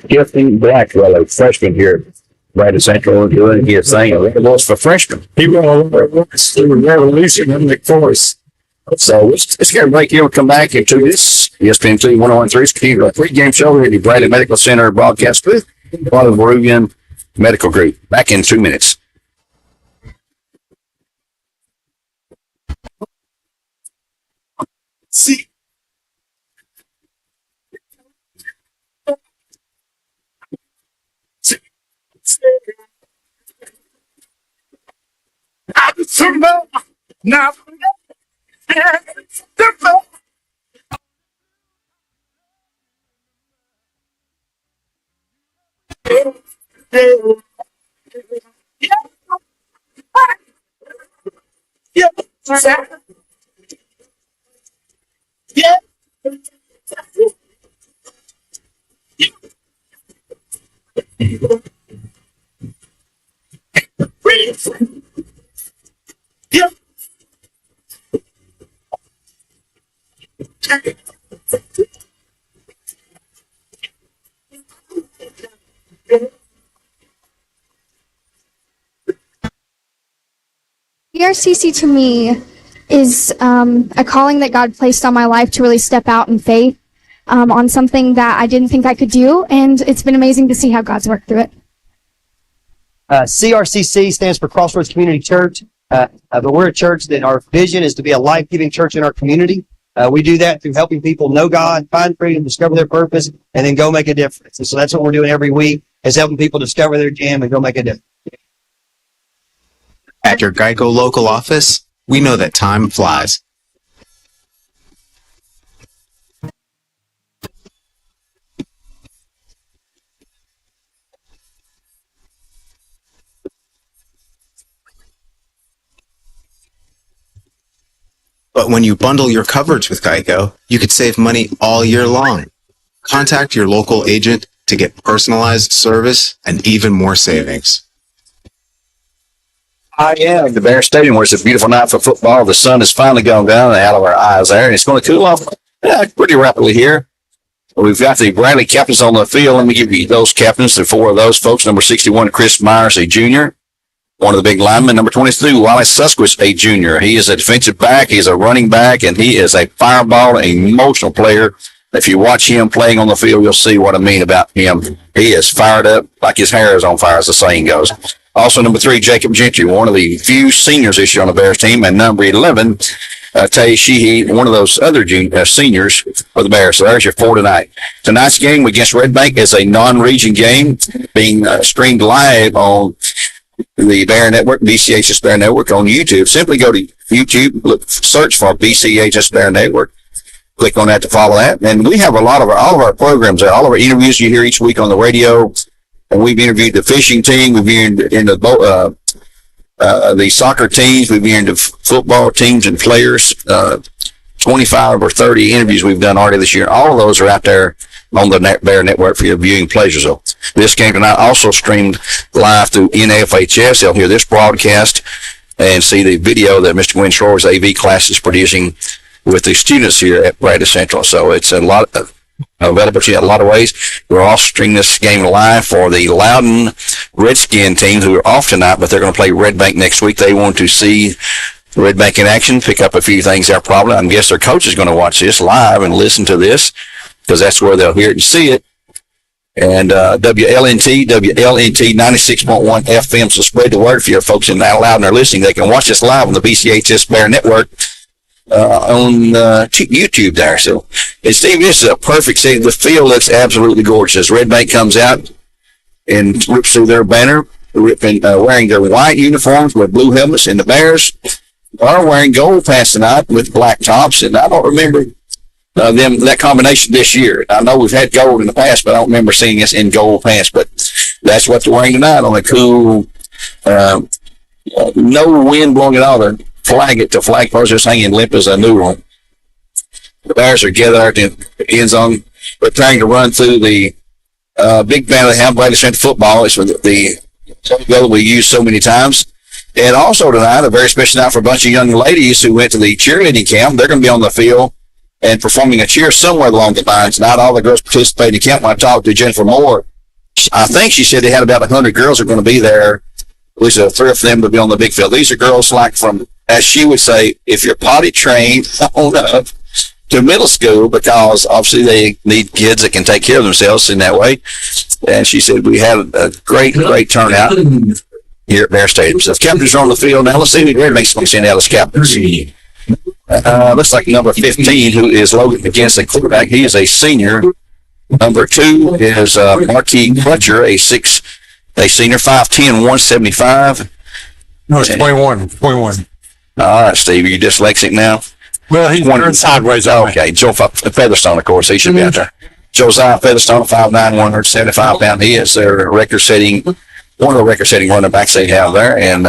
Gifting Blackwell, a freshman here, right at Central, doing his thing. It was for freshmen. People all over the revolution in the course. So let's get a break here. We'll come back into this ESPN 2 101.3's pregame show here at the Bradley Medical Center broadcast booth, part of the Moravian Medical Group. Back in 2 minutes. See. Now, ERCC to me is a calling that God placed on my life to really step out in faith on something that I didn't think I could do, and it's been amazing to see how God's worked through it. CRCC stands for Crossroads Community Church, but we're a church that our vision is to be a life-giving church in our community. We do that through helping people know God, find freedom, discover their purpose, and then go make a difference. And so that's what we're doing every week, is helping people discover their jam and go make a difference. At your Geico local office, we know that time flies. But when you bundle your coverage with Geico, you could save money all year long. Contact your local agent to get personalized service and even more savings. I am the Bear Stadium, where it's a beautiful night for football. The sun has finally gone down out of our eyes there, and it's going to cool off pretty rapidly here. We've got the Bradley captains on the field. Let me give you those captains, the four of those folks. Number 61, Chris Myers, a junior, one of the big linemen. Number 22, Wallace Susquich, a junior. He is a defensive back. He's a running back, and he is a fireball, an emotional player. If you watch him playing on the field, you'll see what I mean about him. He is fired up like his hair is on fire, as the saying goes. Also, number 3, Jacob Gentry, one of the few seniors this year on the Bears team. And number 11, Tay Sheehy, one of those other seniors for the Bears. So there's your 4 tonight. Tonight's game against Red Bank is a non-region game being streamed live on the Bear Network, BCHS Bear Network on YouTube. Simply go to YouTube, search for BCHS Bear Network. Click on that to follow that. And we have all of our programs there, all of our interviews you hear each week on the radio. And we've interviewed the fishing team. We've interviewed the soccer teams. We've interviewed football teams and players. 25 or 30 interviews we've done already this year. All of those are out there on the Bear Network for your viewing pleasure. So this game tonight also streamed live through NFHS. They'll hear this broadcast and see the video that Mr. Gwen Schroer's AV class is producing with the students here at Bradley Central. So it's a lot of available to you in a lot of ways. We're also streaming this game live for the Loudon Redskin team, who are off tonight, but they're going to play Red Bank next week. They want to see Red Bank in action, pick up a few things there probably. I guess their coach is going to watch this live and listen to this, because that's where they'll hear it and see it. And WLNT 96.1 FM, so spread the word for your folks in Loudon are listening. They can watch this live on the BCHS Bear Network on YouTube there. So, and Steve, this is a perfect scene. The field looks absolutely gorgeous. Red Bank comes out and rips through their banner, wearing their white uniforms with blue helmets, and the Bears are wearing gold pants tonight with black tops. And I don't remember that combination this year. I know we've had gold in the past, but I don't remember seeing us in gold pants. But that's what they're wearing tonight on a cool, no wind blowing at all. They're flag poles just hanging limp as a noodle. The Bears are gathered in the end zone, preparing to run through the big banner they have, Bradley Central Football. It's the logo we use so many times. And also tonight, a very special night for a bunch of young ladies who went to the cheerleading camp. They're going to be on the field and performing a cheer somewhere along the lines. Not all the girls participating in the camp. When I talked to Jennifer Moore, I think she said they had about 100 girls are going to be there. At least 3 of them to be on the big field. These are girls like from, as she would say, if you're potty trained on up to middle school, because obviously they need kids that can take care of themselves in that way. And she said we had a great turnout here at Bear Stadium. So the captains are on the field now. Let's see who really makes some sense out of the captains. Looks like number 15, who is Logan McGinnis, the quarterback. He is a senior. Number 2 is Marquis Crutcher, a senior, 5'10", 175. No, it's 21. All right, Steve, are you dyslexic now? Well, he's turned sideways. Okay, Joe Featherstone, of course, he should be out there. Josiah Featherstone, 5'9", 175 pounds. He is their one of the record-setting running backs they have there, and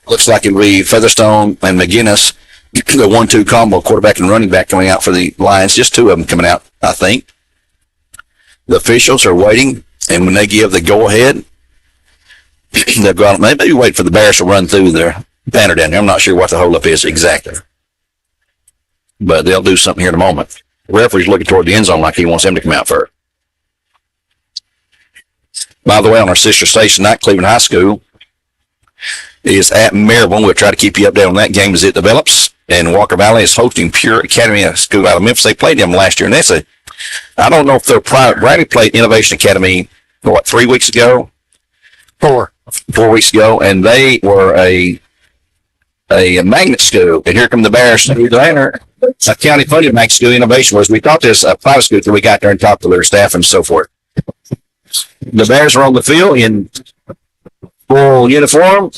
looks like it'll be Featherstone and McGinnis, the 1-2 combo, quarterback and running back coming out for the Lions. Just 2 of them coming out, I think. The officials are waiting, and when they give the go-ahead, they'll go out. Maybe wait for the Bears to run through their banner down there. I'm not sure what the holdup is exactly, but they'll do something here in a moment. The referee's looking toward the end zone like he wants them to come out first. By the way, on our sister station tonight, Cleveland High School is at Maryville. We'll try to keep you updated on that game as it develops. And Walker Valley is hosting Pure Academy School out of Memphis. They played them last year, and I don't know if they're private. Bradley played Innovation Academy, 3 weeks ago? 4 weeks ago, and they were a magnet school. And here come the Bears. A county funded magnet school. Innovation was. We thought this a private school until we got there and talked to their staff and so forth. The Bears are on the field in full uniform,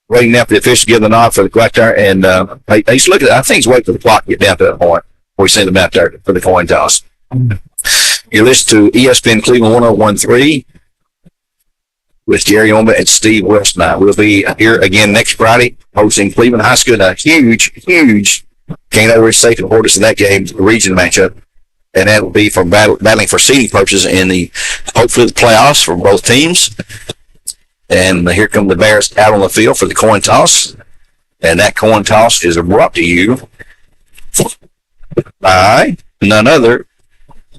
waiting now for the official to give the nod for the go out there. And he's looking. I think he's waiting for the clock to get down to that point before we send them out there for the coin toss. You're listening to ESPN Cleveland 101.3 with Jerry Omba and Steve West tonight. We'll be here again next Friday hosting Cleveland High School in a huge can't overreach safe and importance in that game, the region matchup. And that will be for battling for seeding purposes in hopefully the playoffs for both teams. And here come the Bears out on the field for the coin toss. And that coin toss is brought to you by none other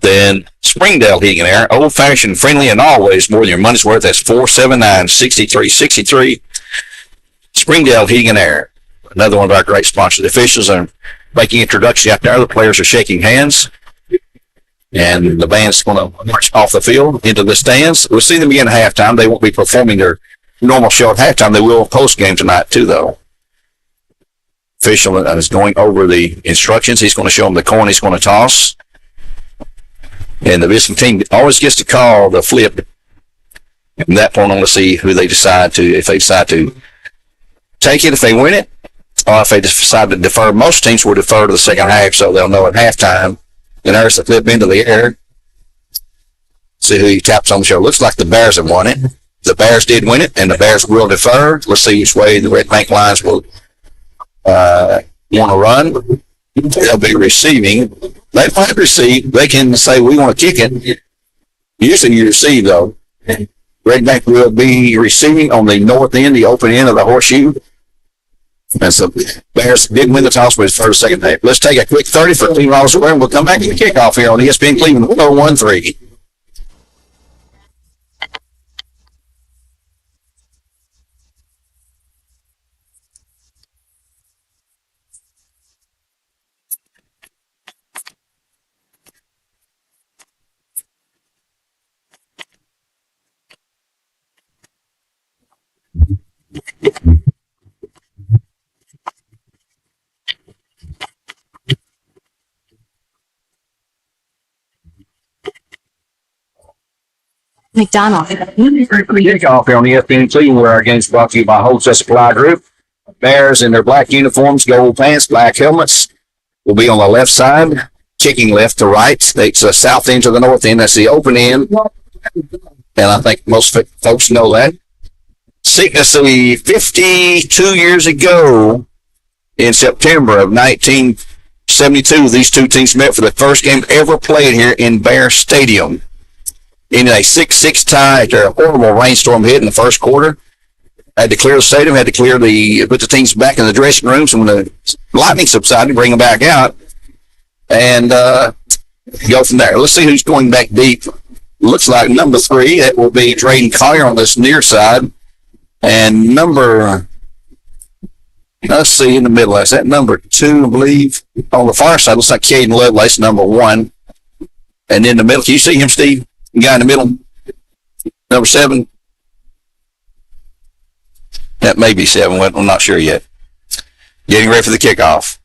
than Springdale Heating and Air. Old-fashioned, friendly, and always more than your money's worth. That's 479-6363. Springdale Heating and Air. Another one of our great sponsors. The officials are making introductions out there. The players are shaking hands. And the band's going to march off the field into the stands. We'll see them again at halftime. They won't be performing their normal show at halftime. They will post-game tonight, too, though. Official is going over the instructions. He's going to show them the coin he's going to toss. And the visiting team always gets to call the flip. From that point on, to see who they decide to, if they decide to take it, if they win it, or if they decide to defer. Most teams will defer to the second half, so they'll know at halftime. And there's the flip into the air. See who he taps on the shoulder. Looks like the Bears have won it. The Bears did win it, and the Bears will defer. Let's see which way the Red Bank Lions will want to run. They'll be receiving. They might receive. They can say, we want to kick it. Usually you receive, though. Red Bank will be receiving on the north end, the open end of the horseshoe. And so Bears did win the toss with his first, second half. Let's take a quick 30 for Cleveland All Square, and we'll come back to the kickoff here on ESPN Cleveland 101.3. McDonald. Kickoff here on ESPN Cleveland, where our game's brought to you by Wholesale Supply Group. Bears in their black uniforms, gold pants, black helmets will be on the left side, kicking left to right. It's the south end to the north end. That's the open end. And I think most folks know that. See, 52 years ago, in September of 19 72, these two teams met for the first game ever played here in Bear Stadium. In a 6-6 tie after a horrible rainstorm hit in the first quarter. Had to clear the stadium, had to put the teams back in the dressing rooms when the lightning subsided, bring them back out, and go from there. Let's see who's going back deep. Looks like number 3, that will be Drayden Collier on this near side. And let's see in the middle, is that number 2, I believe? On the far side, looks like Caden Lovelace, number 1. And in the middle, can you see him, Steve? The guy in the middle, number 7. That may be 7. I'm not sure yet. Getting ready for the kickoff.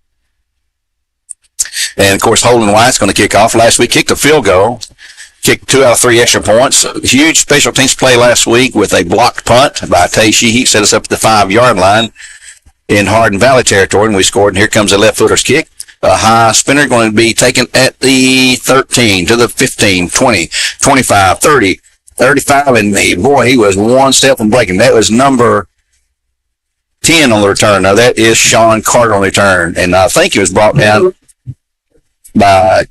And, of course, Holden White's going to kick off. Last week, kicked a field goal. Kicked 2 out of 3 extra points. Huge special teams play last week with a blocked punt by Tay Sheehy. Set us up at the 5-yard line in Hardin Valley territory, and we scored. And here comes a left footer's kick. A high spinner going to be taken at the 13 to the 15, 20, 25, 30, 35. And he was one step from breaking. That was number 10 on the return. Now, that is Sean Carter on the return. And I think he was brought down by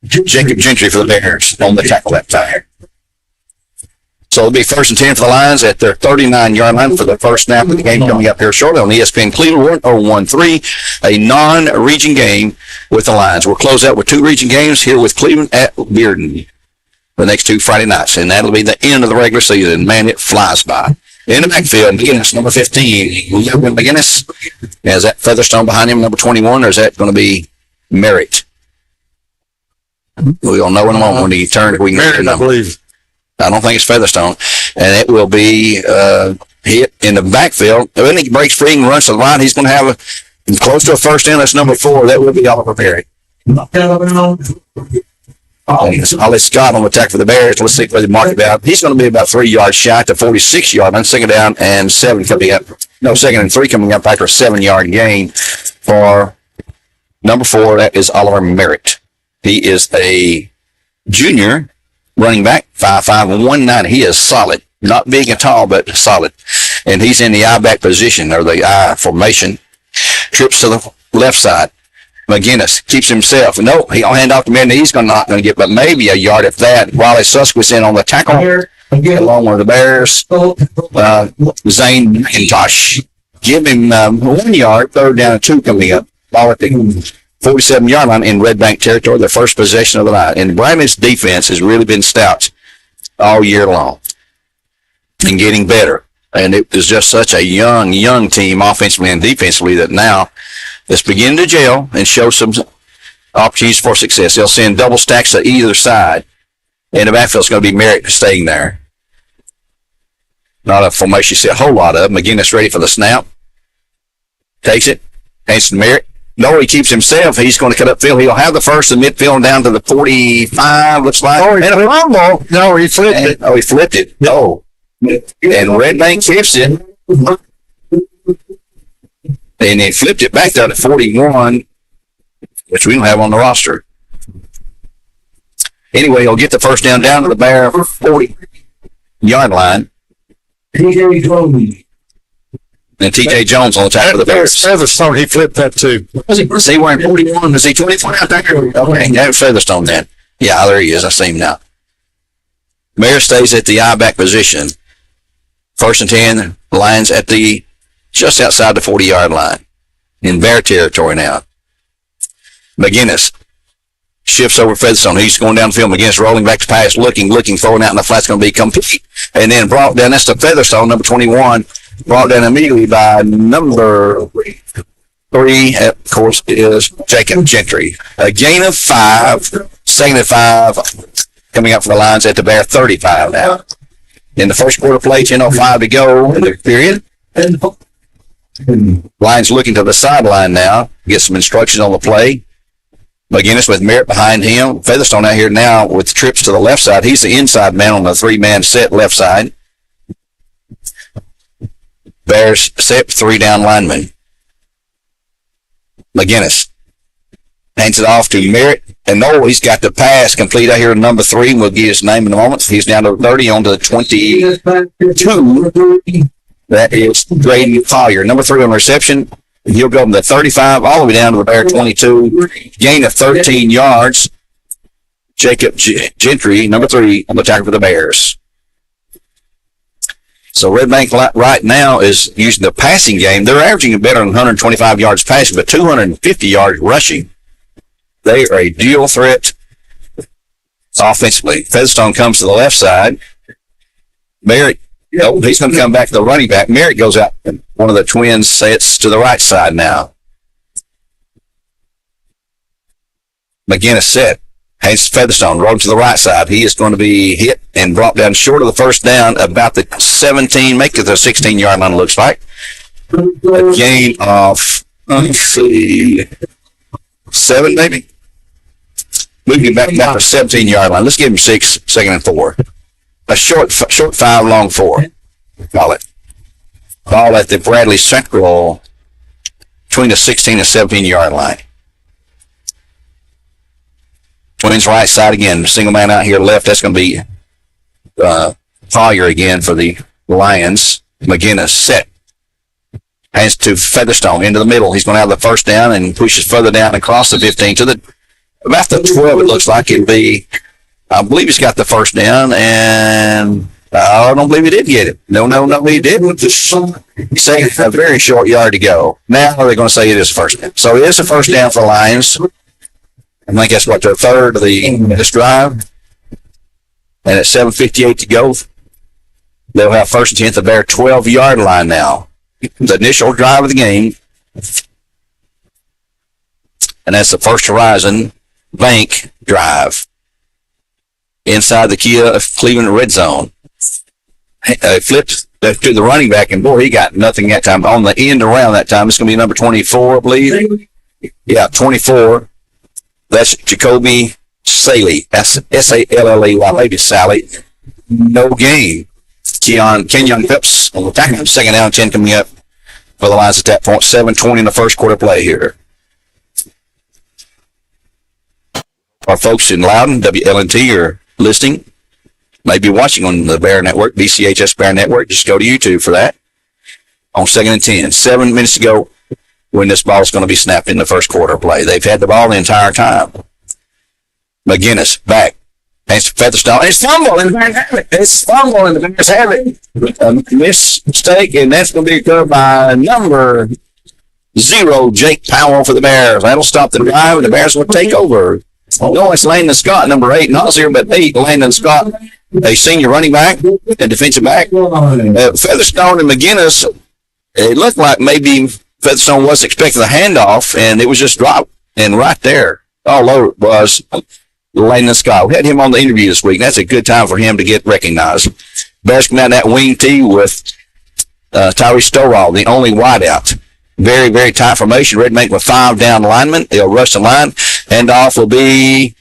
Jacob Gentry for the Bears on the tackle that time. So it'll be 1st and 10 for the Lions at their 39-yard line for the first snap of the game coming up here shortly on ESPN Cleveland 101.3, a non-region game with the Lions. We'll close out with 2 region games here with Cleveland at Bearden the next 2 Friday nights, and that'll be the end of the regular season. Man, it flies by. In the backfield, McGinnis, number 15. Logan McGinnis. Is that Featherstone behind him, number 21, or is that going to be Merritt? We'll know in a moment when he turns. We can get the I number. believe. I don't think it's Featherstone. And it will be hit in the backfield. When he breaks free and runs to the line, he's going to have close to a first down. That's number 4. That will be Oliver Perry. I'll let Scott on the attack for the Bears. Let's see if they mark it out. He's going to be about 3 yards shy at the 46-yard line. 2nd down and 7 coming up. No, 2nd and 3 coming up after a 7-yard gain for number 4. That is Oliver Merritt. He is a junior running back, 5'5", 190. He is solid. Not big and tall, but solid. And he's in the I-back position, or the I formation. Trips to the left side. McGinnis keeps himself. No, he'll hand off to Merritt. He's not going to get but maybe a yard if that. Riley Susque's in on the tackle, along with the Bears. Zane McIntosh. Give him 1 yard, 3rd down and 2 coming up. Ball at the 47-yard line in Red Bank territory, the first possession of the night. And Bradley's defense has really been stout all year long and getting better. And it was just such a young team offensively and defensively that now it's beginning to gel and show some opportunities for success. They'll send double stacks to either side. And the backfield's going to be Merritt staying there. Not a formation you see a whole lot of. McGinnis ready for the snap. Takes it. Hands to Merritt. No, he keeps himself. He's going to cut upfield. He'll have the first and midfield down to the 45, looks like. Oh, he flipped it. Oh, he flipped it. Oh. And Red Bank keeps it. And he flipped it back down to 41, which we don't have on the roster. Anyway, he'll get the first down to the Bear 40-yard line. And T.J. Jones on the top of the Bears. Featherstone, he flipped that too. Is he wearing 41? Is he 24 out there? Okay, that was Featherstone then. Yeah, there he is. I see him now. Bear stays at the I-back position. 1st and 10, Lions at the just outside the 40-yard line in Bear territory now. McGinnis shifts over Featherstone. He's going down the field. McGinnis rolling back to pass, looking, throwing out in the flat's going to be complete. And then brought down, that's the Featherstone, number 21, brought down immediately by number 3, of course, is Jacob Gentry. A gain of 5, 2nd and 5, coming up for the Lions at the Bear 35 now. In the first quarter play, 10:05 to go in the period. Lions looking to the sideline now, get some instructions on the play. McGinnis with Merritt behind him. Featherstone out here now with trips to the left side. He's the inside man on the 3-man set left side. Bears set 3 down linemen. McGinnis hands it off to Merritt. And no, he's got the pass complete out here at number 3. We'll give his name in a moment. He's down to 30 on to the 22. That is Drayden Collier. Number 3 on reception. He'll go from the 35 all the way down to the Bear 22, gain of 13 yards. Jacob Gentry, number 3, on the tackle for the Bears. So Red Bank right now is using the passing game. They're averaging better than 125 yards passing, but 250 yards rushing. They are a dual threat offensively. Featherstone comes to the left side. Merritt, he's going to come back to the running back. Merritt goes out. One of the twins sets to the right side now. McGinnis set. Hayes Featherstone rolling to the right side. He is going to be hit and brought down short of the first down, about the 17, make it the 16-yard line, looks like. A gain of, let's see, 7 maybe? Moving back to the 17-yard line. Let's give him 6, 2nd and 4. A short 5, long 4. Call it. Ball at the Bradley Central between the 16 and 17-yard line. Twins right side again. Single man out here left. That's going to be Collier again for the Lions. McGinnis set. Hands to Featherstone into the middle. He's going to have the first down and pushes further down across the 15 to the about the 12. It looks like it'd be. I believe he's got the first down, and I don't believe he did get it. No, he didn't. He's saying a very short yard to go. Now they're going to say it is a first down. So it is a first down for the Lions. I think that's what, their third of this drive. And at 7:58 to go, they'll have first and 10 at the Bear 12-yard line now. The initial drive of the game. And that's the First Horizon Bank drive. Inside the Kia Cleveland red zone. Flipped to the running back, and boy, he got nothing that time. On the end around that time, it's going to be number 24, I believe. Yeah, 24. That's Jacoby Saley. That's S-A-L-L-E-Y. Maybe Sally. No gain. Kenyon Phipps on the tackle. 2nd down, 10 coming up for the Lions at that point. 7:20 in the first quarter play here. Our folks in Loudon, WLNT, are listening. Maybe watching on the Bear Network, BCHS Bear Network. Just go to YouTube for that. On 2nd and 10. 7 minutes to go when this ball is going to be snapped in the first quarter play. They've had the ball the entire time. McGinnis back. Hands to Featherstone. It's fumble and the Bears have it. It's fumble and the Bears have it. A mistake, and that's going to be covered by number 0, Jake Powell for the Bears. That'll stop the drive, and the Bears will take over. No, it's Landon Scott, number 8, not 0 but 8. Landon Scott, a senior running back and defensive back. Featherstone and McGinnis, it looked like maybe Featherstone was expecting the handoff, and it was just dropped. And right there, all over it was Landon Scott. We had him on the interview this week. That's a good time for him to get recognized. Bears come out that wing tee with Tyree Stovall, the only wideout. Very, very tight formation. Red Bank with 5 down linemen. They'll rush the line. Handoff will be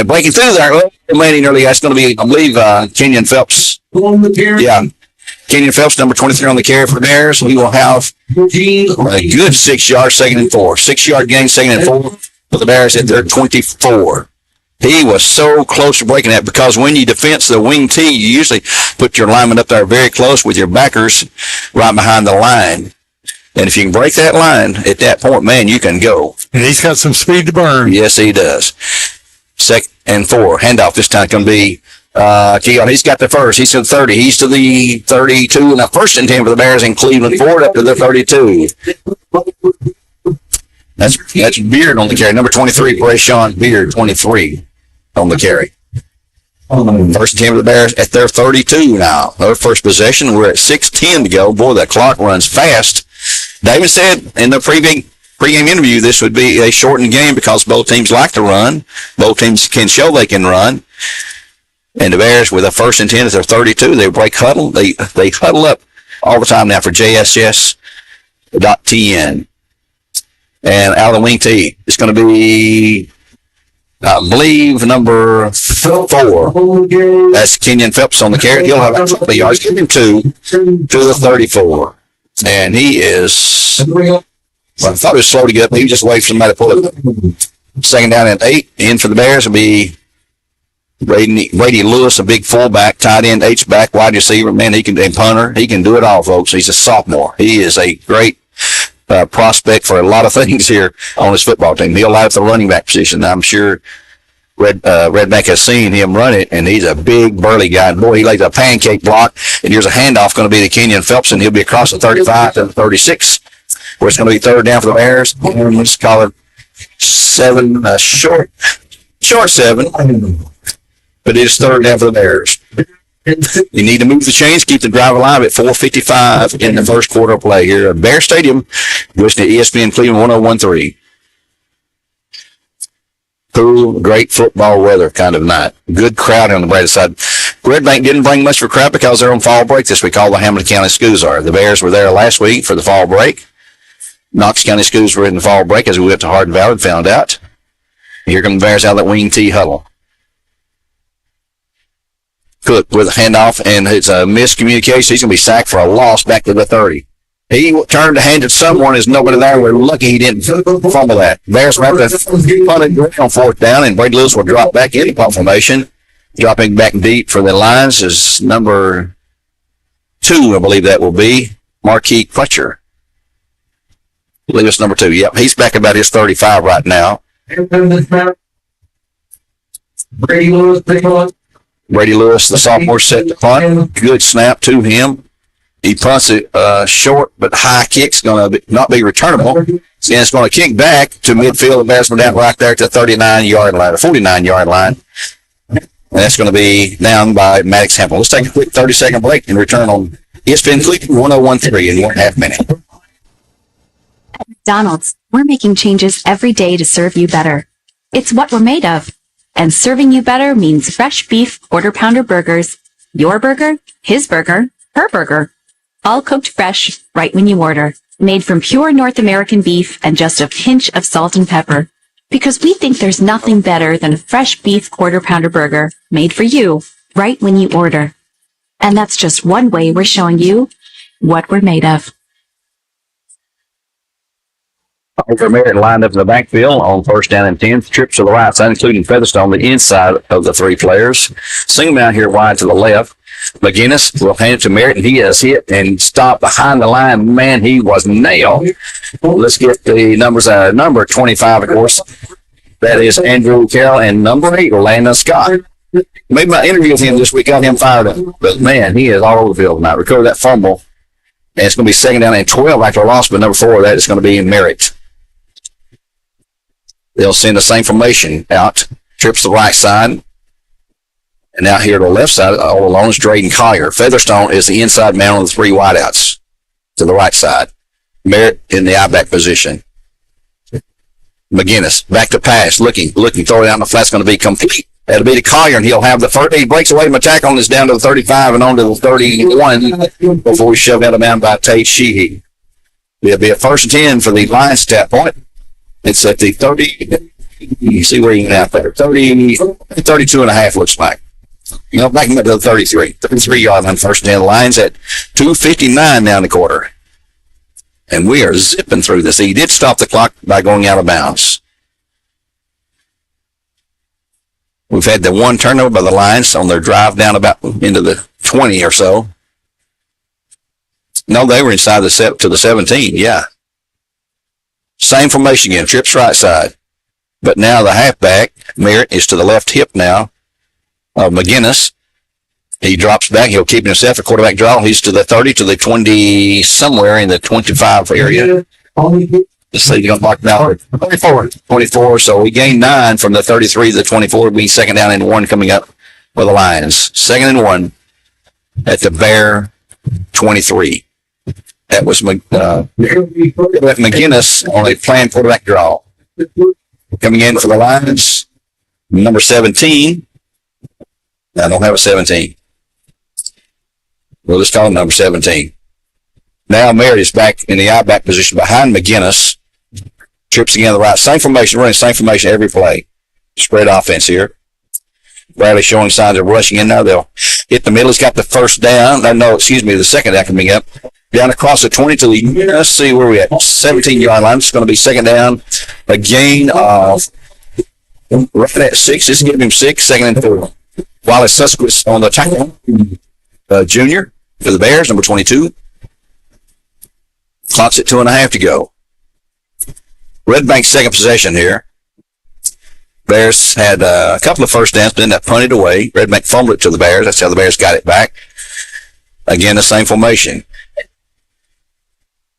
breaking through there. Oh, landing early. That's going to be, I believe, Kenyon Phelps. Yeah. Kenyon Phelps, number 23 on the carry for the Bears. He will have a good 6 yards, 2nd and 4. 6-yard gain, 2nd and 4 for the Bears at their 24. He was so close to breaking that, because when you defense the wing tee, you usually put your lineman up there very close with your backers right behind the line. And if you can break that line at that point, man, you can go. And he's got some speed to burn. Yes, he does. 2nd and 4. Handoff this time can be Keon. He's got the first. He's to the 30. He's to the 32. And the 1st and 10 for the Bears in Cleveland Ford up to the 32. That's Beard on the carry. Number 23, Brayshawn Beard, 23 on the carry. 1st and 10 for the Bears at their 32 now. Their first possession. We're at 6:10 to go. Boy, that clock runs fast. David said in the pregame interview this would be a shortened game because both teams like to run. Both teams can show they can run. And the Bears, with a 1st and 10 at their 32, they break huddle. They huddle up all the time now for JSS.TN. And out of the wing tee, it's going to be, I believe, number 4. That's Kenyon Phelps on the carry. He'll have a couple of yards. Give him 2 to the 34. And he is, well, I thought he was slow to get up. He just waited for somebody to pull it. 2nd down and 8. In for the Bears will be Brady Lewis, a big fullback, tight end, H-back, wide receiver. Man, and punter. He can do it all, folks. He's a sophomore. He is a great prospect for a lot of things here on his football team. He'll line up the running back position. I'm sure Redbank has seen him run it, and he's a big, burly guy. And boy, he lays a pancake block, and here's a handoff going to be to Kenyon Phelps, and he'll be across the 35 to the 36, where it's going to be third down for the Bears. And let's call it short 7, but it's third down for the Bears. You need to move the chains, keep the drive alive at 4:55 in the first quarter of play here at Bear Stadium, listening to ESPN Cleveland 101.3. Cool, great football weather kind of night. Good crowd on the brighter side. Red Bank didn't bring much for crowd because they're on fall break this week. All the Hamilton County schools are. The Bears were there last week for the fall break. Knox County schools were in the fall break as we went to Hardin Valley and found out. Here come the Bears out of that wing T huddle. Cook with a handoff, and it's a miscommunication. He's going to be sacked for a loss back to the 30. He turned to hand it to someone. There's nobody there. We're lucky he didn't fumble that. Bears will have to punt it on fourth down, and Brady Lewis will drop back in punt formation. Dropping back deep for the Lions is number 2, I believe that will be, Marquis Crutcher. I believe it's number 2. Yep, he's back about his 35 right now. Brady Lewis, the sophomore, set the punt. Good snap to him. He punts it short, but high kick's going to not be returnable. And it's going to kick back to midfield. The Bears down right there at the 39-yard line, or 49-yard line. And that's going to be down by Maddox Hample. Let's take a quick 30-second break and return on ESPN Cleveland 101.3 in 1.5 minutes. At McDonald's, we're making changes every day to serve you better. It's what we're made of. And serving you better means fresh beef quarter-pounder burgers. Your burger, his burger, her burger. All cooked fresh, right when you order. Made from pure North American beef and just a pinch of salt and pepper. Because we think there's nothing better than a fresh beef quarter-pounder burger made for you, right when you order. And that's just one way we're showing you what we're made of. Over Merritt lined up in the backfield on first down and 10. Trips to the right side, including Featherstone, the inside of the 3 players. Single down here wide to the left. McGinnis will hand it to Merritt, and he has hit and stopped behind the line. Man, he was nailed. Let's get the numbers. Number 25, of course. That is Andrew Carroll, and number 8, Landon Scott. Made my interview with him this week, got him fired up. But, man, he is all over the field tonight. Recovered that fumble. And it's going to be second down and 12 after a loss, but number 4 of that is going to be Merritt. They'll send the same formation out. Trips to the right side. And now here to the left side, all alone is Drayden Collier. Featherstone is the inside man on the 3 wideouts to the right side. Merritt in the I-back position. McGinnis, back to pass, looking, throw it out in the flat's going to be complete. That'll be to Collier, and he'll have the first. He breaks away from attack on this down to the 35 and on to the 31 before we shove out of bounds by Tate Sheehy. It'll be a 1st and 10 for the Lions at that point. It's at the 30. You see where you can have there. 32 and a half looks like. You know, back to the 33-yard line, 1st and 10. The Lions at 2:59 down the quarter. And we are zipping through this. He did stop the clock by going out of bounds. We've had the 1 turnover by the Lions on their drive down about into the 20 or so. No, they were inside to the 17, yeah. Same formation again, trips right side. But now the halfback, Merritt, is to the left hip now of McGinnis. He drops back. He'll keep himself a quarterback draw. He's to the 30, to the 20, somewhere in the 25 area. Let's see, you're going to block now. 24. So we gained 9 from the 33 to the 24. It'll be second down and 1 coming up for the Lions. 2nd and 1 at the Bear 23. That was McGinnis on a planned quarterback draw. Coming in for the Lions, number 17. I don't have a 17. We'll just call him number 17. Now Merritt is back in the I-back position behind McGinnis. Trips again to the right. Same formation, running same formation every play. Spread offense here. Bradley showing signs of rushing in now. They'll hit the middle. He's got the first down. The second down coming up. Down across the 20 to the, let's see where we at, 17-yard line. It's going to be second down. A gain of right at 6. Just give him 6, 2nd and 4. Wallace Susquis on the tackle. Junior for the Bears, number 22. Clock's at 2.5 to go. Red Bank's second possession here. Bears had a couple of first downs, but then that punted away. Red Bank fumbled it to the Bears. That's how the Bears got it back. Again, the same formation.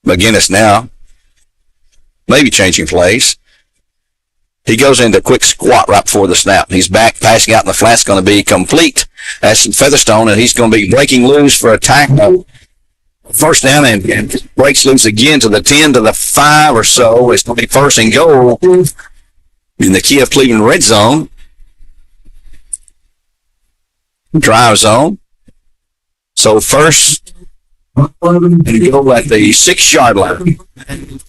McGinnis now maybe changing plays. He goes into a quick squat right before the snap. He's back, passing out in the flat's going to be complete. That's Featherstone, and he's going to be breaking loose for a tackle. First down and breaks loose again to the 10 to the 5 or so. It's going to be first and goal in the Key of Cleveland red zone. Drive zone. So first and go at the 6-yard line.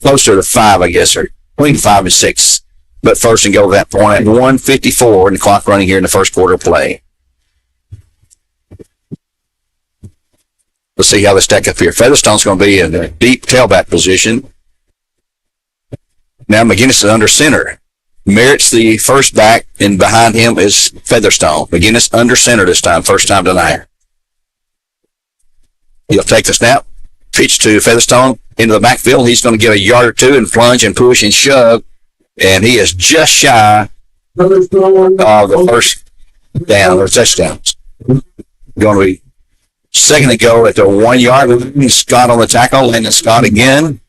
Closer to 5, I guess, or between 5 and 6. But first and go at that point at 1:54 and the clock running here in the first quarter play. Let's see how they stack up here. Featherstone's going to be in a deep tailback position. Now McGinnis is under center. Merritt's the first back, and behind him is Featherstone. McGinnis under center this time, first time tonight. He'll take the snap, pitch to Featherstone into the backfield. He's going to get a yard or two and plunge and push and shove, and he is just shy of the first down or touchdowns. Going to be second to go at the 1 yard line. Scott on the tackle, and Scott again.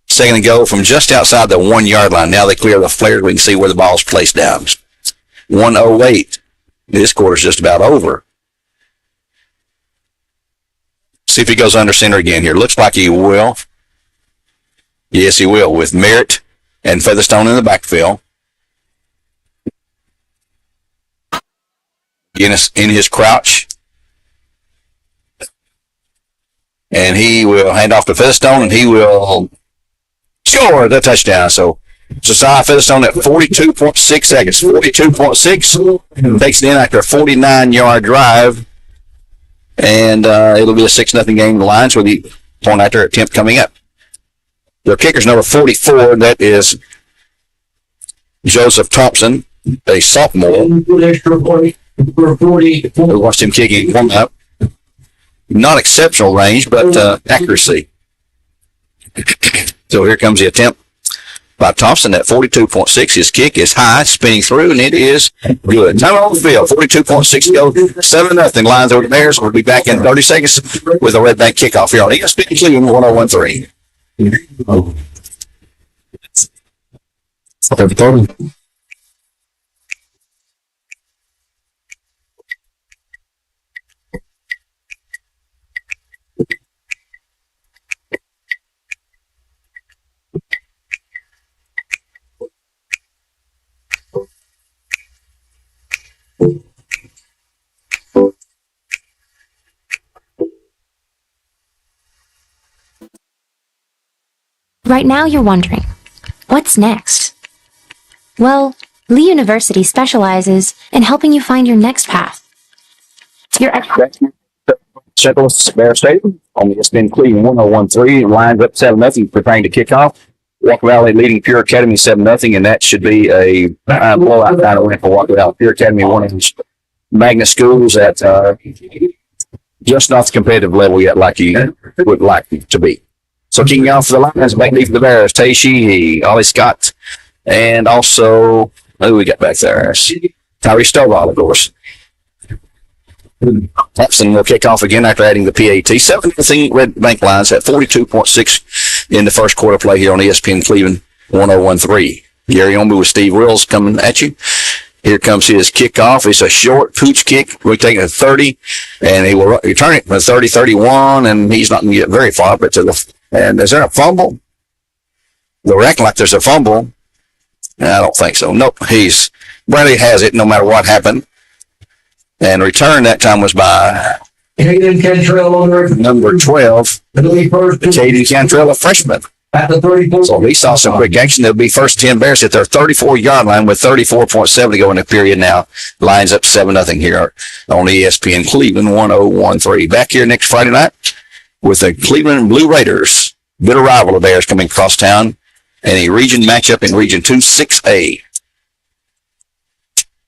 Second to go from just outside the 1 yard line. Now they clear the flares. We can see where the ball's placed down. 1:08. This quarter's just about over. See if he goes under center again here. Looks like he will. Yes, he will, with Merritt and Featherstone in the backfield. Guinness in his crouch. And he will hand off to Featherstone, and he will score the touchdown. So Josiah Featherstone at 42.6 seconds. 42.6. Takes it in after a 49-yard drive. And it'll be a 6-0 game in the Lions with the point after attempt coming up. Their kicker's number 44. That is Joseph Thompson, a sophomore. We watched him kicking one up. Not exceptional range, but accuracy. So here comes the attempt by Thompson at 42.6. His kick is high, spinning through, and it is good. Time on the field, 42.6 to go, 7-0. Lions over the Bears. We'll be back in 30 seconds with a Red Bank kickoff here on ESPN Cleveland 101.3. Right now you're wondering, what's next? Well, Lee University specializes in helping you find your next path. Central Bear Stadium on the ESPN Cleveland 101.3. Lions up 7-0, preparing to kick off. Walker Valley leading Pure Academy 7-0, and that should be a blowout kind of win for Walker Valley. Pure Academy, one of these magnet schools that just not the competitive level yet like you would like to be. So kicking off for the Lions, back deep for the Bears, Tay Sheehy, Ollie Scott, and also, who we got back there? Tyree Stovall, of course. Thompson will kick off again after adding the PAT. 7-0 Red Bank Lions at 42.6 in the first quarter play here on ESPN Cleveland 101.3. Gary Ombu with Steve Wills coming at you. Here comes his kickoff. It's a short pooch kick. We're taking a 30, and he will return it from 30-31, and he's not going to get very far, but to the. And is there a fumble? They're acting like there's a fumble. I don't think so. Nope. Bradley has it no matter what happened. And return that time was by number 12, Caden Cantrell, a freshman. So he saw some quick action. They'll be first 10 Bears at their 34-yard line with 34.7 to go in the period now. Lions up 7-0 here on ESPN Cleveland 101.3. Back here next Friday night with the Cleveland Blue Raiders. Bitter rival of Bears coming across town and a region matchup in Region 2 6A.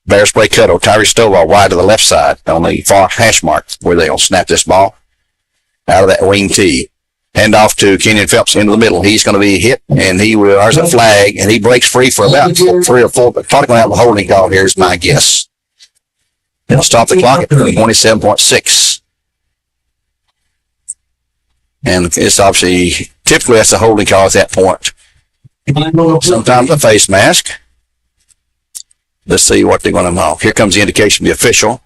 Bears play cuddle. Tyree Stovall wide to the left side on the far hash mark where they'll snap this ball out of that wing tee. Hand off to Kenyon Phelps into the middle. He's going to be hit, and there's a flag, and he breaks free for about 3 or 4, but probably going to have a holding call here is my guess. They'll stop the clock at 27.6. And it's obviously, typically that's a holding call at that point. Sometimes a face mask. Let's see what they're going to mark. Here comes the indication of the official.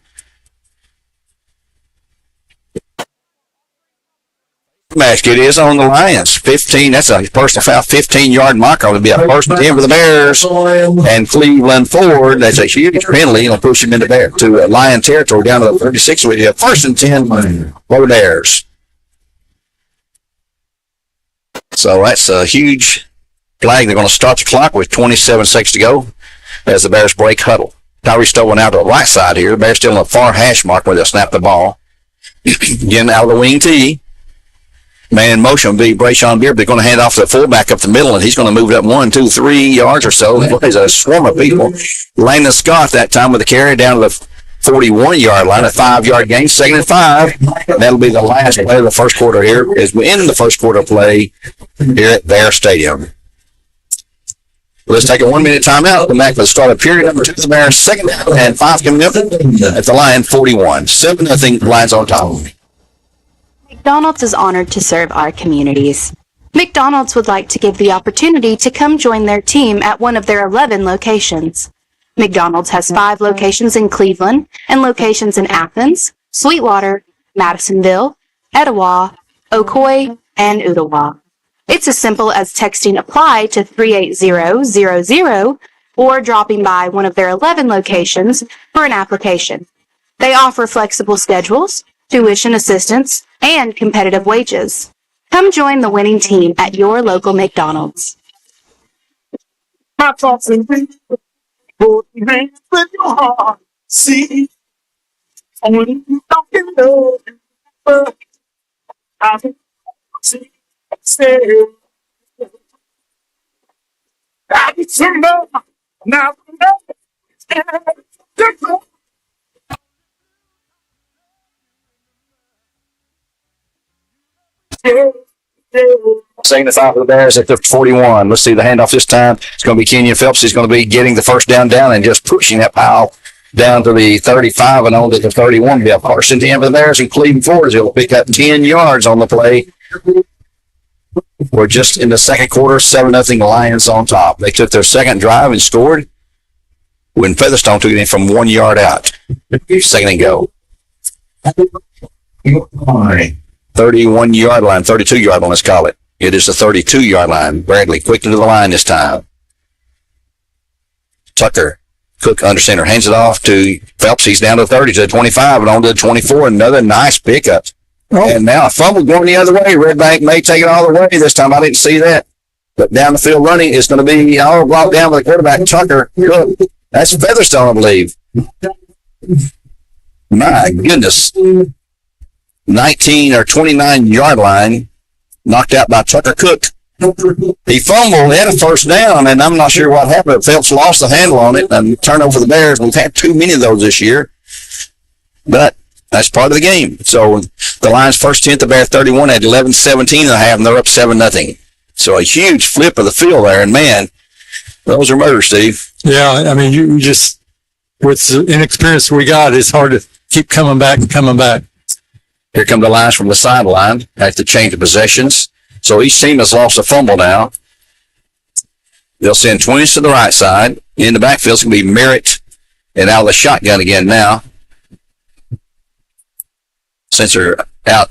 Mask, it is on the Lions. 15, that's a personal foul, 15-yard marker. It'll be a first and 10 for the Bears. And Cleveland Ford, that's a huge penalty. It'll push him to Lion territory down to the 36. We have first and 10 for the Bears. So that's a huge flag. They're going to start the clock with 27 seconds to go as the Bears break huddle. Tyree Stowe out to the right side here. The Bears still on the far hash mark where they'll snap the ball. Getting out of the wing tee. Man in motion will be Brayshawn Beard. They're going to hand off to the fullback up the middle, and he's going to move it up 1, 2, 3 yards or so. There's a swarm of people. Landon Scott that time with the carry down to the 41-yard line, a 5-yard gain, 2nd and 5. That'll be the last play of the first quarter here, as we end the first quarter play here at their stadium. Let's take a 1-minute timeout. Come back for the start of period number 2 of the Bears, 2nd and 5 coming up at the Lion 41. 7-0 Lions on top. McDonald's is honored to serve our communities. McDonald's would like to give the opportunity to come join their team at one of their 11 locations. McDonald's has 5 locations in Cleveland and locations in Athens, Sweetwater, Madisonville, Etowah, Ocoee, and Ottawa. It's as simple as texting APPLY to 38000 or dropping by one of their 11 locations for an application. They offer flexible schedules, tuition assistance, and competitive wages. Come join the winning team at your local McDonald's. See, only you can know. I see, say, I need some more. Now, Second and 5 for the Bears at the 41. Let's see the handoff this time. It's going to be Kenyon Phelps. He's going to be getting the first down and just pushing that pile down to the 35 and on to the 31. Be a first and 10 for the Bears, and Cleveland Ford will pick up 10 yards on the play. We're just in the second quarter, 7-0 Lions on top. They took their second drive and scored when Featherstone took it in from 1 yard out. 2nd and go. 31-yard line, 32-yard line, let's call it. It is the 32-yard line. Bradley quickly to the line this time. Tucker, Cook under center, hands it off to Phelps. He's down to the 30, to the 25, and on to the 24. Another nice pickup. Oh. And now a fumble going the other way. Red Bank may take it all the way this time. I didn't see that. But down the field running is going to be all blocked down by the quarterback, Tucker. Cook. That's Featherstone, I believe. My goodness. 19 or 29-yard line, knocked out by Tucker Cook. He fumbled, had a first down, and I'm not sure what happened. Phelps lost the handle on it and turned over the Bears. We've had too many of those this year, but that's part of the game. So the Lions first 10th, the Bears 31 at 11-17 and a half, and they're up 7-0. So a huge flip of the field there, and man, those are murders, Steve. Yeah, I mean, you just, with the inexperience we got, it's hard to keep coming back and coming back. Here come the Lions from the sideline. Have to change the possessions. So each team has lost a fumble now. They'll send 20s to the right side. In the backfield, it's going to be Merritt and out of the shotgun again now. Since they're out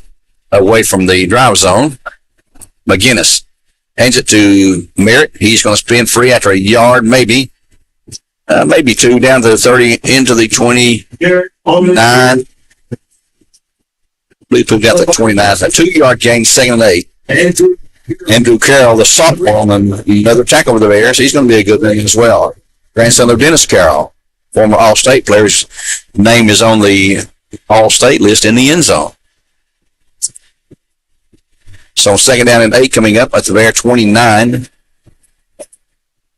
away from the drive zone, McGinnis hands it to Merritt. He's going to spin free after a yard, maybe 2, down to the 30, into the 29. I believe we've got the 29. A 2-yard gain, 2nd and 8. Andrew Carroll, the sophomore, and another tackle over the Bears. He's going to be a good thing as well. Grandson of Dennis Carroll, former All-State player. His name is on the All-State list in the end zone. So 2nd down and 8 coming up at the Bear 29.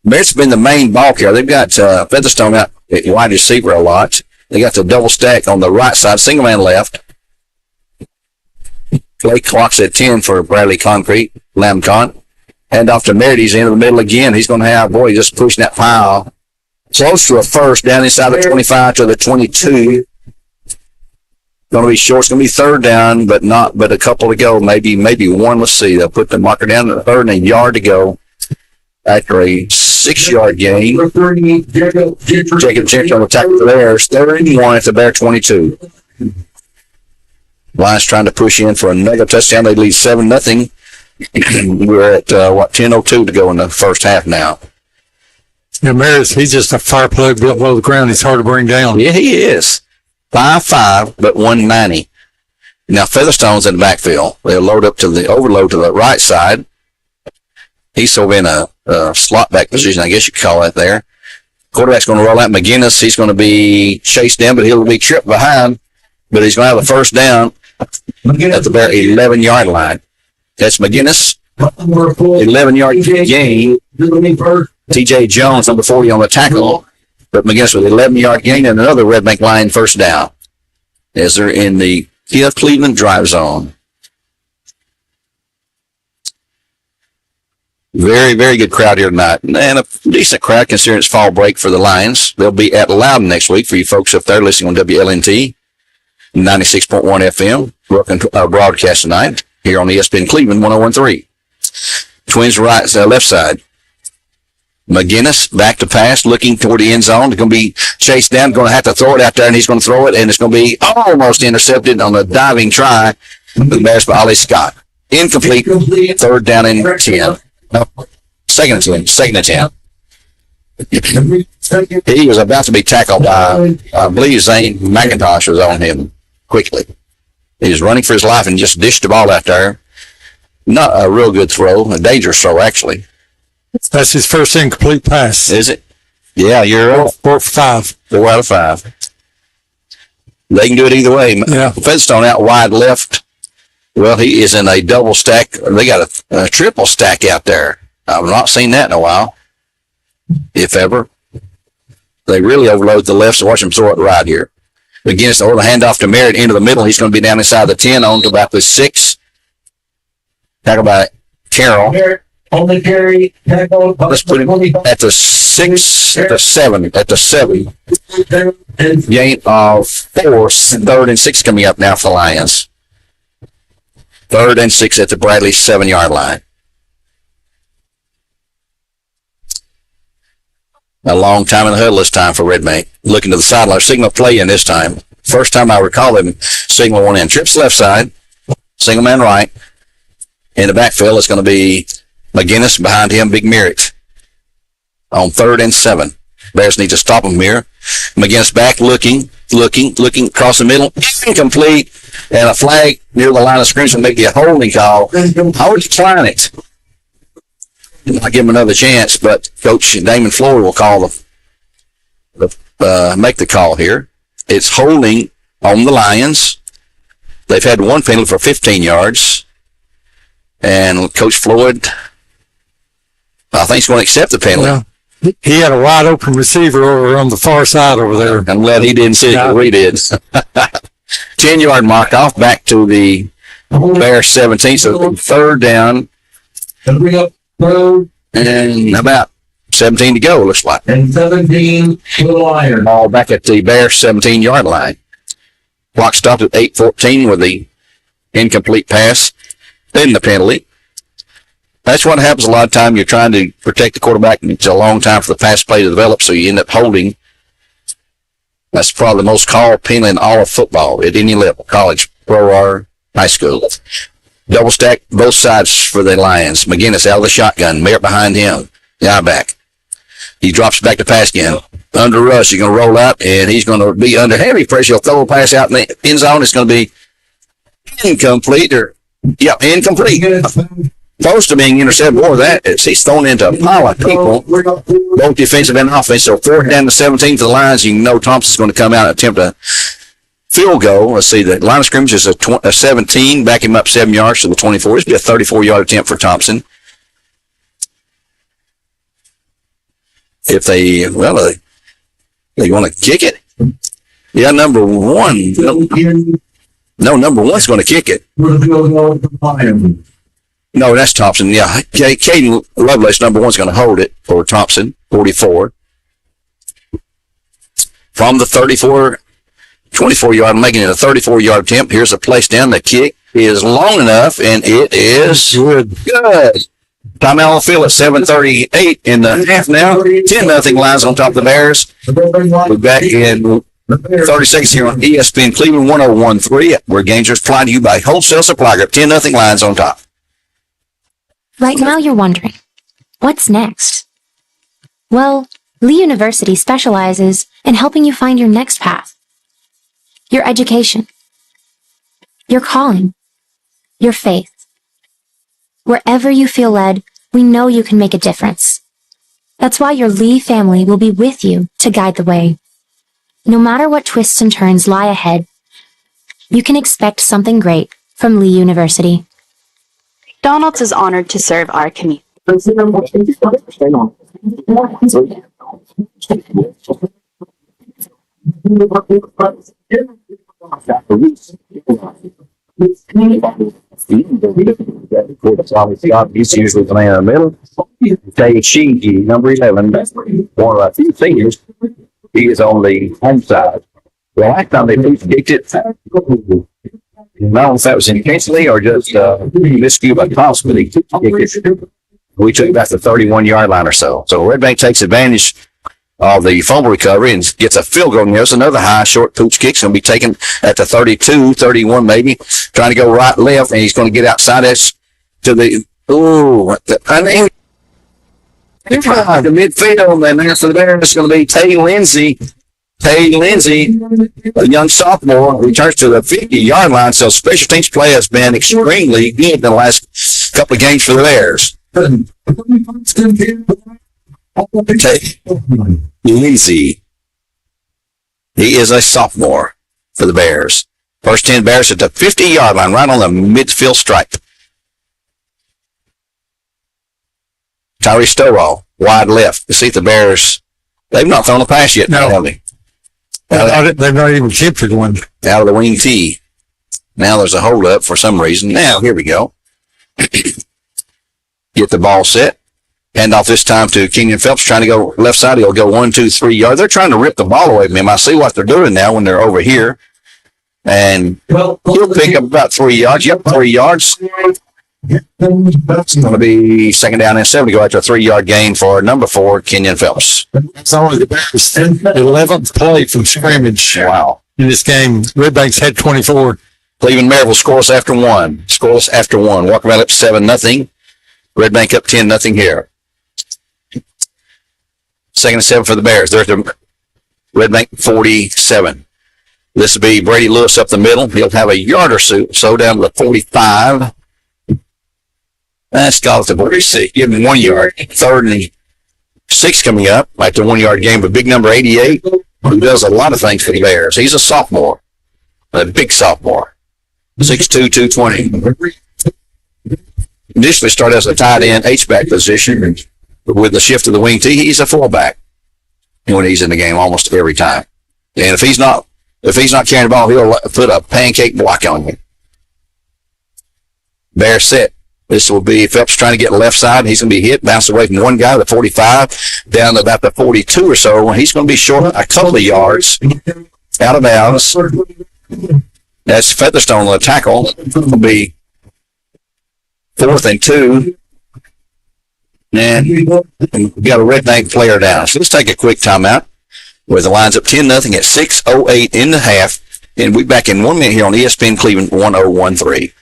Bears been the main ball carrier. They've got Featherstone out at wide receiver a lot. They got the double stack on the right side, single man left. Clay clocks at 10 for Bradley Concrete, Lamb Con. Hand off to Merritt. He's into the middle again. He's going to have, boy, just pushing that pile close to a first, down inside the 25 to the 22. Going to be short. It's going to be third down, but a couple to go. Maybe one. Let's see. They'll put the marker down at the third and a yard to go after a 6-yard gain. Jacob Gentry on the tackle there. It's 31 at the Bear 22. Lions trying to push in for another touchdown. They lead 7-0. We're at 10:02 to go in the first half now. Yeah, Maris, he's just a fire plug built below the ground. He's hard to bring down. Yeah, he is. 5'5", but 190. Now Featherstone's in the backfield. They'll overload to the right side. He's sort of in a slot back position, I guess you could call that there. Quarterback's going to roll out McGinnis. He's going to be chased down, but he'll be tripped behind. But he's going to have a first down at the Bear 11-yard line. That's McGinnis. 11-yard gain. TJ Jones, number 40 on the tackle. But McGinnis with 11-yard gain and another Red Bank Lion first down as they're in the Kia Cleveland drive zone. Very, very good crowd here tonight. And a decent crowd considering it's fall break for the Lions. They'll be at Loudon next week for you folks up there listening on WLNT 96.1 FM. Welcome to our broadcast tonight here on ESPN Cleveland 101.3. Twins left side. McGinnis back to pass, looking toward the end zone. They're going to be chased down, going to have to throw it out there, and he's going to throw it, and it's going to be almost intercepted on a diving try. The Bears by Ollie Scott. Incomplete. Third down and 10. No, second and 10. He was about to be tackled by, I believe, Zane McIntosh was on him quickly. He was running for his life and just dished the ball out there. Not a real good throw, a dangerous throw, actually. That's his first incomplete pass. Is it? Yeah, you're right. 4 for 5. 4 out of 5. They can do it either way. Yeah. Featherstone out wide left. Well, he is in a double stack. They got a triple stack out there. I've not seen that in a while, if ever. They really overload the left, so watch them throw it right here. Against the handoff to Merritt into the middle. He's going to be down inside the 10 on to about the 6. Tackle by Carroll. Only carry, tackle. Let's put him at the 6, at the 7, at the 7. Gain of 4, 3rd and 6 coming up now for the Lions. 3rd and 6 at the Bradley 7-yard line. A long time in the huddle this time for Red Bank. Looking to the sideline. Signal play in this time. First time I recall him signal one in. Trips left side. Single man right. In the backfield, it's going to be McGinnis behind him, Big Merritt. On 3rd and 7. Bears need to stop him here. McGinnis back looking across the middle. Incomplete. And a flag near the line of scrimmage will make a holding call. I would decline it. I'll give him another chance, but Coach Damon Floyd will call make the call here. It's holding on the Lions. They've had one penalty for 15 yards. And Coach Floyd, I think he's going to accept the penalty. Yeah. He had a wide open receiver over on the far side over there. I'm glad he didn't see it like we did. 10-yard mark off back to the Bears 17. So 3rd down. Bring up road. And about 17 to go, looks like. And 17 to the Lions. All back at the Bears 17-yard line. Clock stopped at 8:14 with the incomplete pass. Then the penalty. That's what happens a lot of time. You're trying to protect the quarterback, and it's a long time for the pass play to develop, so you end up holding. That's probably the most called penalty in all of football at any level, college, pro, or high school. Double stack both sides for the Lions. McGinnis out of the shotgun. Merritt behind him. The eye back. He drops back to pass again. Under rush. He's going to roll out, and he's going to be under heavy pressure. He'll throw a pass out in the end zone. It's going to be incomplete. Incomplete. Close to being intercepted. More of that is he's thrown into a pile of people, both defensive and offensive. So 4th down to 17 for the Lions. You know Thompson's going to come out and attempt a field goal. Let's see, the line of scrimmage is a 17. Back him up 7 yards to the 24. It's be a 34-yard attempt for Thompson. If they want to kick it. Yeah, number 1. No, number one's going to kick it. For the field goal for the Lions. No, that's Thompson. Yeah, Caden Lovelace, number one's going to hold it for Thompson, 44. From the 24-yard, making it a 34-yard attempt. Here's a place down. The kick is long enough, and it is Good. good. Timeout on the field at 7:38 in the half now. 10-0 Lions on top of the Bears. We're back in 30 seconds here on ESPN Cleveland 101.3, where games are supplied to you by Wholesale Supply Group. 10-0 Lions on top. Right now you're wondering, what's next? Well, Lee University specializes in helping you find your next path. Your education, your calling, your faith. Wherever you feel led, we know you can make a difference. That's why your Lee family will be with you to guide the way. No matter what twists and turns lie ahead, you can expect something great from Lee University. McDonald's is honored to serve our community. He's usually the man in the middle. Dave Sheehy, number 11, one of our few seniors. He is on the home side. The last time they kicked it, I don't know if that was intentionally or just miscue by Thompson, but he kicked it. We took it back to the 31-yard line or so. So Red Bank takes advantage of the fumble recovery and gets a field goal. There's another high, short pooch kick. It's going to be taken at the 32, 31 maybe, trying to go right, left, and he's going to get outside us to the, the midfield, and there's the Bears. It's going to be Tay Lindsay. Tay Lindsay, a young sophomore, returns to the 50-yard line. So special teams play has been extremely good in the last couple of games for the Bears. Tay Lindsay. He is a sophomore for the Bears. First 10 Bears at the 50-yard line, right on the midfield stripe. Tyree Stovall, wide left. You see the Bears, they've not thrown a pass yet, No. have they? They've not even attempted one. Out of the wing tee. Now there's a hold up for some reason. Now, here we go. Get the ball set. Hand off this time to Kenyon Phelps, trying to go left side. He'll go 1, 2, 3 yards. They're trying to rip the ball away from him. I see what they're doing now when they're over here. And he'll pick up about 3 yards. Yep, 3 yards. It's going to be second down and 7 to go after a 3-yard gain for number 4, Kenyon Phelps. It's only the Bears' 11th play from scrimmage Wow. in this game. Red Bank's had 24. Cleveland Maryville scoreless after 1. Scoreless after 1. Walker Valley up 7-0. Red Bank up 10-0 here. Second and 7 for the Bears. There's the Red Bank 47. This will be Brady Lewis up the middle. He'll have a yard or so down to the 45. That's got to 46. Give him 1 yard. 3rd and 6 coming up. Like the 1 yard game, but big number 88, who does a lot of things for the Bears. He's a sophomore. A big sophomore. 6'2", 220. Initially started as a tight end, H-back position, but with the shift to the wing T, he's a fullback when he's in the game almost every time. And if he's not carrying the ball, he'll put a pancake block on you. Bear set. This will be Phelps trying to get left side. He's going to be hit, bounced away from one guy, the 45, down to about the 42 or so. He's going to be short a couple of yards out of bounds. That's Featherstone on the tackle. It'll be 4th and 2. And we've got a Red Bank player down. So let's take a quick timeout where the line's up 10-0 at 6:08 in the half. And we'll be back in 1 minute here on ESPN Cleveland 101.3.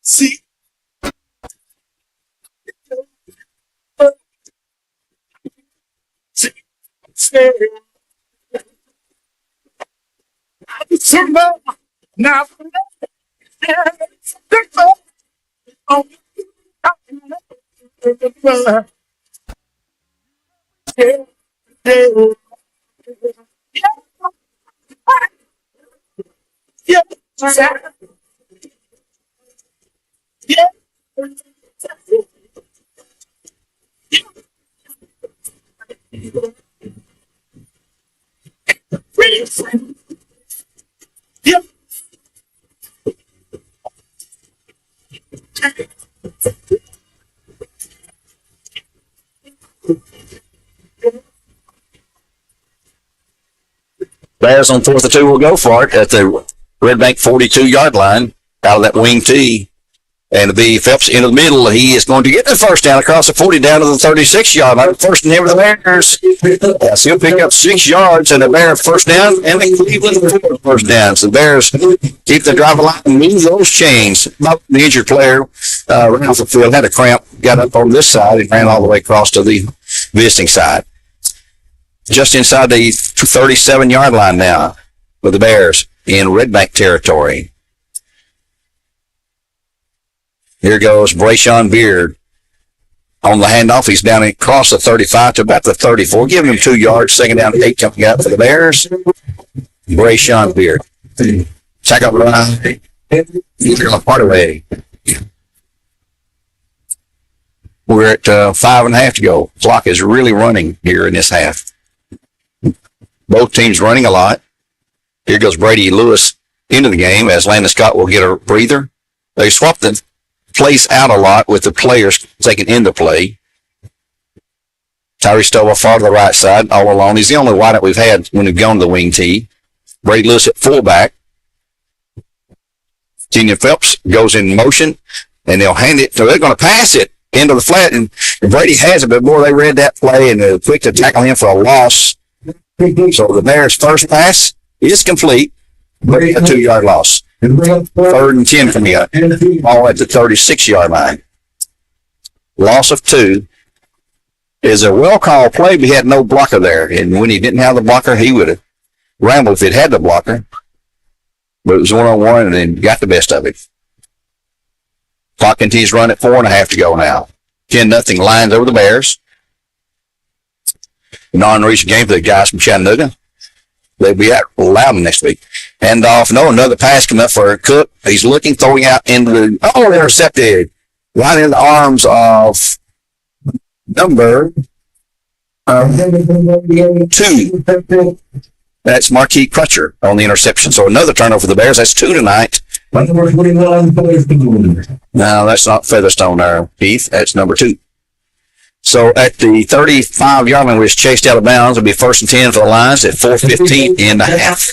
See. Now, yeah. Yep. Bears on 4th and 2 will go for it at the Red Bank 42-yard line out of that wing tee. And it'll be Phelps into the middle. He is going to get the first down across the 40 down to the 36-yard line. First and 10 for the Bears. Yes, he'll pick up 6 yards and the Bears first down and the Cleveland first down. So the Bears keep the drive line and move those chains. The injured player ran off the field, had a cramp, got up on this side and ran all the way across to the visiting side. Just inside the 37-yard line now for the Bears in Red Bank territory. Here goes Brayshawn Beard on the handoff. He's down across the 35 to about the 34, giving him 2 yards. Second down, 8 coming out for the Bears. Brayshawn Beard. Check up line. He's going to part away. We're at 5.5 to go. Clock is really running here in this half. Both teams running a lot. Here goes Brady Lewis into the game as Landon Scott will get a breather. They swapped the plays out a lot with the players taking into play. Tyree Stovall far to the right side all along. He's the only wideout we've had when we've gone to the wing tee. Brady Lewis at fullback. Kenyon Phelps goes in motion and they'll hand it. So they're going to pass it into the flat and Brady has it, but boy, they read that play and they're quick to tackle him for a loss. So the Bears' first pass is complete, but a 2-yard loss. 3rd and 10 from here, all at the 36-yard line. Loss of 2 is a well-called play, but he had no blocker there. And when he didn't have the blocker, he would have rambled if he'd had the blocker. But it was 1-on-1 and then got the best of it. Clock continues to run at 4.5 to go now. 10-0 Lions over the Bears. Non-region game for the guys from Chattanooga. They'll be at Loudon next week. Hand off. No, another pass coming up for Cook. He's looking, throwing out into the, intercepted. Right in the arms of number 2. That's Marquis Crutcher on the interception. So another turnover for the Bears. That's 2 tonight. No, that's not Featherstone there, Keith. That's number 2. So at the 35-yard line, we just chased out of bounds. It'll be 1st and 10 for the Lions at 4:15 in the half.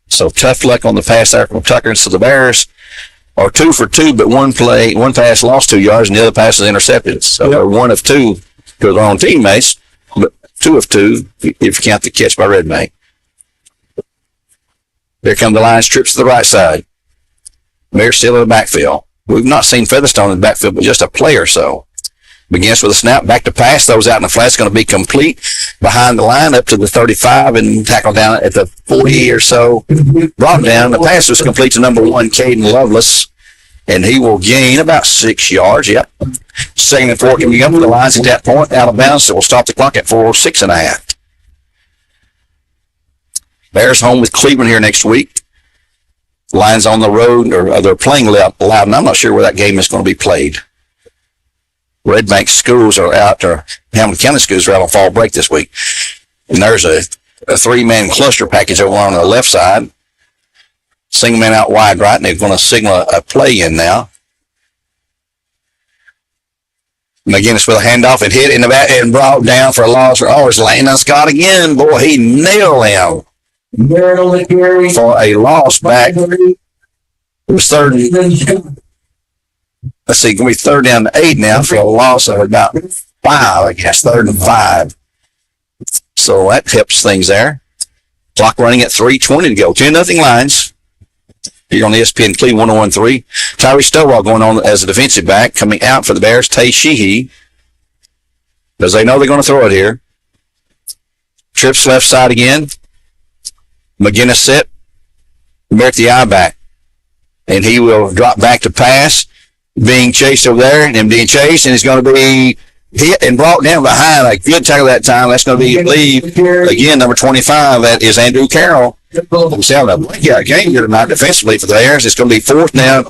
So tough luck on the pass there from Tucker. So the Bears are 2 for 2, but one pass lost 2 yards and the other pass is intercepted. So they're 1 of 2 to their own teammates, but 2 of 2 if you count the catch by Red Bank. There come the Lions, trips to the right side. Bears still in the backfield. We've not seen Featherstone in the backfield, but just a play or so. Begins with a snap, back to pass, throws out in the flat. It's going to be complete behind the line up to the 35 and tackled down at the 40 or so. Brought down. The pass was complete to number 1, Caden Lovelace, and he will gain about 6 yards. Yep. 2nd and 4 coming up for the Lions at that point, out of bounds, so we'll stop the clock at 4:06.5. Bears home with Cleveland here next week. Lions on the road, or they're playing Loudon. I'm not sure where that game is going to be played. Red Bank schools are out, or Hamilton County schools are out on fall break this week. And there's a 3-man cluster package over on the left side. Single man out wide right, and they're going to signal a play in now. McGinnis with a handoff and hit in the back and brought down for a loss. It's Landon Scott again. Boy, he nailed him. For a loss back. It was 3rd. Let's see, going to be 3rd down to 8 now for a loss of about 5, I guess, 3rd and 5. So that helps things there. Clock running at 3:20 to go. 10-0 Lions. Here on ESPN Cleveland 101.3. Tyree Stovall going on as a defensive back. Coming out for the Bears, Tay Sheehy. Because they know they're going to throw it here. Trips left side again. McGinnis set. Back the eye back. And he will drop back to pass. Being chased over there. And being chased. And it's going to be hit and brought down behind. A good tackle that time. That's going to be, I believe, again, number 25. That is Andrew Carroll. He's having a breakout game here tonight defensively for the Bears. It's going to be 4th down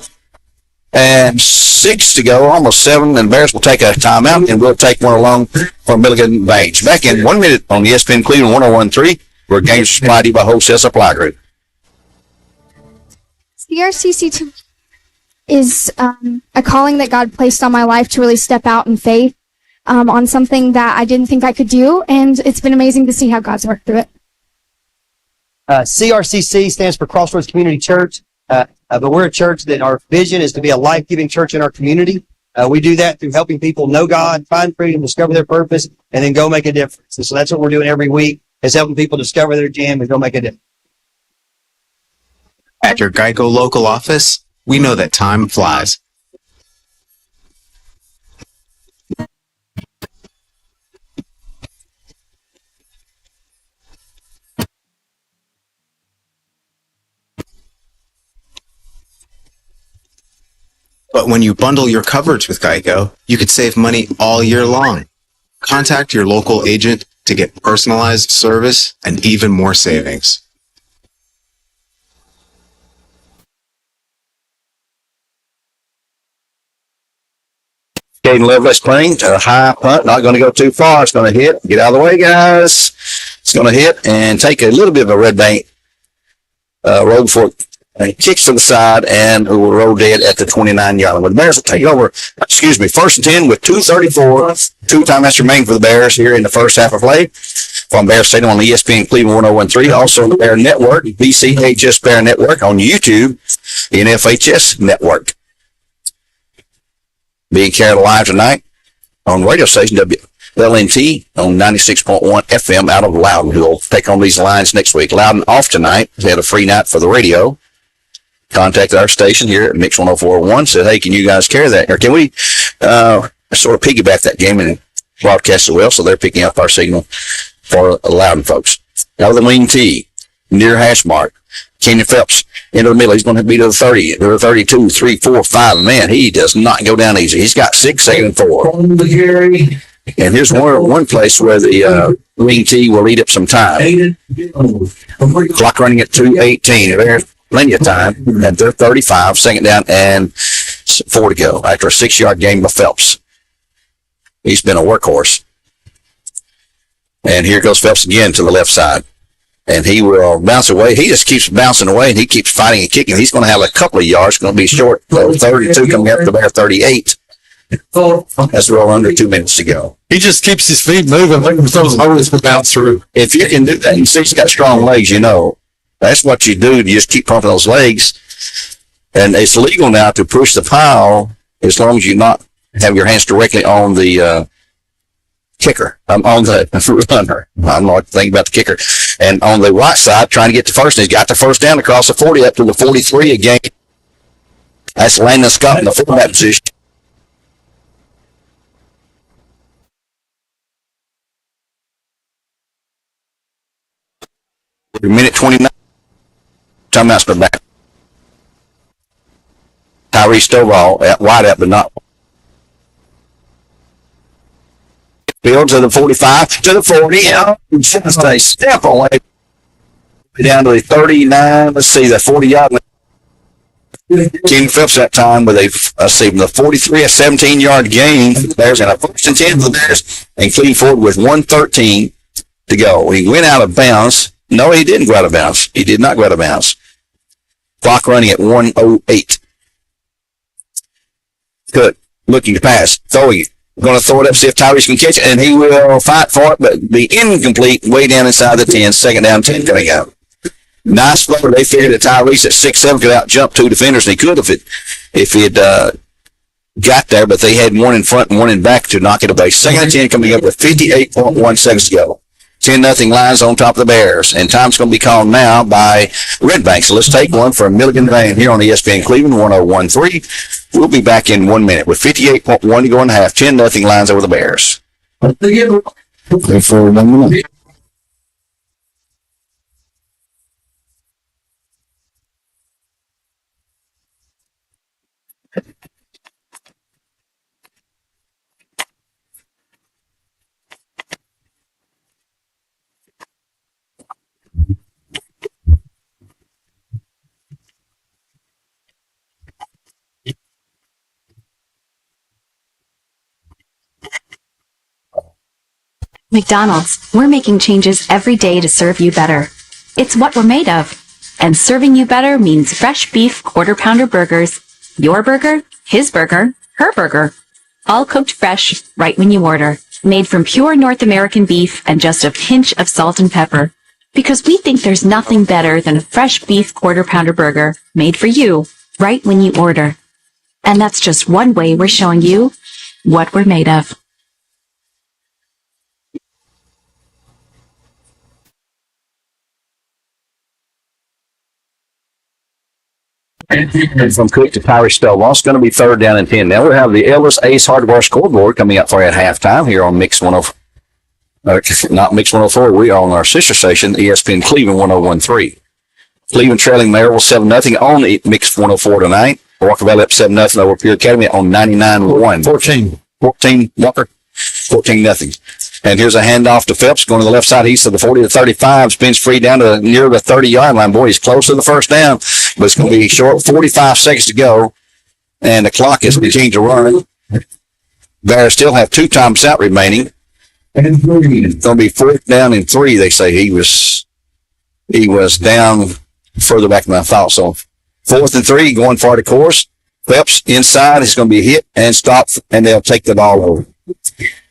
and 6 to go, almost 7, and Bears will take a timeout, and we'll take one along for Milligan Banks. Back in 1 minute on ESPN Cleveland 101.3, where games are supplied to you by Wholesale Supply Group. CRCC is a calling that God placed on my life to really step out in faith on something that I didn't think I could do, and it's been amazing to see how God's worked through it. CRCC stands for Crossroads Community Church, but we're a church that our vision is to be a life-giving church in our community. We do that through helping people know God, find freedom, discover their purpose, and then go make a difference. And so that's what we're doing every week, is helping people discover their jam and go make a difference. At your Geico local office, we know that time flies. But when you bundle your coverage with Geico, you could save money all year long. Contact your local agent to get personalized service and even more savings. Caden Lovelace playing to a high punt, not going to go too far. It's going to hit. Get out of the way, guys. It's going to hit and take a little bit of a red bank roll before it kicks to the side and it will roll dead at the 29-yard line. The Bears will take over, 1st and 10 with 2:34. Two-time that's remaining for the Bears here in the first half of play. From Bear Stadium on ESPN Cleveland 101.3. Also on the Bear Network, BCHS Bear Network on YouTube, the NFHS Network. Being carried live tonight on radio station WLNT on 96.1 FM out of Loudon, who will take on these lines next week. Loudon off tonight. They had a free night for the radio. Contacted our station here at Mix 104.1, said, hey, can you guys carry that? Or can we sort of piggyback that game and broadcast as well? So they're picking up our signal for Loudon folks. Out of the wing tee, near hash mark, Kenyon Phelps into the middle. He's going to be to the 30, to the 32, 3, 4, 5. Man, he does not go down easy. He's got 6, 2nd, and 4. And here's one place where the wing tee will eat up some time. Clock running at 2:18. There's plenty of time at their 35, 2nd down and 4 to go after a 6-yard gain by Phelps. He's been a workhorse. And here goes Phelps again to the left side. And he will bounce away. He just keeps bouncing away, and he keeps fighting and kicking. He's going to have a couple of yards. Going to be short. 32 coming up to Bear 38. That's well under 2 minutes to go. He just keeps his feet moving, looking for those holes to bounce through. If you can do that, you see he's got strong legs, you know. That's what you do. You just keep pumping those legs. And it's legal now to push the pile as long as you not have your hands directly on the kicker. I'm on the runner. I'm not thinking about the kicker. And on the right side, trying to get to first, and he's got the first down across the 40 up to the 43 again. That's Landon Scott in the fullback position. Minute 29. Timeout's been back. Tyree Stovall wide up, but not. Field to the 45, to the 40. Just a step away. Down to the 39. Let's see, the 40-yard line. Kenyon Phelps that time with the 43, a 17-yard gain. Bears in a 1st and 10 for the Bears. And Cleveland forward with 1:13 to go. He went out of bounds. No, he didn't go out of bounds. He did not go out of bounds. Clock running at 1:08. Good. Looking to pass. Throwing it. Going to throw it up, see if Tyrese can catch it, and he will fight for it, but be incomplete way down inside the 10. 2nd down, 10 coming out. Nice floater. They figured that Tyrese at 6'7" could out jump 2 defenders, and he could if he had got there, but they had one in front and one in back to knock it away. 2nd and 10 coming up with 58.1 seconds to go. 10-0 Lions on top of the Bears. And time's going to be called now by Red Bank. So let's take one from Milligan Van here on ESPN Cleveland 101.3. We'll be back in 1 minute with 58.1 to go in the half. 10-0 Lions over the Bears. For 1 minute. McDonald's, we're making changes every day to serve you better. It's what we're made of. And serving you better means fresh beef quarter pounder burgers. Your burger, his burger, her burger. All cooked fresh right when you order. Made from pure North American beef and just a pinch of salt and pepper. Because we think there's nothing better than a fresh beef quarter pounder burger made for you right when you order. And that's just one way we're showing you what we're made of. And from Cook to Parish Stovall, it's going to be 3rd down and 10. Now we'll have the Ellis Ace Hardware scoreboard coming up for you at halftime here on Mix 104. Not Mix 104. We are on our sister station, ESPN Cleveland 1013. Cleveland trailing Maryville 7-0 on Mix 104 tonight. Walker Valley up 7-0 over Pure Academy on 99-1. 14 Walker. 14-0. And here's a handoff to Phelps going to the left side east of the 40 to 35. Spins free down to near the 30-yard line. Boy, he's close to the first down, but it's going to be short. 45 seconds to go, and the clock is continuing to run. Bears still have 2 times out remaining. And 3. It's going to be 4th down and 3. They say he was down further back than I thought. So 4th and 3 going for the course. Phelps inside is going to be hit and stopped, and they'll take the ball over.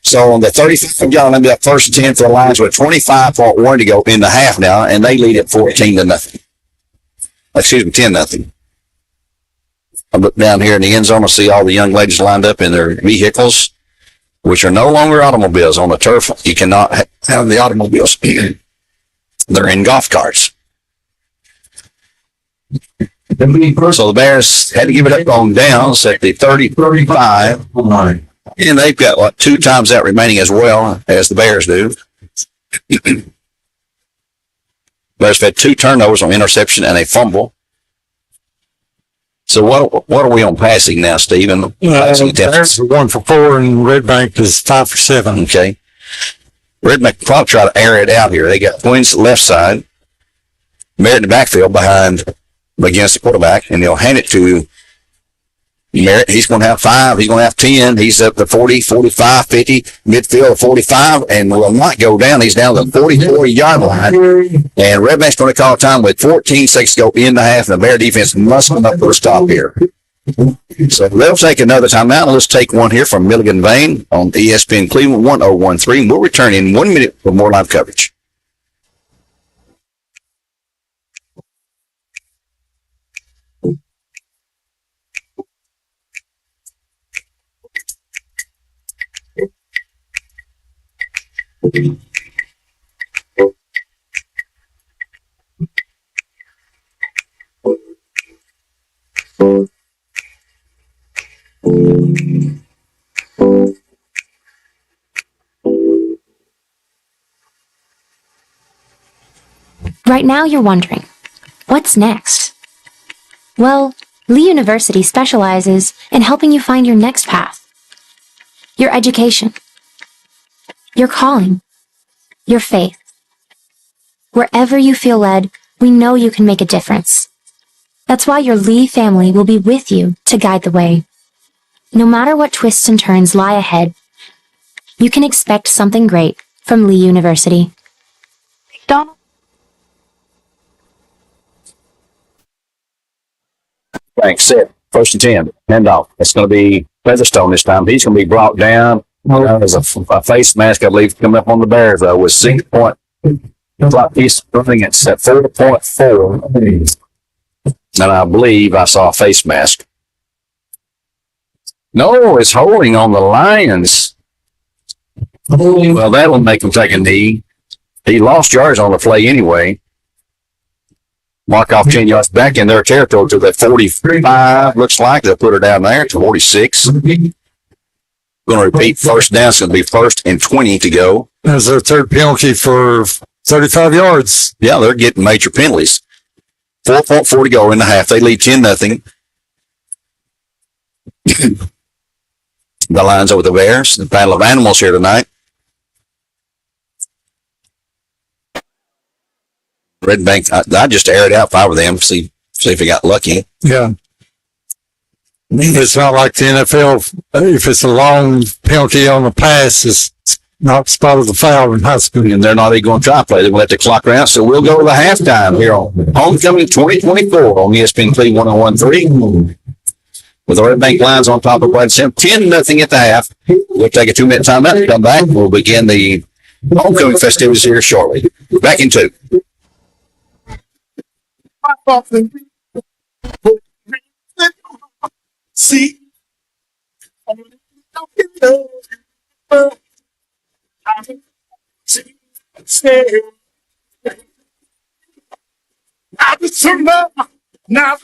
So on the 35-yard line, that 1st and 10 for the Lions with 25.1 to go in the half now, and they lead at 14-0. Excuse me, 10-0. I look down here in the end zone to see all the young ladies lined up in their vehicles, which are no longer automobiles. On the turf, you cannot have the automobiles. They're in golf carts. So the Bears had to give it up on downs at the 30-35. And they've got, 2 times that remaining as well as the Bears do. Bears have had 2 turnovers on interception and a fumble. So what are we on passing now, Stephen? Passing Bears are 1 for 4 and Red Bank is 5 for 7. Okay. Red Bank probably try to air it out here. They got Twins left side, Merritt in the backfield behind against the quarterback, and they'll hand it to Merritt. He's going to have 5. He's going to have 10. He's up to 40, 45, 50, midfield 45, and will not go down. He's down to the 44-yard line. And Red Bank's going to call time with 14 seconds to go in the half, and the Bear defense must come up for a stop here. So they'll take another timeout. Let's take one here from Milligan Vane on ESPN Cleveland 1013. We'll return in 1 minute for more live coverage. Right now you're wondering, what's next? Well, Lee University specializes in helping you find your next path. Your education, your calling, your faith. Wherever you feel led, we know you can make a difference. That's why your Lee family will be with you to guide the way. No matter what twists and turns lie ahead, you can expect something great from Lee University. McDonald. Thanks. Set. 1st and 10. Handoff. It's going to be Featherstone this time. He's going to be brought down. There's a face mask, I believe, coming up on the Bears, though, with 6 point. He's running at 4.4. And I believe I saw a face mask. No, it's holding on the Lions. Well, that'll make him take a knee. He lost yards on the play anyway. Mark off 10 yards back in their territory to the 45. Looks like they'll put her down there to 46. Going to repeat 1st down. It's going to be 1st and 20 to go. There's their 3rd penalty for 35 yards. Yeah, they're getting major penalties. 4.4 to go in the half. They lead 10-0. The Lions over the Bears. The Battle of Animals here tonight. Red Bank, I just aired out 5 of them, see if he got lucky. Yeah. It's not like the NFL. If it's a long penalty on the pass, it's not spotted a foul in high school. And they're not even going to try to play. They're going to let the clock run out. So we'll go to the halftime here on Homecoming 2024 on ESPN Cleveland 101.3. With the Red Bank Lions on top of Brad Sim, 10-0 at the half. We'll take a 2-minute timeout and come back. We'll begin the homecoming festivities here shortly. Back in 2. See, I was now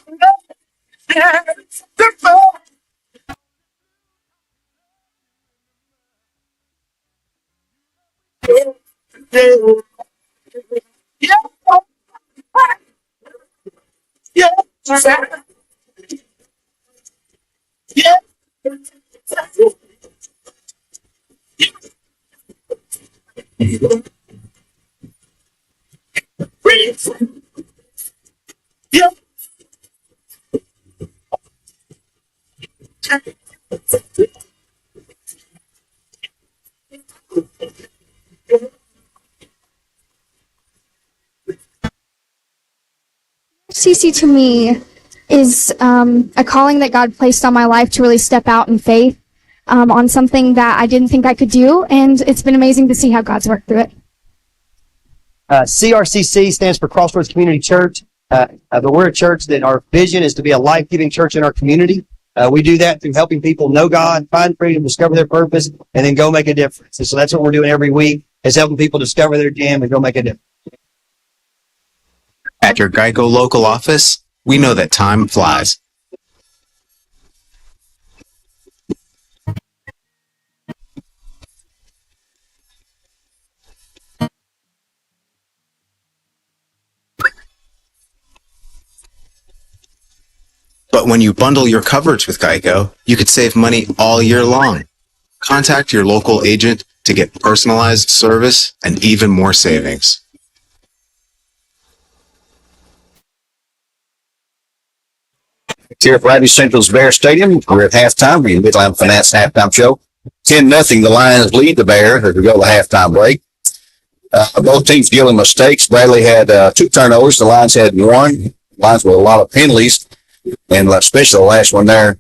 CC to me is a calling that God placed on my life to really step out in faith on something that I didn't think I could do, and it's been amazing to see how God's worked through it. CRCC stands for Crossroads Community Church, but we're a church that our vision is to be a life-giving church in our community. We do that through helping people know God, find freedom, discover their purpose, and then go make a difference. And so that's what we're doing every week, is helping people discover their jam and go make a difference. At your Geico local office, we know that time flies. But when you bundle your coverage with Geico, you could save money all year long. Contact your local agent to get personalized service and even more savings. Here at Bradley Central's Bear Stadium, we're at halftime. We're in Midland Finance halftime show. 10-0, the Lions lead the Bears as we go to the halftime break. Both teams dealing mistakes. Bradley had 2 turnovers. The Lions had 1. Lions with a lot of penalties, and especially the last one there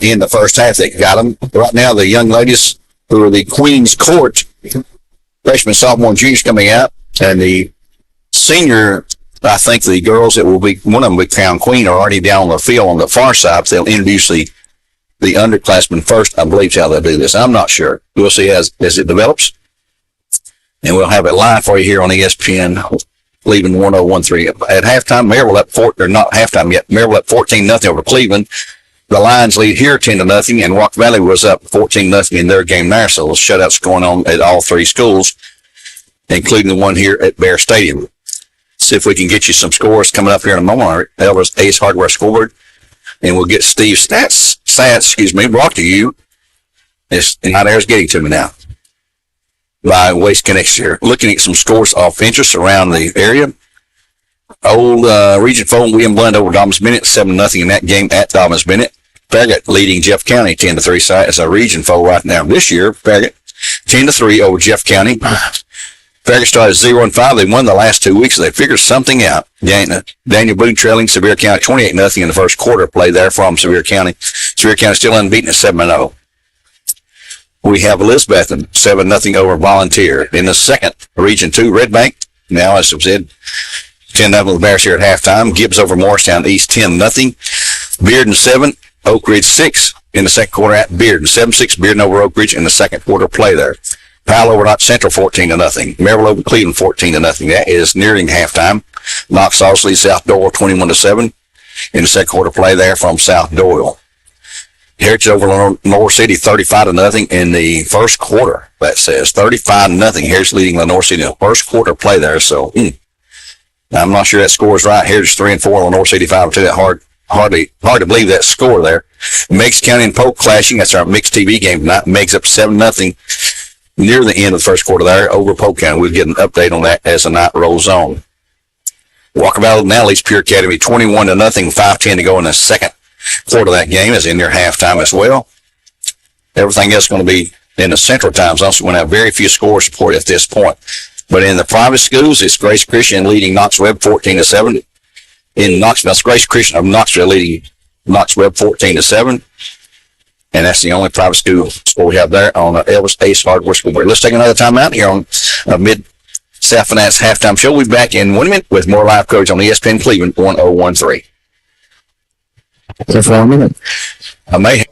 in the first half that got them. Right now, the young ladies who are the Queen's Court freshman, sophomore, and juniors coming out, and the senior, I think the girls that will be, one of them will be crowned queen, are already down on the field on the far side. They'll introduce the underclassmen first, I believe, is how they'll do this. I'm not sure. We'll see as it develops. And we'll have it live for you here on ESPN, Cleveland 101.3. At halftime, Maryville up 4, or not halftime yet, Maryville up 14-0 over Cleveland. The Lions lead here 10-0, and Rock Valley was up 14-0 in their game there. So shutouts going on at all 3 schools, including the one here at Bear Stadium. See if we can get you some scores coming up here in a moment. Elvis Ace Hardware scoreboard, and we'll get Steve's stats, brought to you. It's not theirs getting to me now by Waste Connects here. Looking at some scores off interest around the area. Old Region 4 William Blunt over Dobbins Bennett, 7-0 in that game at Dobbins Bennett. Farragut leading Jeff County 10-3 side as a Region 4 right now. This year, Farragut 10-3 over Jeff County. Farragut started 0-5. They won the last 2 weeks, so they figured something out. Daniel Boone trailing Sevier County 28-0 in the first quarter play there from Sevier County. Sevier County still unbeaten at 7-0. We have Elizabeth 7-0 over Volunteer. In the second, Region 2, Red Bank. Now, as I said, 10-0 with the Bears here at halftime. Gibbs over Morristown East 10-0. Bearden 7, Oak Ridge 6 in the second quarter at Bearden. 7-6, Bearden over Oak Ridge in the second quarter play there. Powell over Knox Central 14-0. Maryville over Cleveland 14-0. That is nearing halftime. Knox also leads South Doyle 21-7 in the second quarter play there from South Doyle. Heritage over Lenore City 35-0 in the first quarter. That says 35-0. Heritage leading Lenore City in the first quarter play there. So I'm not sure that score is right. Heritage 3-4, Lenore City 5-2. That hard to believe that score there. Meigs County and Polk clashing. That's our mixed TV game tonight. Meigs up 7-0 near the end of the first quarter there over Polk County. We'll get an update on that as the night rolls on. Walker Valley now leads Pure Academy 21-0. 5:10 to go in the second quarter of that game is in their halftime as well. Everything else going to be in the central time zone, so we have very few scores reported at this point. But in the private schools, it's Grace Christian leading Knox Webb 14-7. In Knoxville, it's Grace Christian of Knoxville leading Knox Webb 14-7. And that's the only private school we have there on Elvis Ace Hardware School Board. Let's take another time out here on Mid-South Finance Halftime Show. We'll be back in 1 minute with more live coverage on ESPN Cleveland 1013. For 1 minute. I may have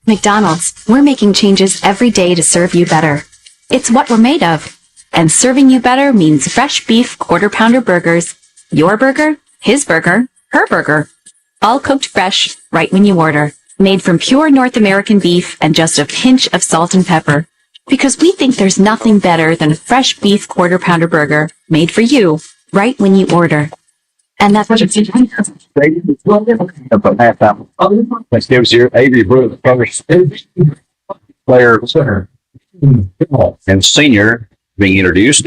McDonald's, we're making changes every day to serve you better. It's what we're made of. And serving you better means fresh beef quarter pounder burgers. Your burger, his burger, her burger. All cooked fresh, right when you order. Made from pure North American beef and just a pinch of salt and pepper. Because we think there's nothing better than a fresh beef quarter pounder burger made for you, right when you order. And that's what it's halftime. Let's give us your Avery Brooks first player and senior being introduced.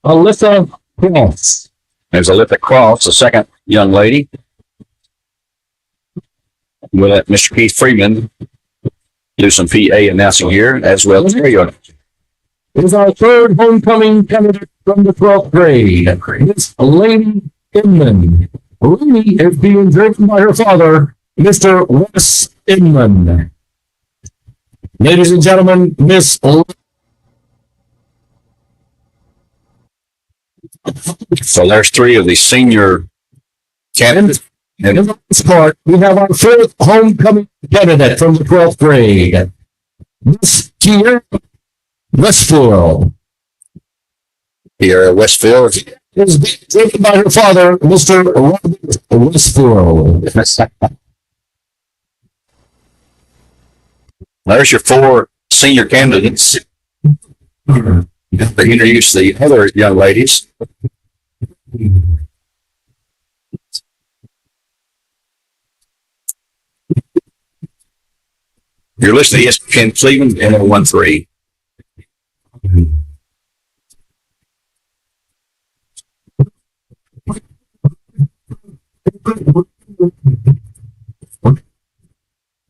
Alyssa Cross. There's Alyssa Cross, the second young lady. We'll let Mr. Keith Freeman do some PA announcing here as well. Is our third homecoming candidate from the 12th grade, Miss Lady Inman. Lady is being driven by her father, Mr. Wes Inman. Ladies and gentlemen, Miss So there's three of the senior candidates. In this part, we have our fourth homecoming candidate from the 12th grade, Miss Kiera Westfield. Here at Westfield. Is being driven by her father, Mr. Robert Westfield. There's your four senior candidates. They introduce the other young ladies. You're listening to ESPN Cleveland 1013.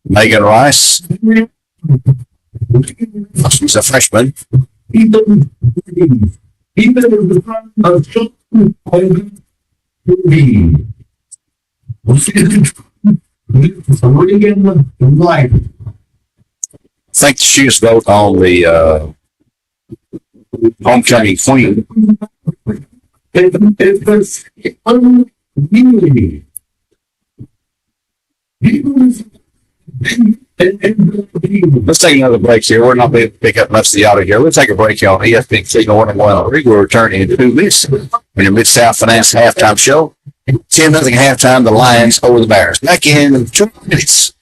Megan Rice. She's a freshman. I think she is vote on the homecoming queen. Let's take another break here. We're not going to pick up much of the audio here. Let's take a break here on ESPN Cleveland 101. We'll return into this in your Mid-South Finance halftime show. 10-0 halftime, the Lions over the Bears. Back in 2 minutes.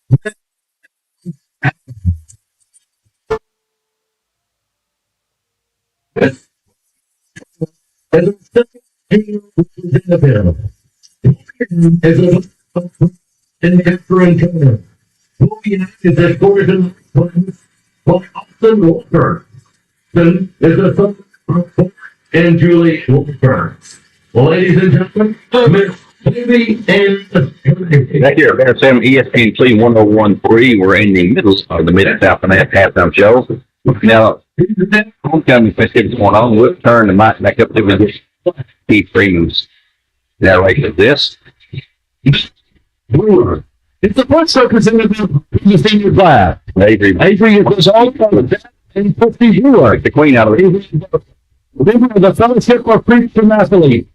And the second junior representative is in the entering corner. Moving out is escorted by Austin Walker. Then is a son of and Julie Walker. Well, ladies and gentlemen, Miss Libby and Back here, Bear 7 ESPN Cleveland 1013. We're in the middle of the Mid-South and halftime show. Now, homecoming festivities going on. We'll turn the mic back up to Steve Freeman's narration of this. Brewer. It's the first representative of the senior class. Avery, Avery is also and Christy Brewer. the queen out of it. A member of the Fellowship of Christian Athletes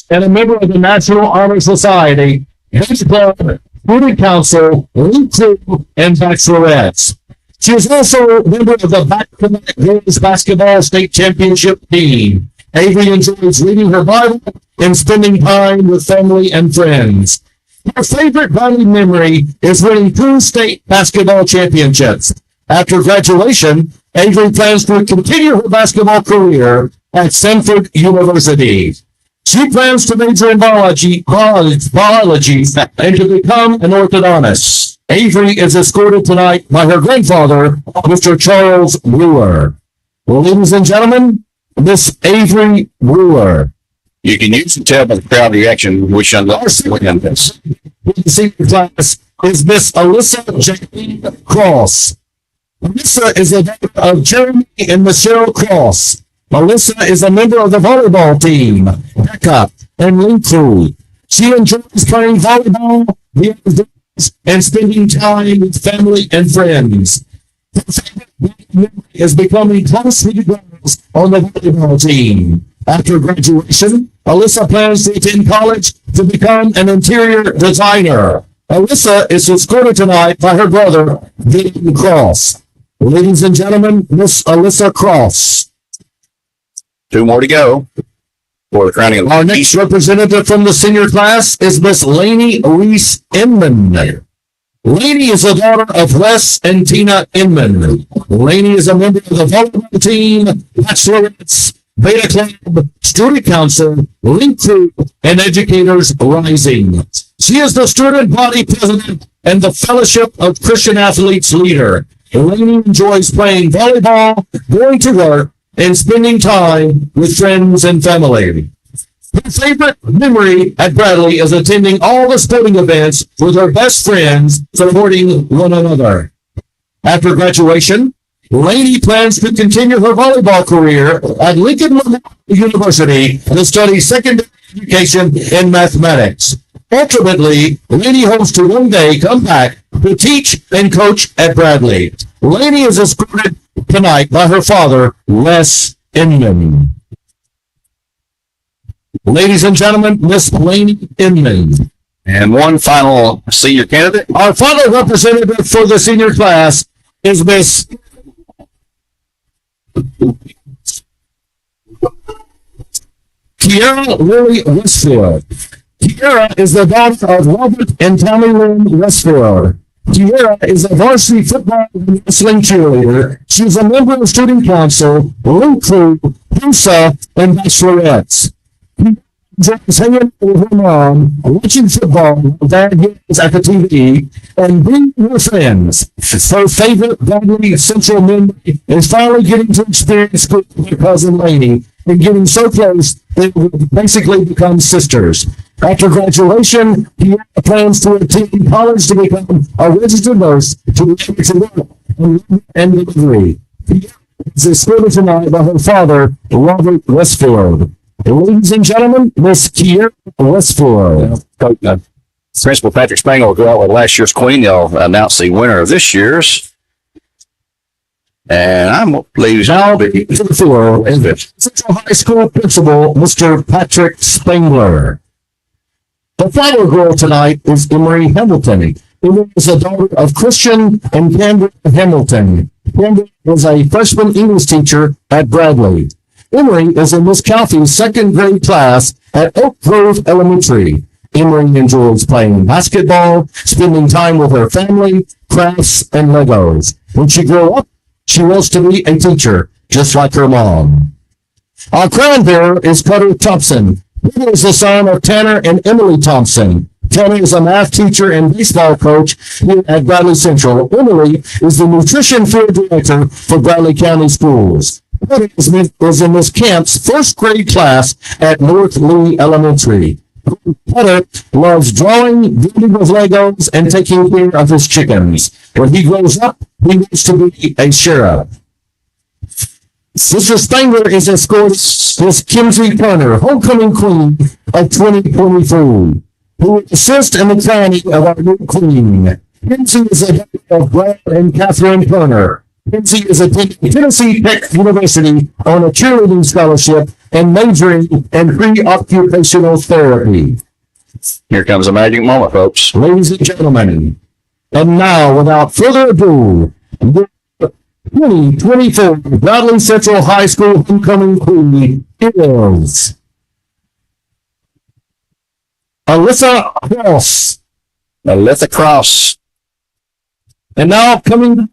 and a member of the National Honor Society, Men's Club, Student Council, League Two, and Bachelorettes. She is also a member of the back-to-back girls basketball state championship team. Avery enjoys reading her Bible and spending time with family and friends. Her favorite Valley memory is winning 2 state basketball championships. After graduation, Avery plans to continue her basketball career at Stanford University. She plans to major in biology, and to become an orthodontist. Avery is escorted tonight by her grandfather, Mr. Charles Brewer. Well, ladies and gentlemen, Miss Avery Brewer. You can usually tell by the crowd reaction which Our win this. senior class is Miss Alyssa Jane Cross. Alyssa is a daughter of Jeremy and Michelle Cross. Alyssa is a member of the volleyball team, Becca and Linku. She enjoys playing volleyball, the outdoors, and spending time with family and friends. Her favorite memory is becoming close with the girls on the volleyball team. After graduation, Alyssa plans to attend college to become an interior designer. Alyssa is escorted tonight by her brother, Gideon Cross. Ladies and gentlemen, Miss Alyssa Cross. 2 more to go for the crowning of Our next representative from the senior class is Miss Lainey Reese Inman. Lainey is a daughter of Wes and Tina Inman. Lainey is a member of the volleyball team, Bachelorettes, Beta Club, Student Council, Link Crew, and Educators Rising. She is the student body president and the Fellowship of Christian Athletes leader. Lainey enjoys playing volleyball, going to work, and spending time with friends and family. Her favorite memory at Bradley is attending all the sporting events with her best friends, supporting one another. After graduation, Lainey plans to continue her volleyball career at Lincoln Memorial University to study secondary education in mathematics. Ultimately, Lainey hopes to one day come back to teach and coach at Bradley. Lainey is escorted tonight by her father, Wes Inman. Ladies and gentlemen, Miss Lainey Inman. And one final senior candidate. Our final representative for the senior class is Miss Kiara Lily Westfield. Kiara is the daughter of Robert and Tommy Lynn Westfield. Kiara is a varsity football and wrestling cheerleader. She's a member of Student Council, Link Crew, PUSA, and Bachelorettes. Enjoys hanging out with her mom, watching football with dad games at the TV, and being with her friends. Her favorite Bradley Central memory is finally getting to experience school with her cousin Lainey and getting so close they will basically become sisters. After graduation, he plans to attend college to become a registered nurse to work and delivery. He is escorted tonight by her father, Robert Westfield. Ladies and gentlemen, Miss Kiera Westfield. Principal Patrick Spangler will go out with last year's queen. They'll announce the winner of this year's. And I'm ladies Now, and to the floor is Central High School Principal, Mr. Patrick Spangler. The final girl tonight is Emery Hamilton. Emery is a daughter of Christian and Kendra Hamilton. Kendra is a freshman English teacher at Bradley. Emery is in Miss Calfee's second grade class at Oak Grove Elementary. Emery enjoys playing basketball, spending time with her family, crafts, and Legos. When she grows up, she wants to be a teacher, just like her mom. Our crown bearer is Cutter Thompson. He is the son of Tanner and Emily Thompson. Tanner is a math teacher and baseball coach here at Bradley Central. Emily is the nutrition field director for Bradley County Schools. Cutter is in Miss Camp's first grade class at North Lee Elementary. Cutter loves drawing, building with Legos, and taking care of his chickens. When he grows up, he wants to be a sheriff. Sister Spangler is escorting Miss Kimsey Turner, homecoming queen of 2023, who will assist in the planning of our new queen. Kimsey is a daughter of Brad and Catherine Turner. Kimsey is attending Tennessee Tech University on a cheerleading scholarship and majoring in pre-occupational therapy. Here comes a magic moment, folks. Ladies and gentlemen, and now, without further ado, the 2024 Bradley Central High School homecoming queen is Alyssa Cross. Alyssa Cross. And now coming.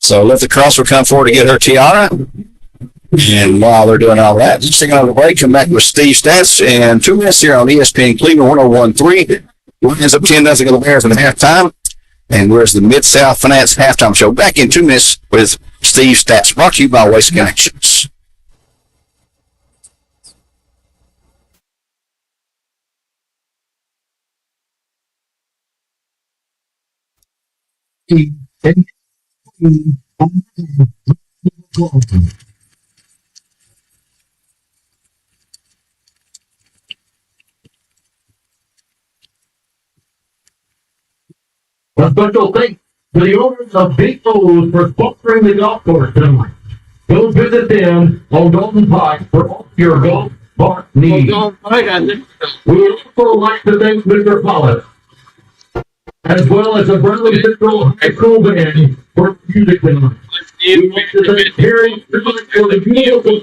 So Alyssa Cross will come forward to get her tiara. And while they're doing all that, just taking another break, come back with Steve Stats and 2 minutes here on ESPN Cleveland 101.3. Lions up 10-0 of the Bears at halftime. And where's the Mid-South Finance halftime show? Back in 2 minutes with Steve Stats, brought to you by Waste Connections. A special thanks to the owners of Big O's for sponsoring the golf course tonight. Go visit them on Dalton Pike for all your golf park needs. We would also like to thank Mr. Pollitt, as well as the Bradley Central High School Band for music tonight. We want to thank Terry for the beautiful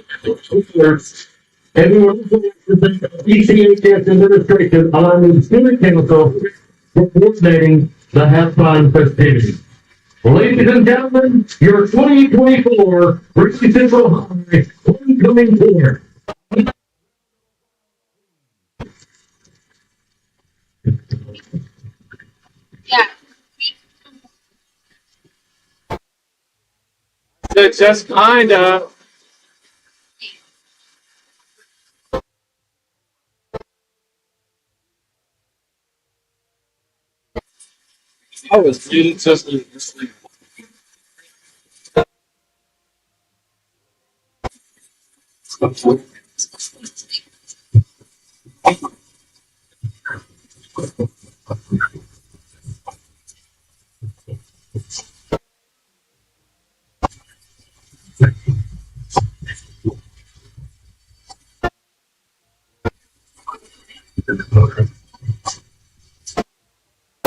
and we would also like to thank ECHS administration on the student council for coordinating the halftime festivities. Ladies and gentlemen, your 2024 Bradley Central High homecoming tour. It's just kind of. I was just.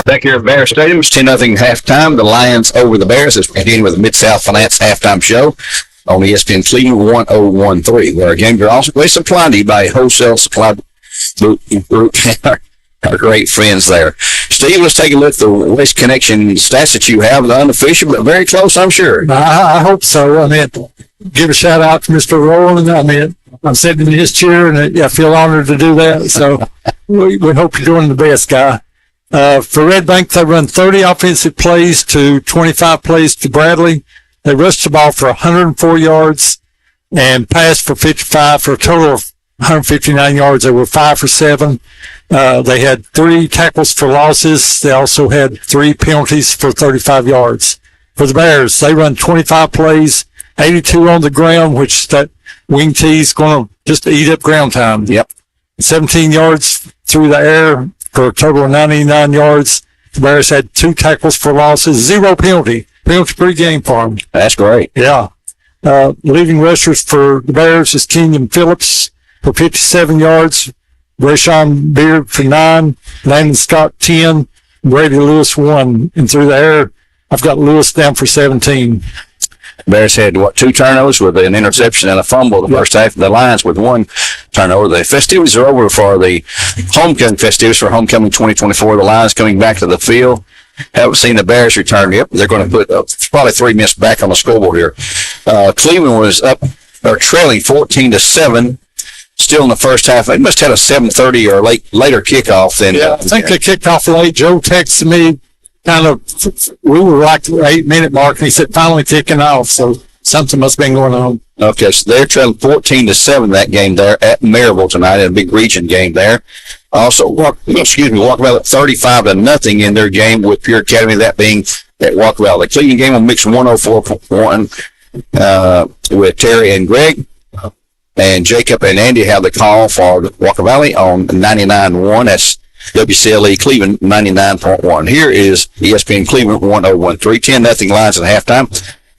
Back here at Bear Stadium, it's 10-0 halftime. The Lions over the Bears as we begin with the Mid-South Finance halftime show on ESPN Cleveland 101.3. Where again, you're also supplied to you by Wholesale Supply Group, our great friends there. Steve, let's take a look at the Waste Connection stats that you have, the unofficial, but very close, I'm sure. I hope so. I mean, give a shout out to Mr. Rowland. I mean, I'm sitting in his chair and I feel honored to do that. So we hope you're doing the best, guy. For Red Bank, they run 30 offensive plays to 25 plays to Bradley. They rushed the ball for 104 yards and passed for 55 for a total of 159 yards. They were 5 for 7. They had 3 tackles for losses. They also had 3 penalties for 35 yards. For the Bears, they run 25 plays, 82 on the ground, which that wing T is going to just eat up ground time. Yep. 17 yards through the air for a total of 99 yards. The Bears had 2 tackles for losses, 0 penalty. Penalty-free game for them. That's great. Yeah. Leading rushers for the Bears is Kenyon Phillips for 57 yards. Rashawn Beard for 9. Landon Scott 10. Brady Lewis 1. And through the air, I've got Lewis down for 17. Bears had, 2 turnovers with an interception and a fumble the first half. The Lions with 1 turnover. The festivities are over for the homecoming festivities for homecoming 2024. The Lions coming back to the field. Haven't seen the Bears return yet. They're going to put probably 3 minutes back on the scoreboard here. Cleveland was trailing 14-7. Still in the first half. They must have had a 7:30 or later kickoff than. Yeah, I think they kicked off late. Joe texted me we were like the 8-minute mark, and he said finally kicking off. So something must have been going on. Okay, so they're trailing 14-7 that game there at Maryville tonight in a big region game there. Also, Walker Valley 35-0 in their game with Pure Academy, that being at Walker Valley. The Cleveland game will mix 104.1 with Terry and Greg. And Jacob and Andy have the call for Walker Valley on 99.1. That's WCLE Cleveland 99.1. Here is ESPN Cleveland 101.3. 10-0 Lions at halftime.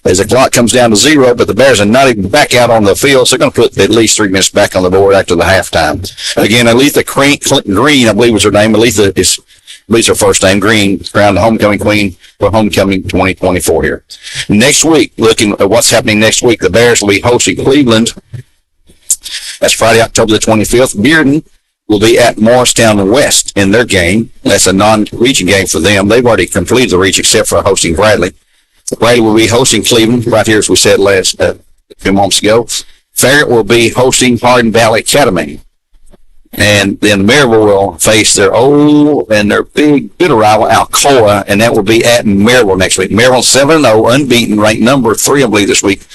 As the clock comes down to 0, but the Bears are not even back out on the field, so they're going to put at least 3 minutes back on the board after the halftime. Again, Aletha Green, I believe was her name. Aletha is her first name, Green, crowned the homecoming queen for homecoming 2024 here. Next week, looking at what's happening next week, the Bears will be hosting Cleveland. That's Friday, October the 25th. Bearden will be at Morristown West in their game. That's a non-region game for them. They've already completed the reach except for hosting Bradley. Bradley will be hosting Cleveland right here, as we said a few moments ago. Farragut will be hosting Hardin Valley Academy. And then Maryville will face their big rival, Alcoa, and that will be at Maryville next week. Maryville 7-0, unbeaten, ranked number 3, I believe, this week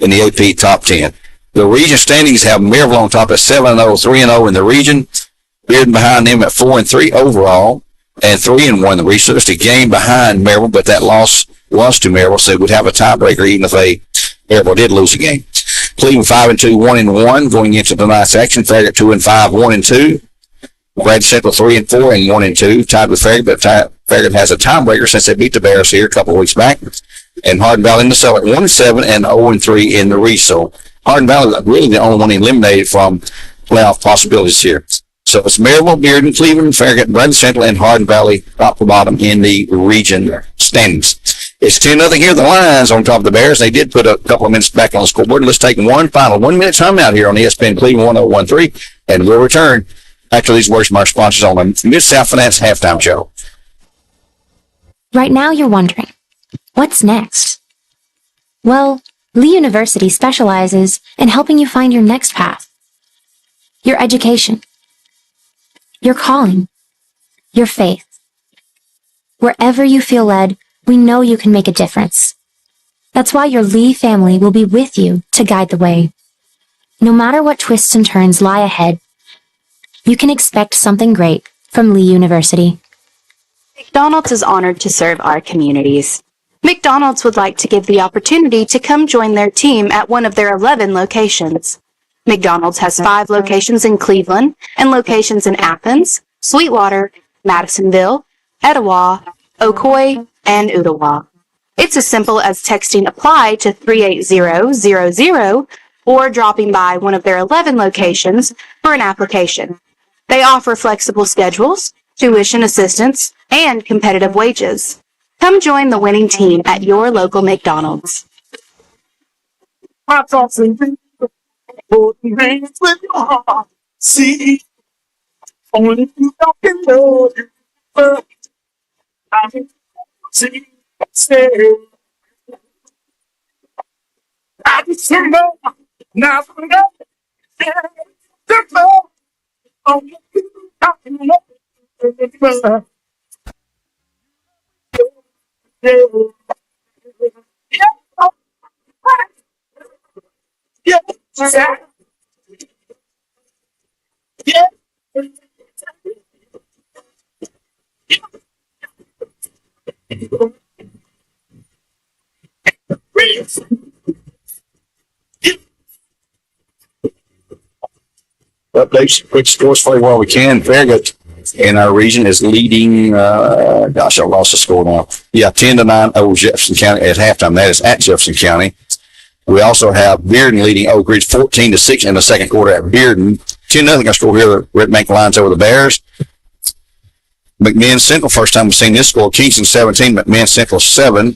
in the AP Top 10. The region standings have Maryville on top at 7-0, 3-0 in the region. Bearden behind them at 4-3 overall, and 3-1 in the region. So just a game behind Maryville, but that loss was to Maryville, so it would have a tiebreaker even if Maryville did lose a game. Cleveland 5-2, 1-1 going into tonight's action. Farragut 2-5, 1-2. Brad Central 3-4 and 1-2, tied with Farragut, but Farragut has a tiebreaker since they beat the Bears here a couple of weeks back. And Hardin Valley in the cellar 1-7 and 0-3 in the region. So Hardin Valley is really the only one eliminated from playoff possibilities here. So it's Maryville, Bearden, Cleveland, Farragut, Brad Central, and Hardin Valley top to bottom in the region standings. It's 10-0 here. The Lions on top of the Bears. They did put a couple of minutes back on the scoreboard. Let's take one final 1 minute time out here on ESPN Cleveland 101.3, and we'll return after these words from our sponsors on the Mid-South Finance Halftime Show. Right now you're wondering, what's next? Well, Lee University specializes in helping you find your next path. Your education. Your calling. Your faith. Wherever you feel led, we know you can make a difference. That's why your Lee family will be with you to guide the way. No matter what twists and turns lie ahead, you can expect something great from Lee University. McDonald's is honored to serve our communities. McDonald's would like to give the opportunity to come join their team at one of their 11 locations. McDonald's has 5 locations in Cleveland and locations in Athens, Sweetwater, Madisonville, Etowah, Ocoee, and Ottawa. It's as simple as texting APPLY to 38000 or dropping by one of their 11 locations for an application. They offer flexible schedules, tuition assistance, and competitive wages. Come join the winning team at your local McDonald's. See, only you can know you. See, say, I just know now. Updates, quick scores for you while we can. Farragut in our region is leading, I lost the score now. Yeah, 10-9 over Jefferson County at halftime. That is at Jefferson County. We also have Bearden leading Oak Ridge 14-6 in the second quarter at Bearden. 10-0 got score here. The Red Bank Lions over the Bears. McMinn Central, first time we've seen this score. Kingston 17, McMinn Central 7.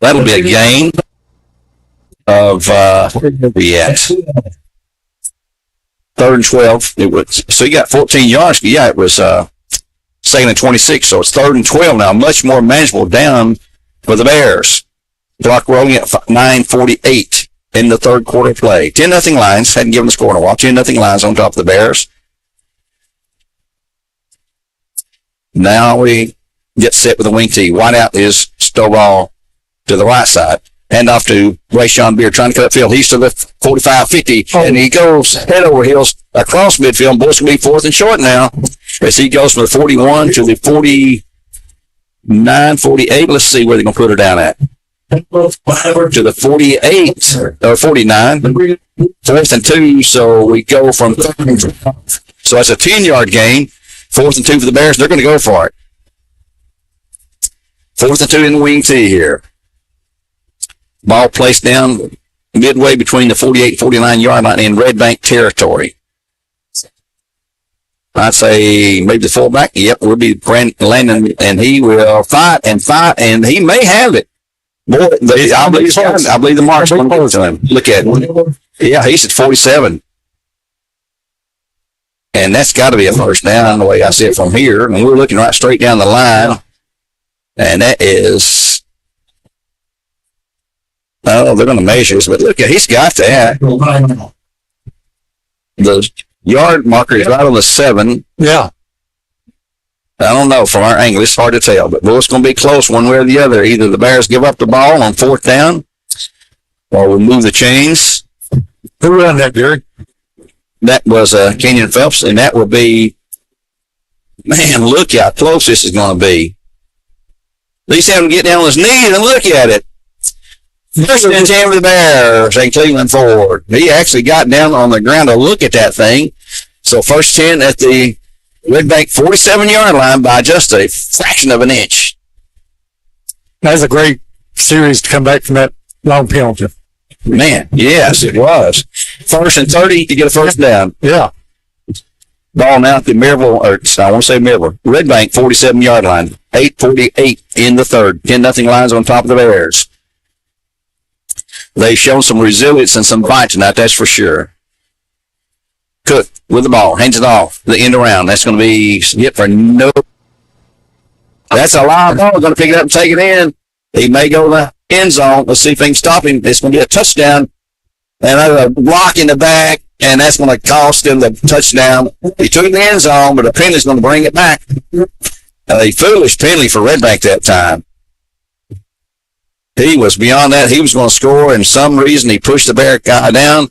That'll be a gain of, where are we at? 3rd and 12. It was, so you got 14 yards. Yeah, it was, 2nd and 26. So it's 3rd and 12 now. Much more manageable down for the Bears. Clock rolling at 9:48 in the third quarter play. 10-0 Lions. Hadn't given the score in a while. 10-0 Lions on top of the Bears. Now we get set with the wing tee. Wide out is Stovall to the right side. Hand off to Rayshawn Beard trying to cut upfield. He's to the 45-50, and he goes head over heels across midfield. Boys can be 4th and short now as he goes from the 41 to the 49, 48. Let's see where they're going to put her down at. To the 48 or 49. 4th and 2, so we go from 3rd. So that's a 10-yard gain. 4th and 2 for the Bears. They're going to go for it. 4th and 2 in the wing tee here. Ball placed down midway between the 48 and 49 yard line in Red Bank territory. I'd say maybe the fullback. Yep, will be Landon, and he will fight, and he may have it. Boy, I believe the mark's going to go to him. Look at him. Yeah, he's at 47. And that's got to be a first down the way I see it from here. And we're looking right straight down the line. And that is, oh, they're going to measure this, but look at, he's got that. The yard marker is right on the 7. Yeah. I don't know from our angle, it's hard to tell, but it's going to be close one way or the other. Either the Bears give up the ball on 4th down, or we'll move the chains. Who ran that, Gary? That was Kenyon Phelps, and that will be, man, look how close this is going to be. At least have him get down on his knees and look at it. First and 10 for the Bears and Cleveland Ford. He actually got down on the ground to look at that thing. So first 10 at the Red Bank 47-yard line by just a fraction of an inch. That was a great series to come back from that long penalty. Man, yes, it was. 1st and 30 to get a first down. Yeah. Ball now at the Maryville, or I want to say Maryville, Red Bank 47-yard line. 8:48 in the third. 10-0 Lions on top of the Bears. They've shown some resilience and some fight tonight, that's for sure. Cook with the ball, hands it off, the end around. That's going to be hit for no. That's a live ball. Going to pick it up and take it in. He may go to the end zone. Let's see if he can stop him. It's going to be a touchdown. And a block in the back, and that's going to cost him the touchdown. He took it in the end zone, but the penalty's going to bring it back. A foolish penalty for Red Bank that time. He was beyond that. He was going to score, and some reason he pushed the Bear guy down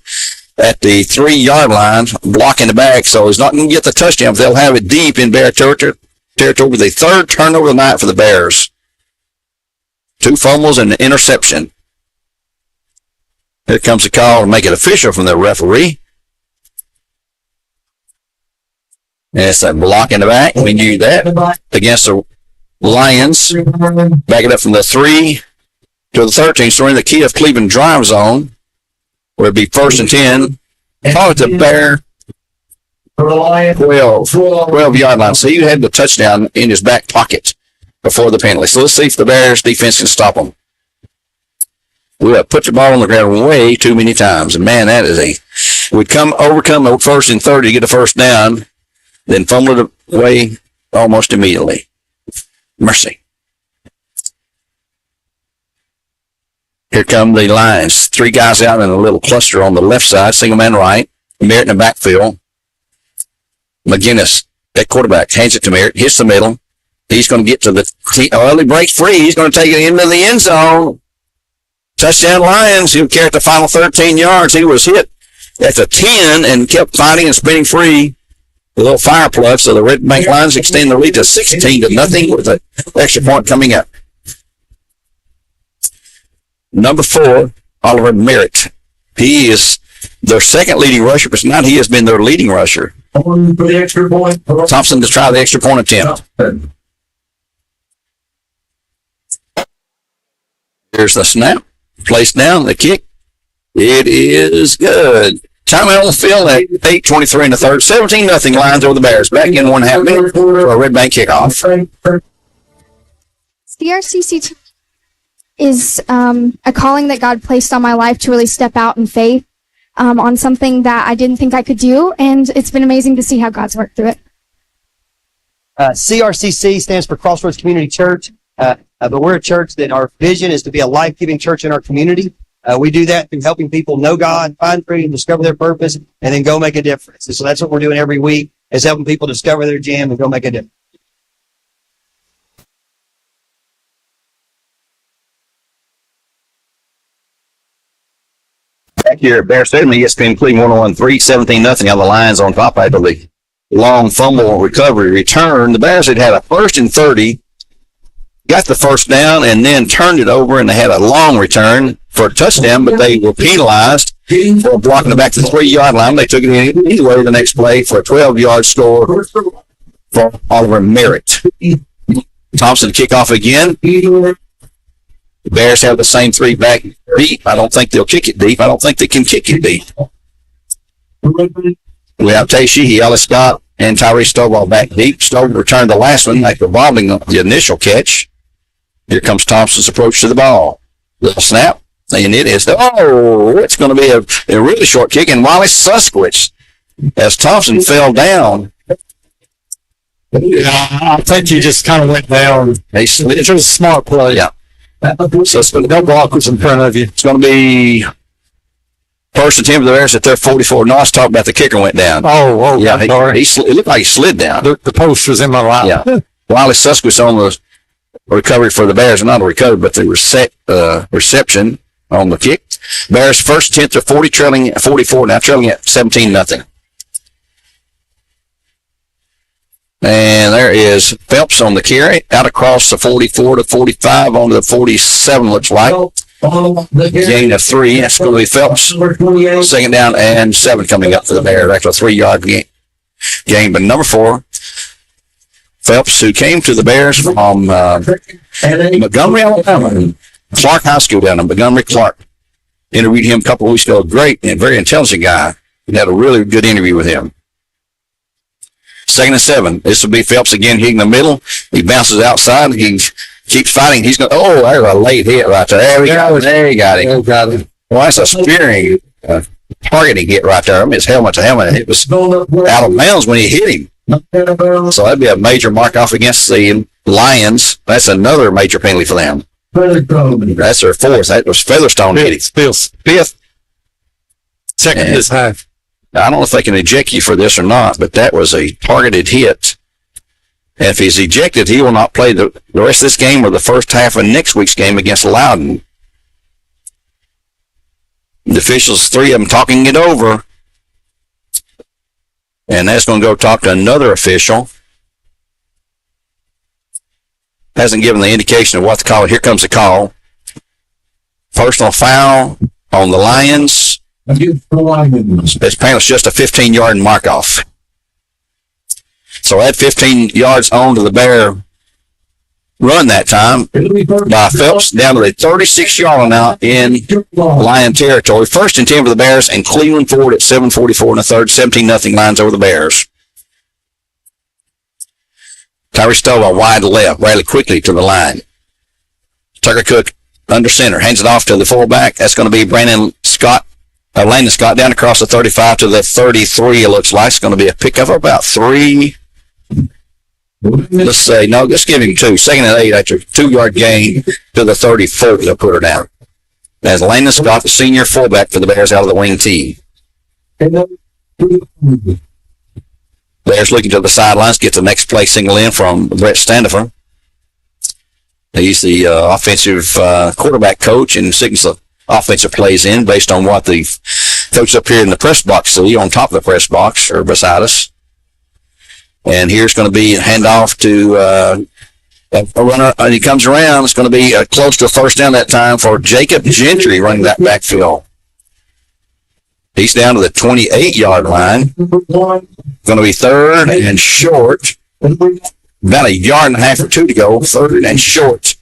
at the 3-yard line, blocking the back, so he's not going to get the touchdown. They'll have it deep in Bear territory with the 3rd turnover of the night for the Bears. 2 fumbles and an interception. Here comes the call to make it official from the referee. And it's a block in the back. We knew that against the Lions. Back it up from the 3 to the 13. So we're in the Key of Cleveland drive zone, where it'd be 1st and 10. Oh, it's a Bear 12-yard line. So he had the touchdown in his back pocket before the penalty. So let's see if the Bears defense can stop them. We have put the ball on the ground way too many times. And man, that is we'd overcome the 1st and 30 to get the first down, then fumble it away almost immediately. Mercy. Here come the Lions. 3 guys out in a little cluster on the left side, single man right. Merritt in the backfield. McGinnis at quarterback hands it to Merritt, hits the middle. He's going to get to the he breaks free. He's going to take it into the end zone. Touchdown Lions. He'll carry it the final 13 yards. He was hit at the 10 and kept fighting and spinning free. A little fire plug, so the Red Bank Lions extend the lead to 16-0 with an extra point coming up. Number 4, Oliver Merritt. He is their second leading rusher, but tonight he has been their leading rusher. Thompson to try the extra point attempt. Here's the snap. Placed down, the kick. It is good. Timeout on the field at 8:23 in the third. 17-0 Lions over the Bears. Back in 1.5 minutes for a Red Bank kickoff. CRCC is a calling that God placed on my life to really step out in faith on something that I didn't think I could do, and it's been amazing to see how God's worked through it. CRCC stands for Crossroads Community Church, but we're a church that our vision is to be a life-giving church in our community. We do that through helping people know God, find freedom, discover their purpose, and then go make a difference. And so that's what we're doing every week, is helping people discover their jam and go make a difference. Back here at Bear Stadium, ESPN Cleveland 101-3, 17-0 on the Lions on top after the long fumble recovery return. The Bears had a 1st and 30, got the first down, and then turned it over, and they had a long return for a touchdown, but they were penalized for blocking it back to the 3-yard line. They took it in anyway the next play for a 12-yard score for Oliver Merritt. Thompson kickoff again. The Bears have the same three back deep. I don't think they'll kick it deep. I don't think they can kick it deep. We have Tay Sheehy, Ellis Scott, and Tyree Stovall back deep. Stovall returned the last one after wobbling the initial catch. Here comes Thompson's approach to the ball. Little snap, and it is it's going to be a really short kick, and Wally Suskowitz, as Thompson fell down. I think he just kind of went down. He slid. It was a smart play. Yeah. So it's going No block was in front of you. to be first and 10 for the Bears at their 44. No, I was talking about the kicker went down. Yeah, Yeah, I'm sorry. it looked like he slid down. The post was in my lap. Yeah. Wiley Suskowitz on the recovery for the Bears, not a recovery, but the reception on the kick. Bears first 10 to 40, trailing at 44, now trailing at 17-0. And there is Phelps on the carry, out across the 44 to 45 onto the 47, looks like. Gain of 3. That's going to be Phelps. 2nd down and 7 coming up for the Bears after a 3-yard gain. But number 4, Phelps, who came to the Bears from Montgomery, Alabama, Clark High School down in Montgomery. Clark interviewed him a couple of weeks ago. Great and very intelligent guy. We had a really good interview with him. 2nd and 7. This will be Phelps again hitting the middle. He bounces outside. He keeps fighting. He's going, there's a late hit right there. There we go. There you got him. Well, that's a spearing, targeting hit right there. I mean, it's helmet to helmet. It was out of bounds when he hit him. So that'd be a major mark off against the Lions. That's another major penalty for them. That's their 4th. That was Featherstone hitting. 5th. Second is half. I don't know if they can eject you for this or not, but that was a targeted hit. And if he's ejected, he will not play the rest of this game or the first half of next week's game against Loudon. The officials, 3 of them, talking it over. And that's going to go talk to another official. Hasn't given the indication of what to call. Here comes the call. Personal foul on the Lions. This panel's just a 15-yard mark off. So that 15 yards on to the Bear run that time by Phelps down to the 36-yard line out in Lion territory. 1st and 10 for the Bears, and Cleveland forward at 7:44 in the third. 17-0 Lions over the Bears. Tyree Stovall wide left, Riley quickly to the line. Tucker Cook under center, hands it off to the fullback. That's going to be Landon Scott down across the 35 to the 33, it looks like. It's going to be a pickup of about 3. Let's give him 2. 2nd and 8 after a 2-yard gain to the 34. They'll put her down. As Landon Scott, the senior fullback for the Bears, out of the wing tee. Bears looking to the sidelines, get the next play single in from Brett Standifer. He's the offensive quarterback coach and signals the offensive plays in based on what the folks up here in the press box see on top of the press box or beside us. And here's going to be a handoff to a runner, and he comes around. It's going to be close to a 1st down that time for Jacob Gentry running that backfield. He's down to the 28-yard line. Going to be 3rd and short. About a yard and a half or 2 to go. 3rd and short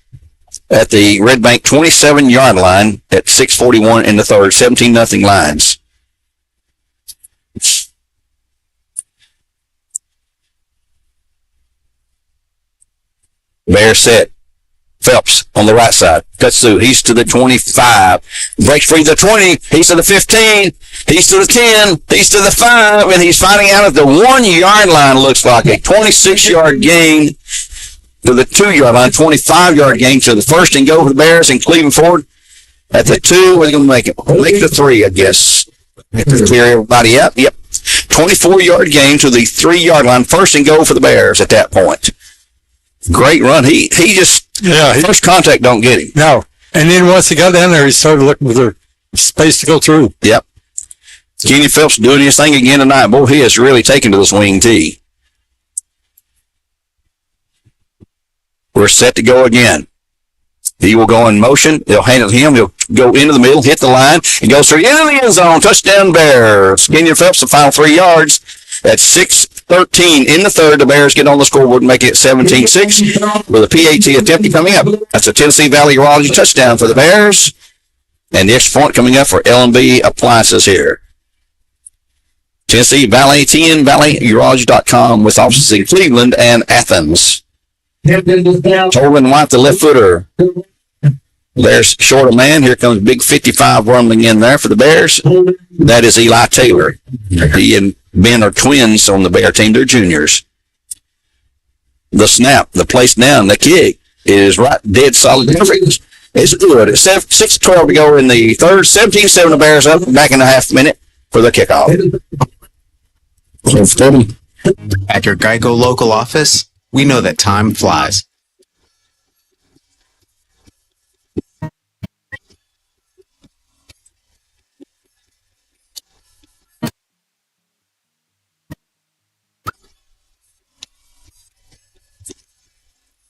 at the Red Bank 27-yard line at 6:41 in the third. 17-0 Lions. Bears set. Phelps on the right side. Cuts through. He's to the 25. Breaks free to the 20. He's to the 15. He's to the 10. He's to the 5. And he's finding out at the 1 yard line, looks like a 26-yard gain to the 2 yard line, 25-yard gain to the first and go for the Bears and Cleveland Ford. At the 2, what are they going to make it? Make the 3, I guess. Clear everybody up. Yep. 24-yard gain to the 3 yard line, first and go for the Bears at that point. Great run. He just, first contact don't get him. No. And then once he got down there, he started looking for the space to go through. Yep. Kenyon Phelps doing his thing again tonight. Boy, he has really taken to the swing tee. We're set to go again. He will go in motion. They'll hand it to him. He'll go into the middle, hit the line, and go straight into the end zone. Touchdown Bears. Kenyon Phelps, the final 3 yards. At 6:13 in the third, the Bears get on the scoreboard and make it 17-6 with a PAT attempt coming up. That's a Tennessee Valley Urology touchdown for the Bears. And the extra point coming up for L&B Appliances here. Tennessee Valley, TNValleyUrology.com with offices in Cleveland and Athens. Torvin White, the left footer. There's short a man. Here comes big 55 rumbling in there for the Bears. That is Eli Taylor. He and Ben are twins on the Bear team. They're juniors. The snap, the place down, the kick is right dead solid. It's good. It's 6:12 to go in the third. 17-7 the Bears up. Back in a half minute for the kickoff. At your Geico local office, we know that time flies.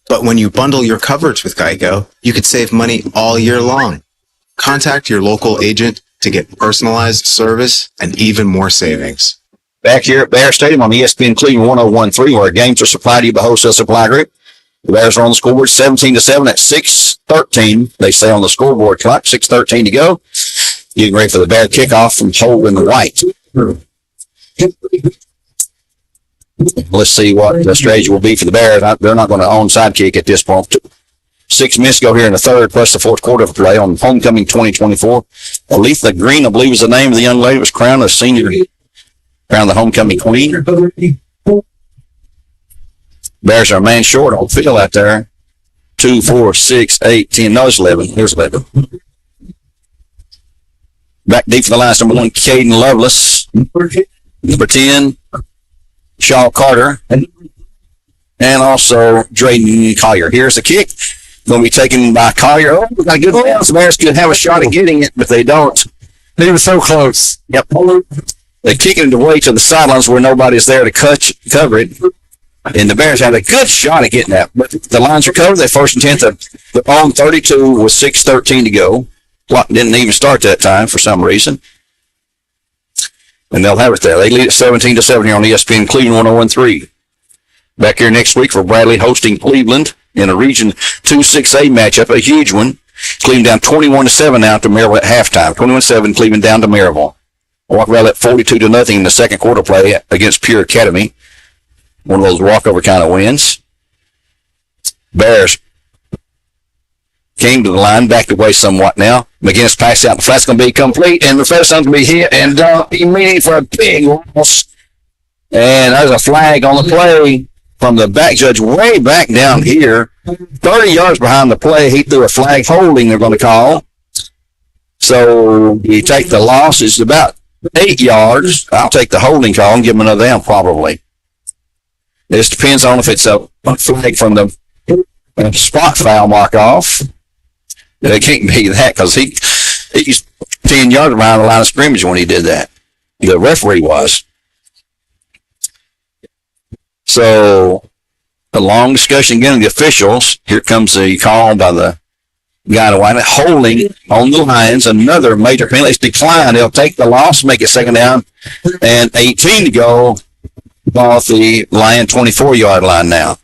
But when you bundle your coverage with Geico, you could save money all year long. Contact your local agent to get personalized service and even more savings. Back here at Bear Stadium on ESPN Cleveland 101.3, where games are supplied to you by Wholesale Supply Group. The Bears are on the scoreboard 17-7 at 6:13. They say on the scoreboard clock, 6:13 to go. Getting ready for the Bear kickoff from Holden White. Let's see what the strategy will be for the Bears. They're not going to onside kick at this point. 6 minutes go here in the third, plus the fourth quarter of play on Homecoming 2024. Aletha Green, I believe, is the name of the young lady, was crowned a senior, crowned the Homecoming Queen. Bears are a man short on the field out there. 2, 4, 6, 8, 10. No, it's 11. Here's 11. Back deep for the last number 1, Caden Lovelace. Number 10, Shaw Carter. And also Drayden Collier. Here's the kick. Going to be taken by Collier. Oh, got a good bounce. The Bears could have a shot at getting it, but they don't. He was so close. Yep. They're kicking it away to the sidelines where nobody's there to cover it. And the Bears had a good shot at getting that. But the lines are covered. They first and 10. The on 32 with 6:13 to go. Clock didn't even start that time for some reason. And they'll have it there. They lead at 17-7 here on ESPN Cleveland 101.3. Back here next week for Bradley hosting Cleveland in a Region 2-6A matchup, a huge one. Cleveland down 21-7 now to Maryville at halftime. 21-7, Cleveland down to Maryville. Walk around at 42-0 in the second quarter play against Pure Academy. One of those walkover kind of wins. Bears came to the line, backed away somewhat now. McGinnis passed out. The flat's going to be complete, and the first one's going to be hit and dumped immediately for a big loss. And there's a flag on the play from the back judge way back down here. 30 yards behind the play, he threw a flag holding they're going to call. So you take the loss. It's about 8 yards. I'll take the holding call and give him another down probably. This depends on if it's a flag from the spot foul mark off. It can't be that because he's 10 yards behind the line of scrimmage when he did that. The referee was. So a long discussion again with the officials. Here comes the call by the guy to white holding on the lines. Another major penalty. It's declined. They'll take the loss, make it second down, and 18 to go off the Lion 24-yard line now.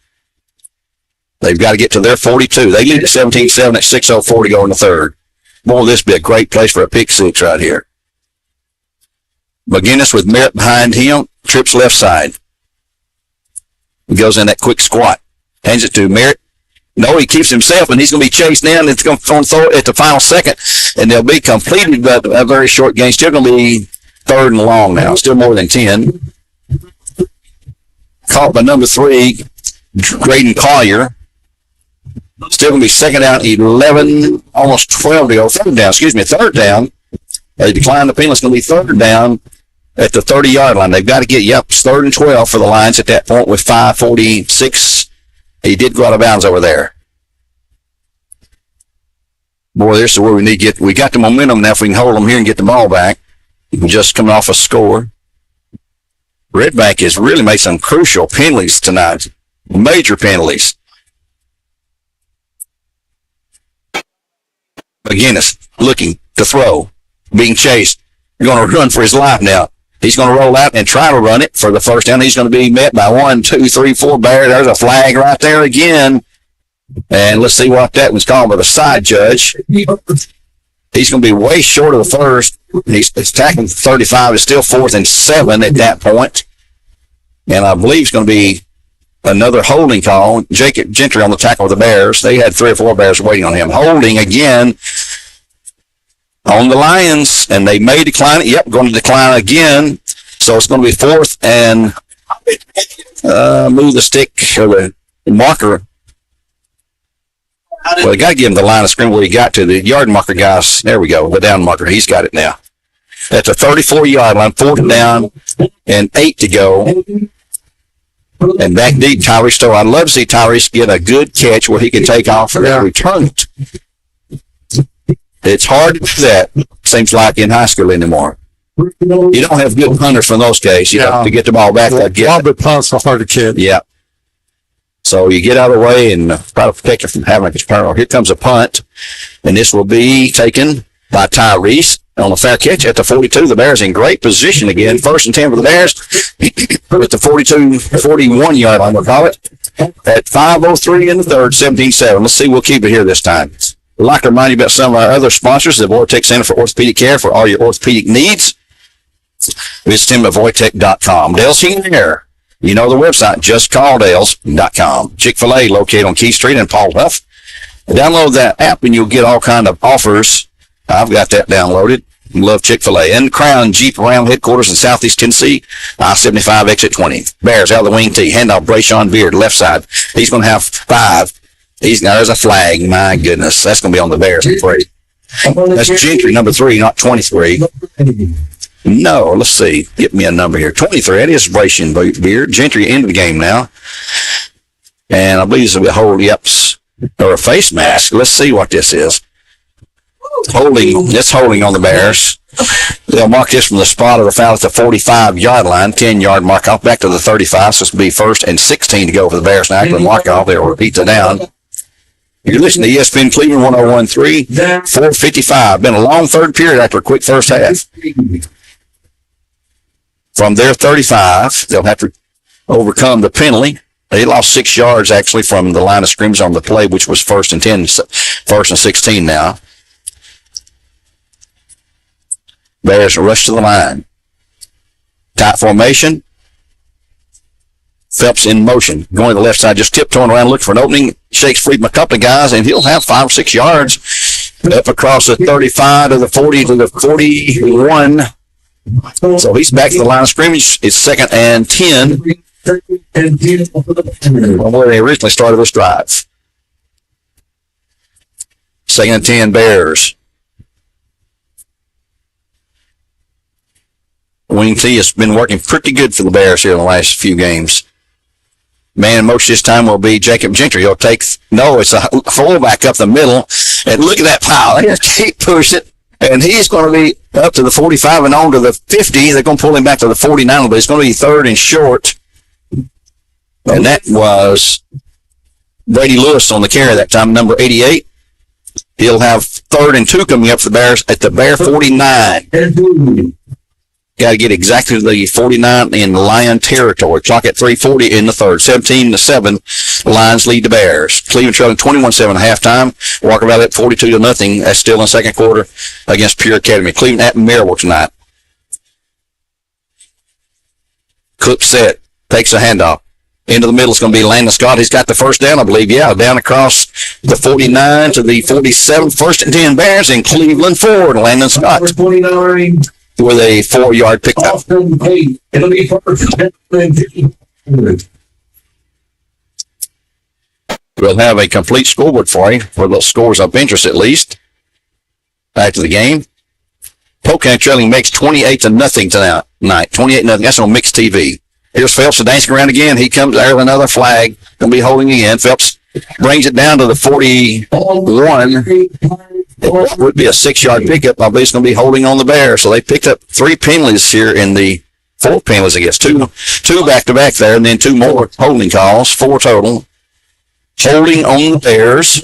They've got to get to their 42. They lead at 17-7 at 6:04 to go in the third. Boy, this would be a great place for a pick six right here. McGinnis with Merritt behind him, trips left side. He goes in that quick squat. Hands it to Merritt. No, he keeps himself, and he's going to be chased down. It's going to throw it at the final second, and they'll be completed, but a very short game. Still going to be 3rd and long now. Still more than 10. Caught by number 3, Graydon Collier. Still going to be 2nd down, 11, almost 12 to go. 3rd down. They declined the penalty. It's going to be 3rd down at the 30-yard line. They've got to get, it's 3rd and 12 for the Lions at that point with 5:46. He did go out of bounds over there. Boy, this is where we got the momentum now if we can hold them here and get the ball back. Just coming off a score. Red Bank has really made some crucial penalties tonight. Major penalties. McGinnis looking to throw, being chased. Going to run for his life now. He's going to roll out and try to run it for the first down. He's going to be met by 1, 2, 3, 4 Bears. There's a flag right there again. And let's see what that was called by the side judge. He's going to be way short of the first. He's tackling 35. It's still 4th and 7 at that point. And I believe it's going to be another holding call. Jacob Gentry on the tackle of the Bears. They had 3 or 4 Bears waiting on him. Holding again on the Lions, and they may decline it. Yep, going to decline again. So it's going to be 4th and move the stick or the marker. Well, they got to give him the line of scrimmage where he got to. The yard marker guys, there we go, the down marker. He's got it now. At the 34-yard line, 4th down and 8 to go. And back deep, Tyrese Stowe. I'd love to see Tyrese get a good catch where he can take off and return it. It's hard to do that, seems like, in high school anymore. You don't have good punters from those guys. You have to get the ball back. Robert punts are hard to catch. Yeah. So you get out of the way and try to protect it from having a turnover. Here comes a punt, and this will be taken by Tyrese on a fair catch at the 42. The Bears in great position again. 1st and 10 for the Bears at the 41-yard line, we'll call it. At 5:03 in the 3rd, 17-7. Let's see, we'll keep it here this time. We'd like to remind you about some of our other sponsors, the Vortex Center for Orthopedic Care for all your orthopedic needs. Visit him at Vortex.com. Dale's Heating and Air. You know the website, justcalldales.com. Chick-fil-A located on Key Street in Paul Huff. Download that app and you'll get all kind of offers. I've got that downloaded. Love Chick-fil-A. And Crown Jeep Ram headquarters in Southeast Tennessee, I-75 exit 20. Bears out of the wing tee. Handoff Brayshawn Beard, left side. He's going to have 5. There's a flag. My goodness. That's going to be on the Bears, I'm afraid. That's Gentry, number 3, not 23. No, let's see. Get me a number here. 23. That is Brayshawn Beard. Gentry into the game now. And I believe this will be a hold, or a face mask. Let's see what this is. It's holding on the Bears. They'll mark this from the spot of the foul at the 45-yard line, 10-yard mark off back to the 35. So it's going to be 1st and 16 to go for the Bears now. After the mark off, they'll repeat the down. You're listening to ESPN Cleveland 101.3, 4:55. Been a long 3rd period after a quick first half. From their 35, they'll have to overcome the penalty. They lost 6 yards actually from the line of scrimmage on the play, which was 1st and 10, 1st and 16 now. Bears rush to the line. Tight formation. Phelps in motion. Going to the left side, just tiptoeing around, looking for an opening. Shakes free from a couple of guys, and he'll have 5 or 6 yards up across the 35 to the 40 to the 41. So he's back to the line of scrimmage. It's 2nd and 10. From where they originally started this drive. 2nd and 10 Bears. Wing T has been working pretty good for the Bears here in the last few games. Man in motion this time will be Jacob Gentry. He'll it's a fullback up the middle. And look at that pile. They just keep pushing it. And he's going to be up to the 45 and on to the 50. They're going to pull him back to the 49, but it's going to be 3rd and short. And that was Brady Lewis on the carry that time, number 88. He'll have 3rd and 2 coming up for the Bears at the Bear 49. Got to get exactly to the 49 in Lion territory. Clock at 3:40 in the 3rd. 17-7. Lions lead the Bears. Cleveland trailing 21-7 at halftime. Walker Valley at 42-0. That's still in the 2nd quarter against Pure Academy. Cleveland at Maryville tonight. Cook set. Takes a handoff. Into the middle is going to be Landon Scott. He's got the first down, I believe. Yeah, down across the 49 to the 47. First and 10 Bears in Cleveland Ford. Landon Scott Number 29, with a 4-yard pickup. Austin Pate. It'll be first and 10. We'll have a complete scoreboard for you, for the scores of interest at least. Back to the game. Polk County trailing makes 28-0 tonight. 28-0. That's on Mixed TV. Here's Phelps dancing around again. He comes there with another flag. Going to be holding again. Phelps brings it down to the 41. It would be a 6-yard pickup. I believe it's going to be holding on the Bears. So they picked up 3 penalties here in the 4 penalties, I guess. Two back-to-back there, and then 2 more holding calls. 4 total. Holding on the Bears.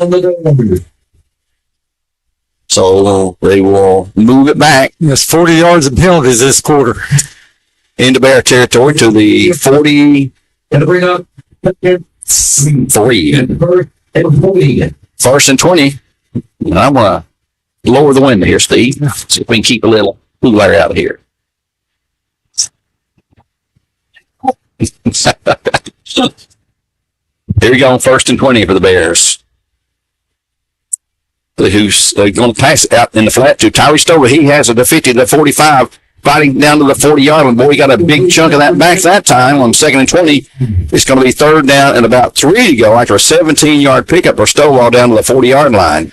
So they will move it back. That's 40 yards of penalties this quarter. Into Bear territory to the 43. Gonna bring up First and 20. And I'm going to lower the window here, Steve. See if we can keep a little cooler out of here. Here we go, first and 20 for the Bears. Who's going to pass it out in the flat to Tyree Stover. He has it to 50 to 45. Fighting down to the 40-yard line. Boy, he got a big chunk of that back that time on 2nd and 20. It's going to be 3rd down and about 3 to go after a 17-yard pickup for Stovall down to the 40-yard line.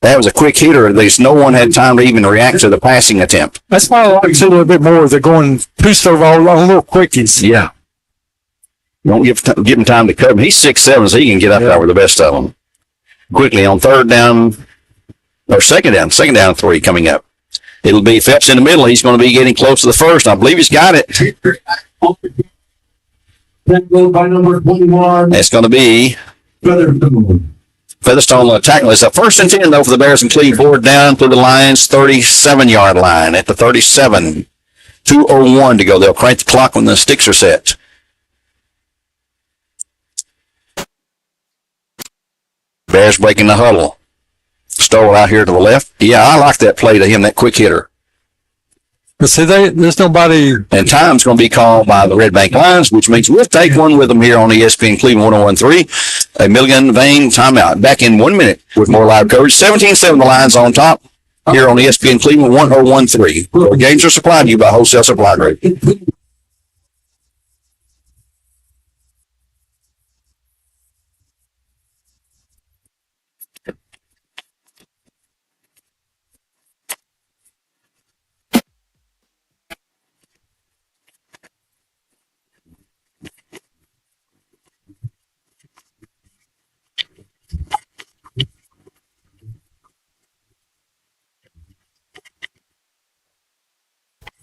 That was a quick hitter. At least no one had time to even react to the passing attempt. That's why I like to see a little bit more. They're going to Stovall on little quickies. Yeah. Don't give him time to cut him. He's 6'7", so he can get up there with the best of them. Quickly on 3rd down, or 2nd down 3 coming up. It'll be Phelps in the middle. He's going to be getting close to the first. I believe he's got it. by number 21. It's going to be Featherstone tackle. It's a 1st and 10 though for the Bears and Cleveland Ford down to the Lions 37-yard line at the 37. 2:01 to go. They'll crank the clock when the sticks are set. Bears breaking the huddle. Stole out here to the left. Yeah, I like that play to him, that quick hitter. But see, there's nobody. And time's going to be called by the Red Bank Lions, which means we'll take one with them here on ESPN Cleveland 101.3. A Milligan Vein timeout. Back in 1 minute with more live coverage. 17-7 the Lions on top here on ESPN Cleveland 101.3. Where games are supplied to you by Wholesale Supply Group.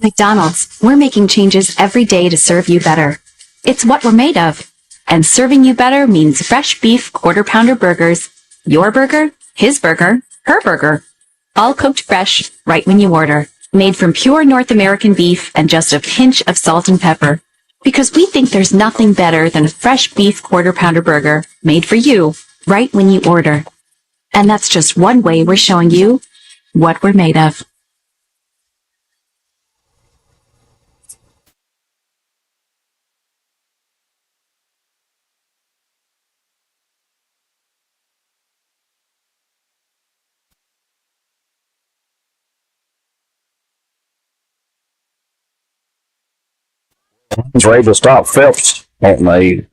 McDonald's, we're making changes every day to serve you better. It's what we're made of. And serving you better means fresh beef quarter-pounder burgers. Your burger, his burger, her burger. All cooked fresh, right when you order. Made from pure North American beef and just a pinch of salt and pepper. Because we think there's nothing better than a fresh beef quarter-pounder burger made for you, right when you order. And that's just one way we're showing you what we're made of. He's ready to stop Phelps on a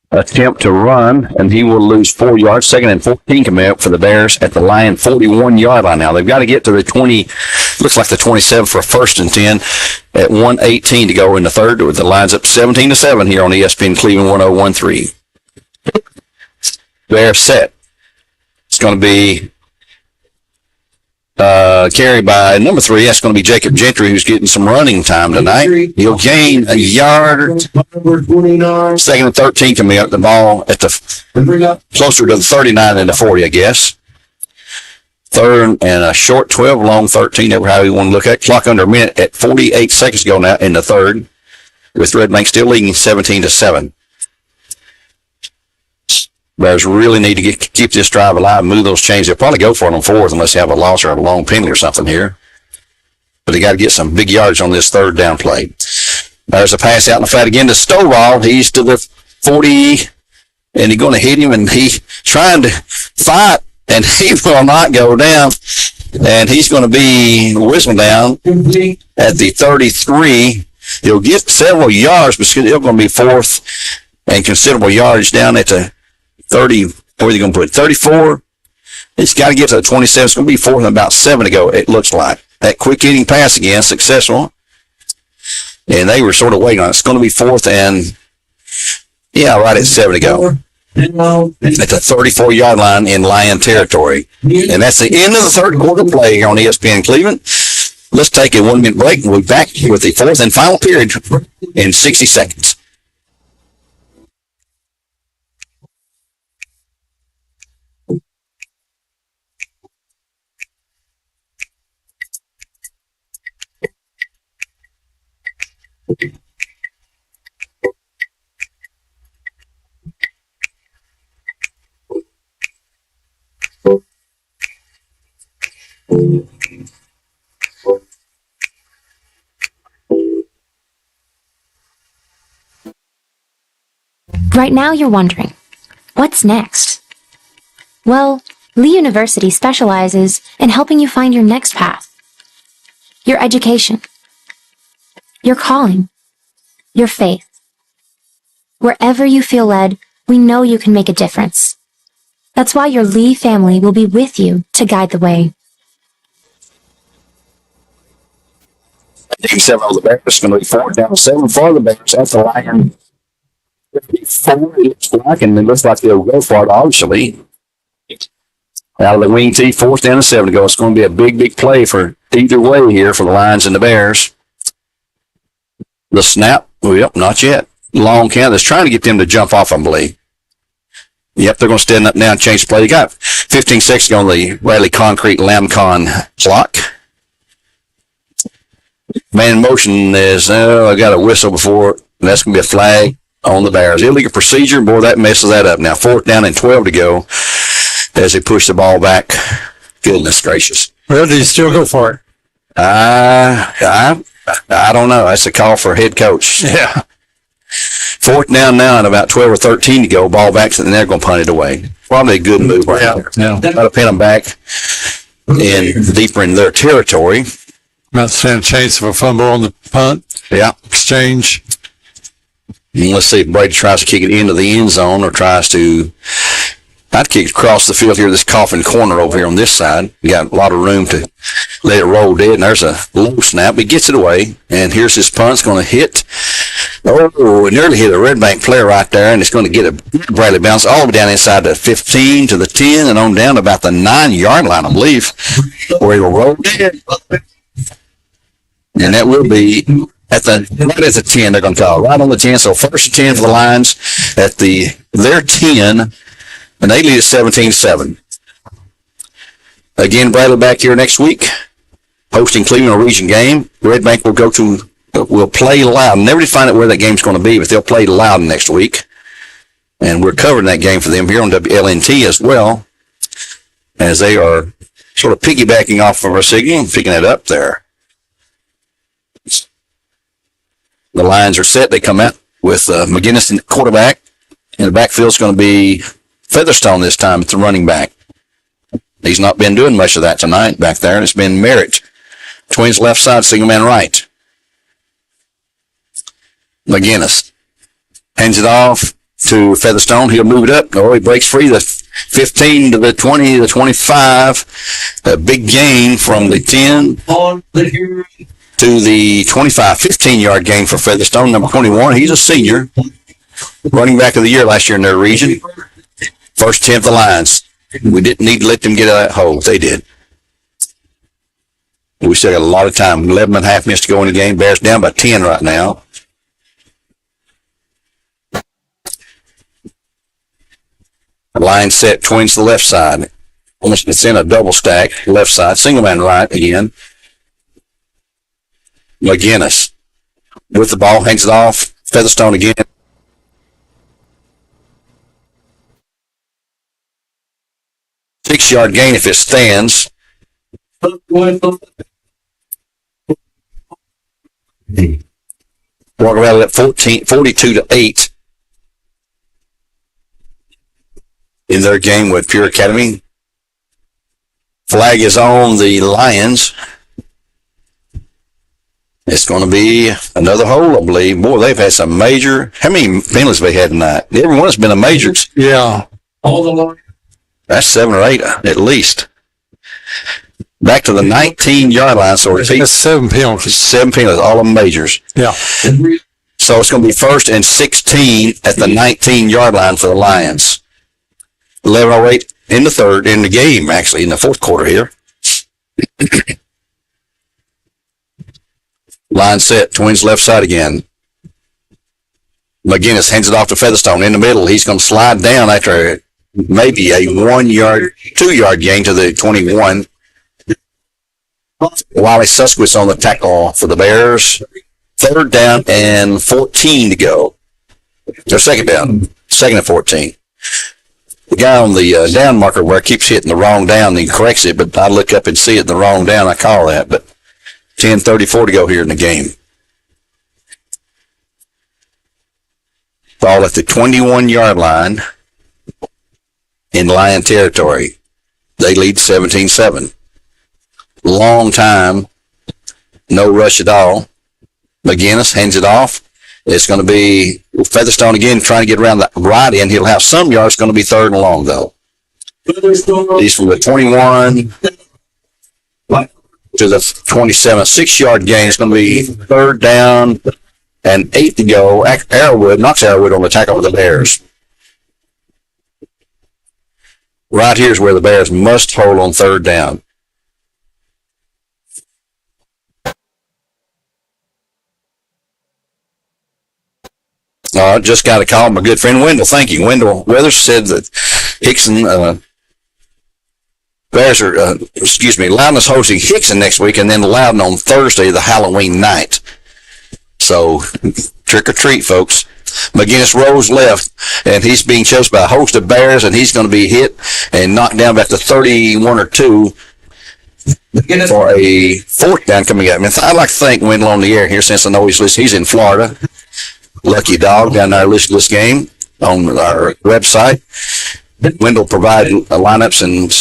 attempt to run, and he will lose 4 yards. 2nd and 14 coming up for the Bears at the Lion 41-yard line. Now they've got to get to the 20, looks like the 27 for 1st and 10 at 1:18 to go in the third. With the Lions up 17-7 here on ESPN Cleveland 101.3. Bears set. It's going to be carried by number 3. That's going to be Jacob Gentry, who's getting some running time tonight. He'll gain a yard. Number 29. 2nd and 13 coming up. The ball at the closer to the 39 than the 40, I guess. 3rd and a short 12, long 13, however you want to look at it. Clock under a minute at 48 seconds ago now in the third, with Red Bank still leading 17-7. Bears really need to keep this drive alive, move those chains. They'll probably go for it on 4th unless they have a loss or a long penalty or something here. But they got to get some big yards on this 3rd down play. There's a pass out in the flat again to Stovall. He's to the 40, and he's going to hit him, and he's trying to fight, and he will not go down. And he's going to be whistled down at the 33. He'll get several yards, but he's going to be fourth and considerable yardage down at the 30. Where are they going to put it? 34. It's got to get to the 27. It's going to be fourth and about 7 to go, it looks like. That quick hitting pass again, successful. And they were sort of waiting on it. It's going to be fourth and, yeah, right at 7 to go. At the 34-yard line in Lion territory. And that's the end of the third quarter play here on ESPN Cleveland. Let's take a 1-minute break, and we'll be back with the fourth and final period in 60 seconds. Right now you're wondering, what's next? Well, Lee University specializes in helping you find your next path. Your education. Your calling. Your faith. Wherever you feel led, we know you can make a difference. That's why your Lee family will be with you to guide the way. 7 of the Bears. It's going to be 4 down 7 for the Bears at the Lion. 4, it looks like, and it looks like they'll go for it, obviously. Out of the wing tee, 4th down and 7 to go. It's going to be a big, big play for either way here for the Lions and the Bears. The snap, yep, not yet. Long count. That's trying to get them to jump off, I believe. Yep, they're going to stand up now and change the play. They got 15 seconds on the Bradley Concrete Lamcon clock. Man in motion is, I got a whistle before, and that's going to be a flag on the Bears. Illegal procedure, boy, that messes that up. Now 4th down and 12 to go as they push the ball back. Goodness gracious. Well, do you still go for it? I don't know. That's a call for head coach. Yeah. 4th down now and about 12 or 13 to go. Ball back, and they're going to punt it away. Probably a good move right there. Yeah. That'll pin them back deeper in their territory. About to stand a chance of a fumble on the punt. Yeah. Exchange. And let's see if Brady tries to kick it into the end zone or tries to. I'd kick it across the field here, this coffin corner over here on this side. You got a lot of room to let it roll dead, and there's a low snap. He gets it away, and here's his punt. It's going to hit. Oh, it nearly hit a Red Bank player right there, and it's going to get a Bradley bounce all the way down inside the 15 to the 10 and on down to about the 9-yard line, I believe, where it will roll dead. And that will be right at the 10, they're going to call. Right on the 10, so 1st and 10 for the Lions at their 10, and they lead at 17-7. Again, Bradley back here next week, hosting Cleveland, a region game. Red Bank will play Loudon. Never define it where that game's going to be, but they'll play Loudon next week. And we're covering that game for them here on WLNT as well, as they are sort of piggybacking off of our signal and picking it up there. The Lions are set. They come out with McGinnis in the quarterback, and the backfield's going to be Featherstone this time at the running back. He's not been doing much of that tonight back there, and it's been Merritt. Twins left side, single man right. McGinnis hands it off to Featherstone. He'll move it up. Oh, he breaks free. The 15 to the 20, the 25. A big gain from the 10 to the 25. 15-yard gain for Featherstone, number 21. He's a senior. Running back of the year last year in their region. First 10 for the Lions. We didn't need to let them get out of that hole. They did. We still got a lot of time. 11 and a half minutes to go in the game. Bears down by 10 right now. Line set, Twins to the left side. It's in a double stack, left side, single man right again. McGinnis with the ball, hangs it off. Featherstone again. Six-yard gain if it stands. Walk around at 42 to 8. in their game with Pure Academy. Flag is on the Lions. It's going to be another hole, I believe. Boy, they've had some major. How many penalties have they had tonight? Every one has been a major. Yeah. That's 7 or 8 at least. Back to the 19-yard line. So repeat. That's 7 penalties. 7 penalties, all of them majors. Yeah. So it's going to be 1st and 16 at the 19-yard line for the Lions. 11:08 in the third, in the game, actually, in the fourth quarter here. Line set, Twins left side again. McGinnis hands it off to Featherstone in the middle. He's going to slide down after maybe a 2-yard gain to the 21. Wally Suskowitz on the tackle for the Bears. 3rd down and 14 to go. Or 2nd down. 2nd and 14. The guy on the down marker where keeps hitting the wrong down, he corrects it, but I look up and see it in the wrong down. I call that, but 10:34 to go here in the game. Ball at the 21-yard line in Lion territory. They lead 17-7. Long time, no rush at all. McGinnis hands it off. It's going to be Featherstone again trying to get around the right end. He'll have some yards. Going to be 3rd and long, though. He's from the 21 to the 27. 6-yard gain. It's going to be 3rd down and 8 to go. Arrowwood knocks Arrowwood on the tackle for the Bears. Right here is where the Bears must hold on 3rd down. Just got a call from my good friend Wendell. Thank you. Wendell Weathers said that Hickson, Bears are, Loudon is hosting Hickson next week and then Loudon on Thursday, the Halloween night. So, trick or treat, folks. McGinnis rolls left, and he's being chased by a host of Bears, and he's going to be hit and knocked down back to 31 or 2 for a 4th down coming up. I'd like to thank Wendell on the air here since I know he's in Florida. Lucky dog down there listening to this game on our website. Wendell provided lineups and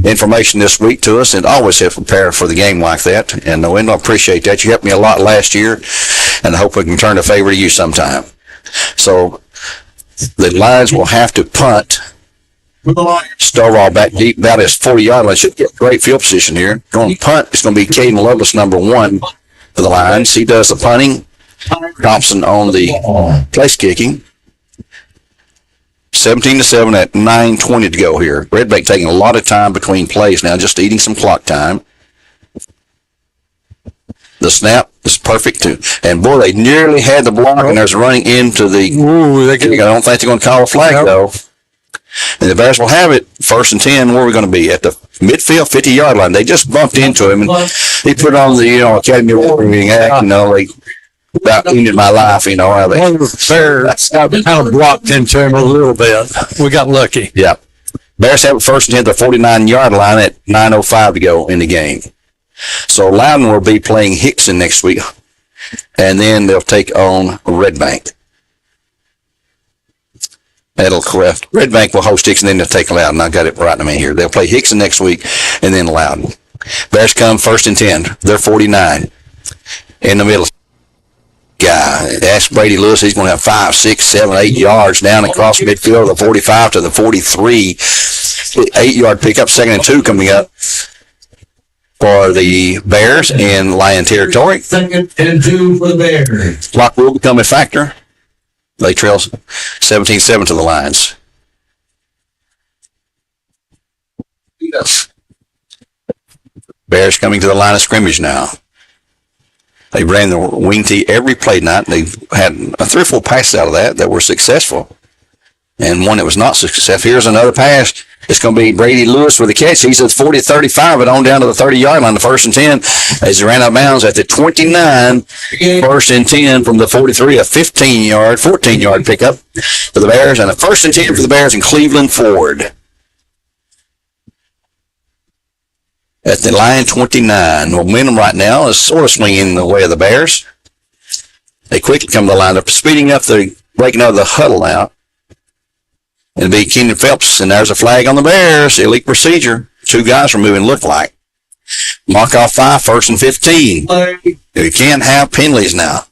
information this week to us, and always have prepared for the game like that. And Wendell, I appreciate that. You helped me a lot last year, and I hope we can turn a favor to you sometime. So the Lions will have to punt. Stovall back deep, about his 40-yard line. Should get great field position here. Going to punt, it's going to be Caden Lovelace, number 1 for the Lions. He does the punting. Thompson on the place kicking. 17-7 at 9:20 to go here. Red Bank taking a lot of time between plays now, just eating some clock time. The snap is perfect too. And boy, they nearly had the block, and there's running into the. I don't think they're going to call a flag though. And the Bears will have it 1st and 10. Where are we going to be? At the midfield 50-yard line. They just bumped into him, and he put on the Academy Warrior Act. They about ended my life. How they. Bears got kind of blocked into him a little bit. We got lucky. Yeah. Bears have it 1st and 10 at the 49-yard line at 9:05 to go in the game. So Loudon will be playing Hickson next week, and then they'll take on Red Bank. That'll correct. Red Bank will host Hickson, then they'll take Loudon. I got it right in me here. They'll play Hickson next week, and then Loudon. Bears come 1st and 10. They're 49 in the middle. Guy, ask Brady Lewis. He's going to have 5, 6, 7, 8 yards down across midfield, the 45 to the 43. 8-yard pickup, 2nd and 2 coming up for the Bears in Lion territory. 2nd and 2 for the Bears. Clock will become a factor. They trail 17-7 to the Lions. Bears coming to the line of scrimmage now. They ran the wing tee every play night. They had 3 or 4 passes out of that were successful, and one that was not successful. Here's another pass. It's going to be Brady Lewis with the catch. He's at 40-35, but on down to the 30-yard line, the 1st and 10, as he ran out of bounds at the 29. 1st and 10 from the 43, a 14-yard pickup for the Bears, and a 1st and 10 for the Bears in Cleveland Ford. At the line 29. Momentum right now is sort of swinging the way of the Bears. They quickly come to the line. They're speeding up. They're breaking out of the huddle out. It'll be Keenan Phelps, and there's a flag on the Bears. Elite procedure. 2 guys are moving, look like. Mark off 5, 1st and 15. You can't have penalties now.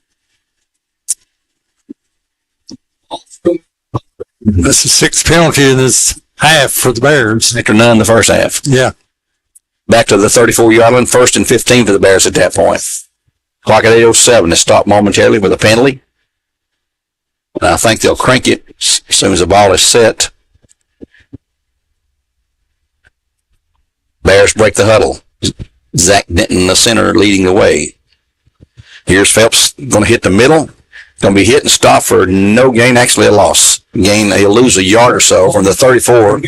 That's the 6th penalty in this half for the Bears. After none in the first half. Yeah. Back to the 34-yard line, 1st and 15 for the Bears at that point. Clock at 8:07. It stopped momentarily with a penalty. And I think they'll crank it as soon as the ball is set. Bears break the huddle. Zach Denton, the center, leading the way. Here's Phelps going to hit the middle. Going to be hit and stop for no gain, actually a loss. He'll lose a yard or so from the 34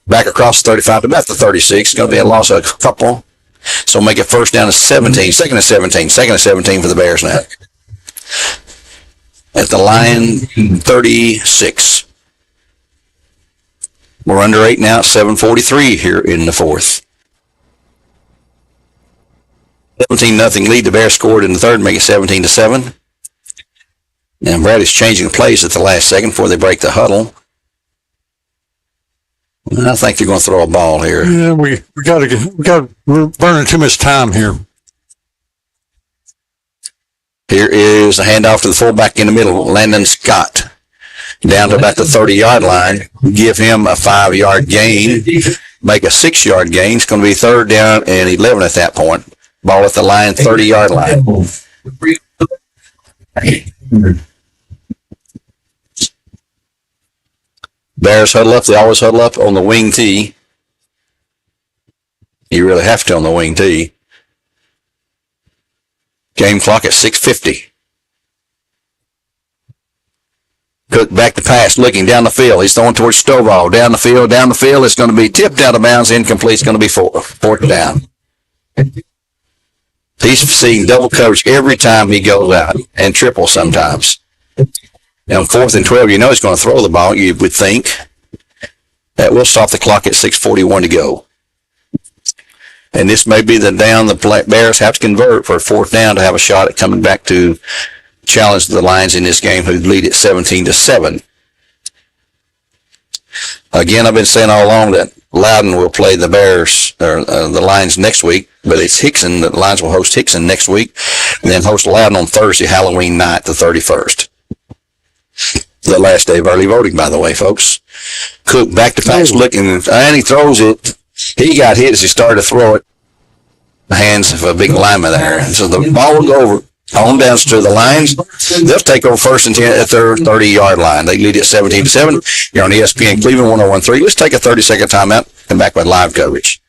back across the 35 to about the 36. It's going to be a loss of a couple. So make it 1st down to 17. 2nd and 17. 2nd and 17 for the Bears now. At the line, 36. We're under 8 now, 7:43 here in the 4th. 17-0 lead. The Bears scored in the 3rd, make it 17-7. And Bradley's changing plays at the last second before they break the huddle. And I think they're going to throw a ball here. Yeah, we're burning too much time here. Here is a handoff to the fullback in the middle, Landon Scott. Down to about the 30-yard line. Give him a 5-yard gain. Make a 6-yard gain. It's going to be 3rd down and 11 at that point. Ball at the line, 30-yard line. Bears huddle up. They always huddle up on the wing tee. You really have to on the wing tee. Game clock at 6:50. Cook back to pass, looking down the field. He's throwing towards Stovall. Down the field. It's going to be tipped out of bounds. Incomplete. It's going to be 4th down. He's seeing double coverage every time he goes out, and triple sometimes. Now, 4th and 12, he's going to throw the ball, you would think. That will stop the clock at 6:41 to go. And this may be the down the Bears have to convert for a 4th down to have a shot at coming back to challenge the Lions in this game, who lead at 17-7. Again, I've been saying all along that Loudon will play the Bears, or the Lions next week, but it's Hickson. The Lions will host Hickson next week, and then host Loudon on Thursday, Halloween night, the 31st. The last day of early voting, by the way, folks. Cook back to pass, looking, and he throws it. He got hit as he started to throw it. The hands of a big lineman there. And so the ball will go over on down to the Lions. They'll take over 1st and 10 at their 30-yard line. They lead at 17-7. You're on ESPN Cleveland 101.3. Let's take a 30-second timeout. Come back with live coverage.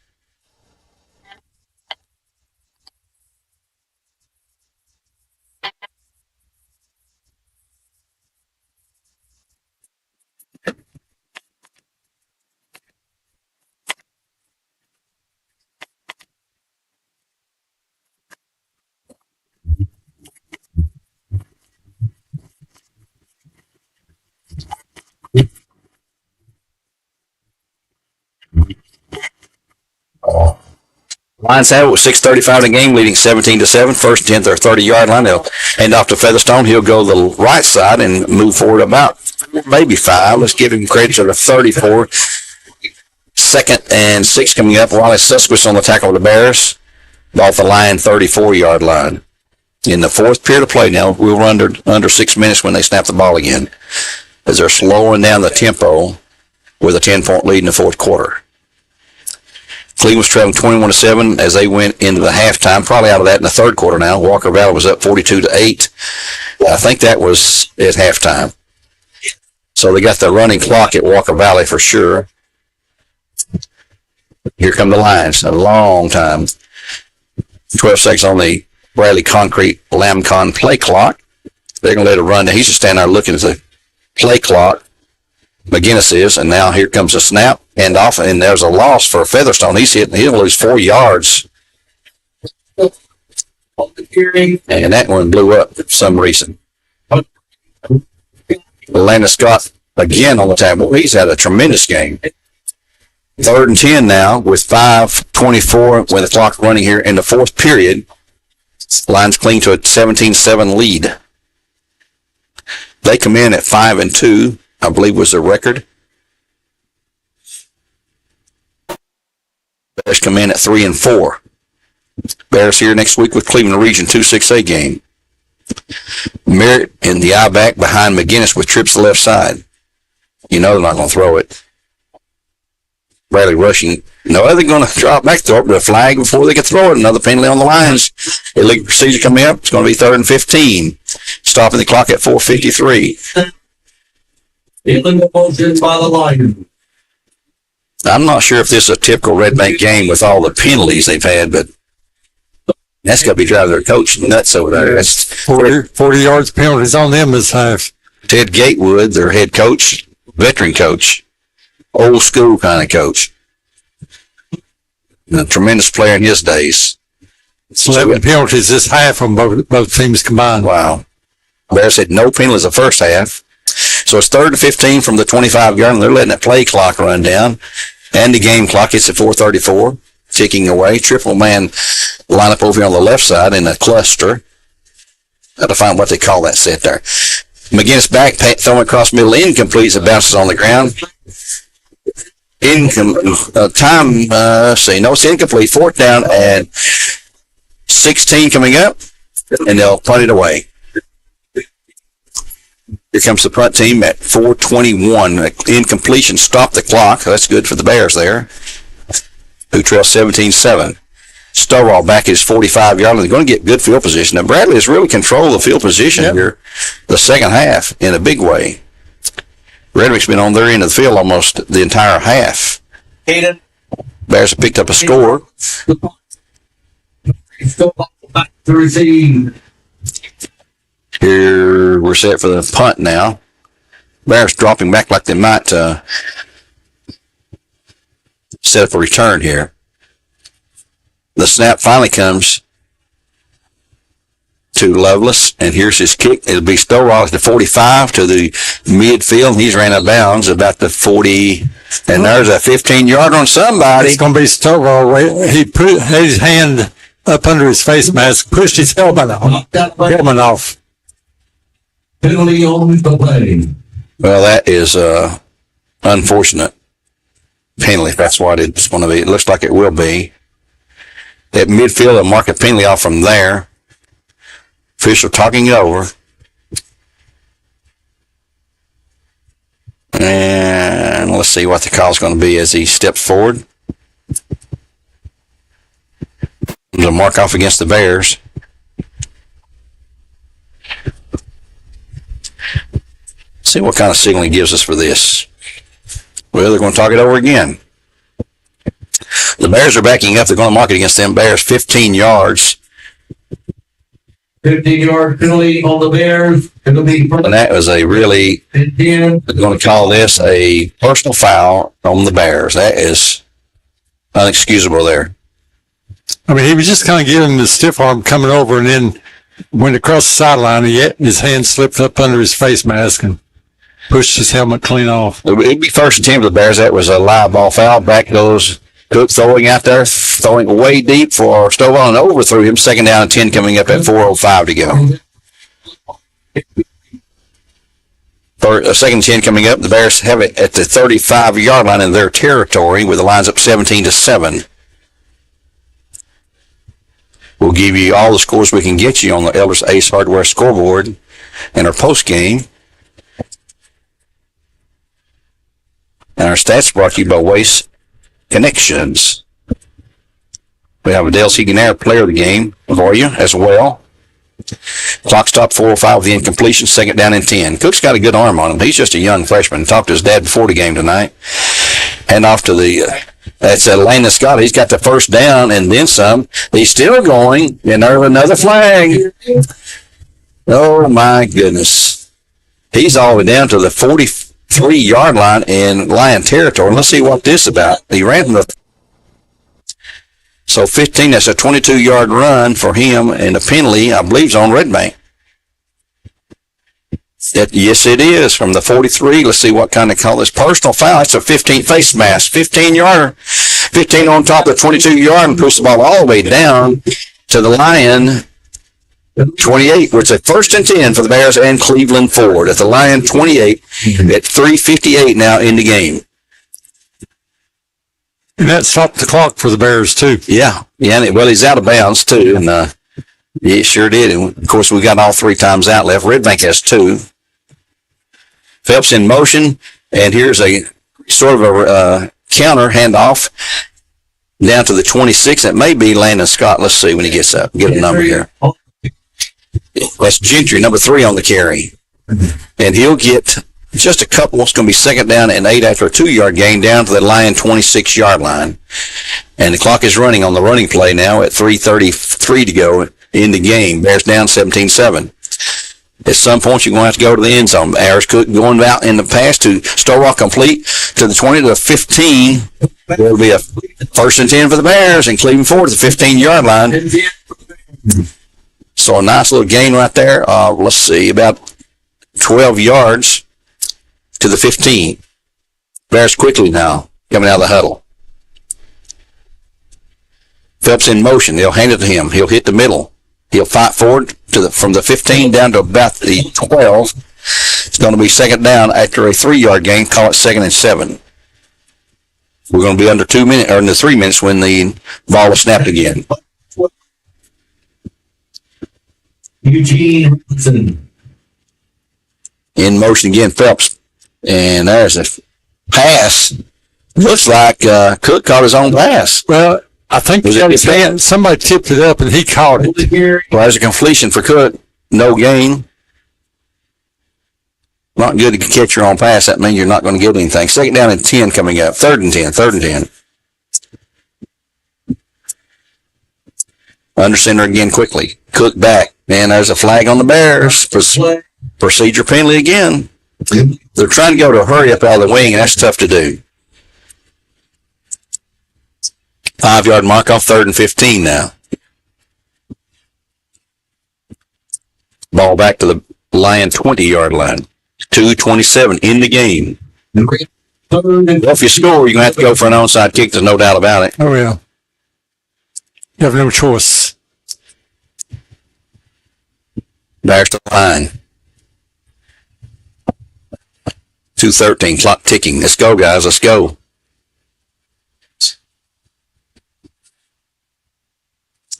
Lions have it with 6:35 in the game, leading 17-7. 1st and 10th, their 30-yard line. They'll hand off to Featherstone. He'll go the right side and move forward about maybe 5. Let's give him credit to the 34. 2nd and 6 coming up. Wallace Susquis on the tackle of the Bears. Off the line, 34-yard line. In the 4th period of play now, we'll run under 6 minutes when they snap the ball again, as they're slowing down the tempo with a 10-point lead in the 4th quarter. Cleveland's trailing 21-7 as they went into the halftime. Probably out of that in the 3rd quarter now. Walker Valley was up 42-8. I think that was at halftime. So they got the running clock at Walker Valley for sure. Here come the Lions. A long time. 12 seconds on the Bradley Concrete Lamcon play clock. They're going to let it run. He's just standing there looking at the play clock. McGinnis is, and now here comes a snap and off, and there's a loss for Featherstone. He'll lose 4 yards. And that one blew up for some reason. Landon Scott again on the tackle. He's had a tremendous game. 3rd and 10 now with 5:24 with the clock running here in the 4th period. Lions cling to a 17-7 lead. They come in at 5-2. I believe was the record. Bears come in at 3-4. Bears here next week with Cleveland Region 2-6A game. Merritt in the I back behind McGinnis with trips to the left side. You know they're not going to throw it. Bradley rushing. No, they're going to drop back, throw up to a flag before they can throw it. Another penalty on the lines. Illegal procedure coming up. It's going to be 3rd and 15. Stopping the clock at 4:53. Illegal motion by the Lions. I'm not sure if this is a typical Red Bank game with all the penalties they've had, but that's got to be driving their coach nuts over there. That's 40 yards penalties on them is half. Ted Gatewood, their head coach, veteran coach, old school kind of coach. A tremendous player in his days. 11 penalties this half from both teams combined. Wow. Bears had no penalties the first half. So it's 3rd and 15 from the 25-yard line. They're letting that play clock run down. And the game clock hits at 4:34, ticking away. Triple man line up over here on the left side in a cluster. Got to find what they call that set there. McGinnis back, throwing across middle, incomplete as it bounces on the ground. It's incomplete. 4th down and 16 coming up, and they'll punt it away. Here comes the punt team at 4:21. Incompletion stopped the clock. That's good for the Bears there, who trail 17-7. Stovall back at his 45-yard line. They're going to get good field position. Now, Bradley has really controlled the field position here the second half in a big way. Redrick's been on their end of the field almost the entire half. Hayden. Bears have picked up a score. Back to receive. Here we're set for the punt now. Bears dropping back like they might set up a return here. The snap finally comes to Lovelace, and here's his kick. It'll be Stovall at the 45 to the midfield. He's ran out of bounds about the 40, and there's a 15-yard on somebody. It's going to be Stovall. He put his hand up under his face mask, pushed his helmet off. Penalty on the play. Well, that is unfortunate penalty, if that's what it's going to be. It looks like it will be. At midfield, they'll mark a penalty off from there. Official talking it over. And let's see what the call is going to be as he steps forward. There's a mark off against the Bears. See what kind of signal he gives us for this. Well, they're going to talk it over again. The Bears are backing up. They're going to mark it against them Bears 15 yards. 15-yard penalty on the Bears. It'll be And that was a really, they're going to call this a personal foul on the Bears. That is unexcusable there. I mean, he was just kind of giving him the stiff arm coming over, and then went across the sideline. His hand slipped up under his face mask and pushed his helmet clean off. It'd be 1st and 10 for the Bears. That was a live ball foul. Back goes Cook throwing out there, throwing way deep for Stovall and overthrew him. 2nd down and 10 coming up at 4:05 to go. 2nd and 10 coming up. The Bears have it at the 35-yard line in their territory with the lines up 17-7. We'll give you all the scores we can get you on the Elders Ace Hardware scoreboard in our post game. And our stats brought to you by Waste Connections. We have a Dale Segan player of the game for you as well. Clock stop 4:05 with the incompletion, 2nd down and 10. Cook's got a good arm on him. He's just a young freshman. Talked to his dad before the game tonight. And off to that's Landon Scott. He's got the 1st down and then some. He's still going, and there's another flag. Oh my goodness. He's all the way down to the 43-yard line in Lion territory. Let's see what this is about. He ran from the... So 15, that's a 22-yard run for him, and the penalty, I believe, is on Red Bank. Yes, it is, from the 43. Let's see what kind of call this. Personal foul. It's a 15 face mask. 15-yarder. 15 on top of the 22-yard and push the ball all the way down to the Lion 28, which is a 1st and 10 for the Bears and Cleveland Ford at the Lion 28 at 3:58 now in the game. And that stopped the clock for the Bears too. Yeah. Yeah. And well, he's out of bounds too. And, it sure did. And of course, we got all 3 times out left. Red Bank has 2. Phelps in motion. And here's a sort of a counter handoff down to the 26. It may be Landon Scott. Let's see when he gets up. Get a number here. That's Gentry, number 3 on the carry. And he'll get just a couple. It's going to be 2nd down and 8 after a 2-yard gain down to the Lion 26-yard line. And the clock is running on the running play now at 3:33 to go in the game. Bears down 17-7. At some point, you're going to have to go to the end zone. Ayers Cook going out in the pass to Stovall complete to the 20 to the 15. There'll be a 1st and 10 for the Bears and Cleveland Ford at the 15-yard line. So a nice little gain right there. Let's see, about 12 yards to the 15. Bears quickly now coming out of the huddle. Phelps in motion. They'll hand it to him. He'll hit the middle. He'll fight forward to from the 15 down to about the 12. It's going to be 2nd down after a 3-yard gain. Call it 2nd and 7. We're going to be under 2 minutes or under 3 minutes when the ball is snapped again. Eugene Hudson. In motion again, Phelps. And there's a pass. Looks like Cook caught his own pass. Well, I think he got his hand. Somebody tipped it up and he caught it. Well, there's a completion for Cook. No gain. Not good to catch your own pass. That means you're not going to get anything. 2nd down and 10 coming up. 3rd and 10. 3rd and 10. Under center again quickly. Cook back. And there's a flag on the Bears. Procedure penalty again. They're trying to go to a hurry up out of the wing, and that's tough to do. 5-yard mark off 3rd and 15 now. Ball back to the Lion 20-yard line. 2:27 in the game. Well, if you score, you're going to have to go for an onside kick. There's no doubt about it. Oh, yeah. You have no choice. Bears to the line. 2:13, clock ticking. Let's go, guys. Let's go.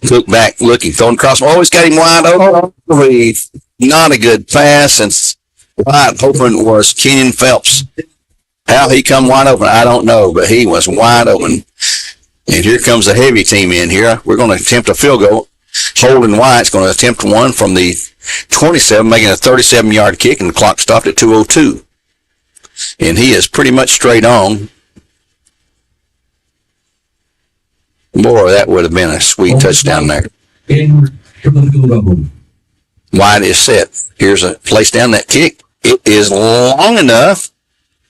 Cook back, looking, throwing across. Always got him wide open. Not a good pass, and wide open was Kenyon Phelps. How he come wide open, I don't know, but he was wide open. And here comes the heavy team in here. We're going to attempt a field goal. Holden White's going to attempt one from the 27, making a 37-yard kick, and the clock stopped at 2:02. And he is pretty much straight on. Boy, that would have been a sweet touchdown there. White is set. Here's a place down that kick. It is long enough,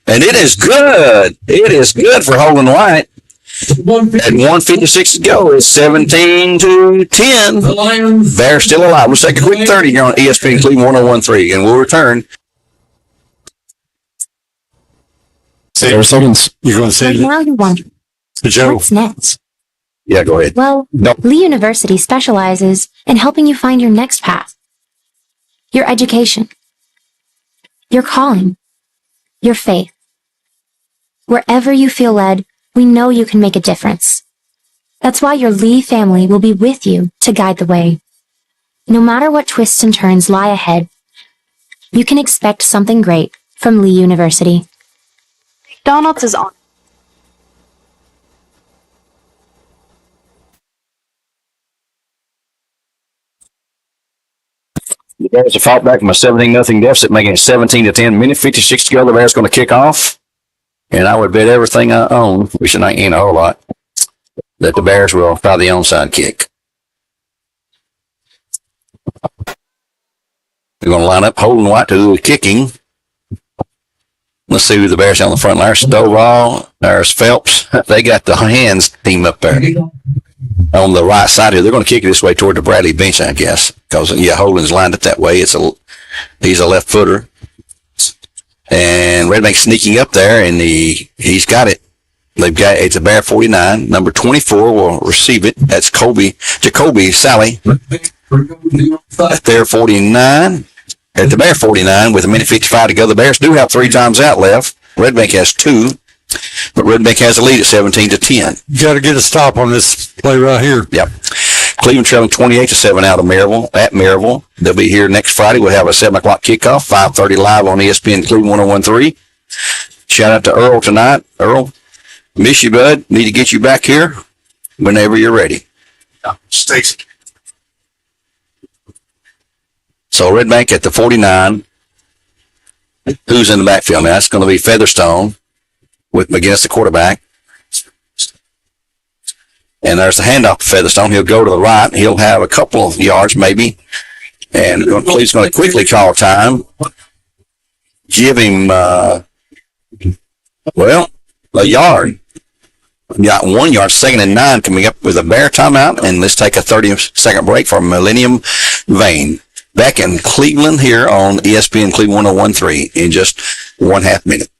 and it is good. It is good for Holden White. At 1:56 to go, it's 17-10. The Lions. They're still alive. We'll take a quick 30 here on ESPN Cleveland 101.3, and we'll return. 0 seconds. You're going to say Right now you're wondering, Joe. what's next? Yeah, go ahead. Well, No. Lee University specializes in helping you find your next path. Your education. Your calling. Your faith. Wherever you feel led, we know you can make a difference. That's why your Lee family will be with you to guide the way. No matter what twists and turns lie ahead, you can expect something great from Lee University. McDonald's is on. The Bears have fought back from a 17-0 deficit, making it 17-10. Minute 56 to go. The Bears going to kick off. And I would bet everything I own, which ain't a whole lot, that the Bears will try the onside kick. They're going to line up Holden White to do the kicking. Let's see who the Bears have on the front line. There's Stovall. There's Phelps. They got the hands team up there on the right side here. They're going to kick it this way toward the Bradley bench, I guess, because Holden's lined up that way. He's a left footer, and Red Bank sneaking up there, and he's got it. It's a Bear 49. Number 24 will receive it. That's Jacoby Sally. At their 49. At the Bear 49 with a minute 55 to go. The Bears do have 3 times out left. Red Bank has 2. But Red Bank has the lead at 17-10. Got to get a stop on this play right here. Yep. Cleveland trailing 28-7 out of Maryville, at Maryville. They'll be here next Friday. We'll have a 7 o'clock kickoff, 5:30 live on ESPN Cleveland 101.3. Shout out to Earl tonight. Earl, miss you, bud. Need to get you back here whenever you're ready. Stacy. So Red Bank at the 49. Who's in the backfield now? That's going to be Featherstone with McGinnis, the quarterback. And there's the handoff to Featherstone. He'll go to the right. He'll have a couple of yards maybe. And Cleveland's going to quickly call time. Give him, a yard. We got 1 yard, 2nd and 9 coming up with a Bear timeout. And let's take a 30-second break for Millennium Vein. Back in Cleveland here on ESPN Cleveland 101.3 in just 1/2 minute.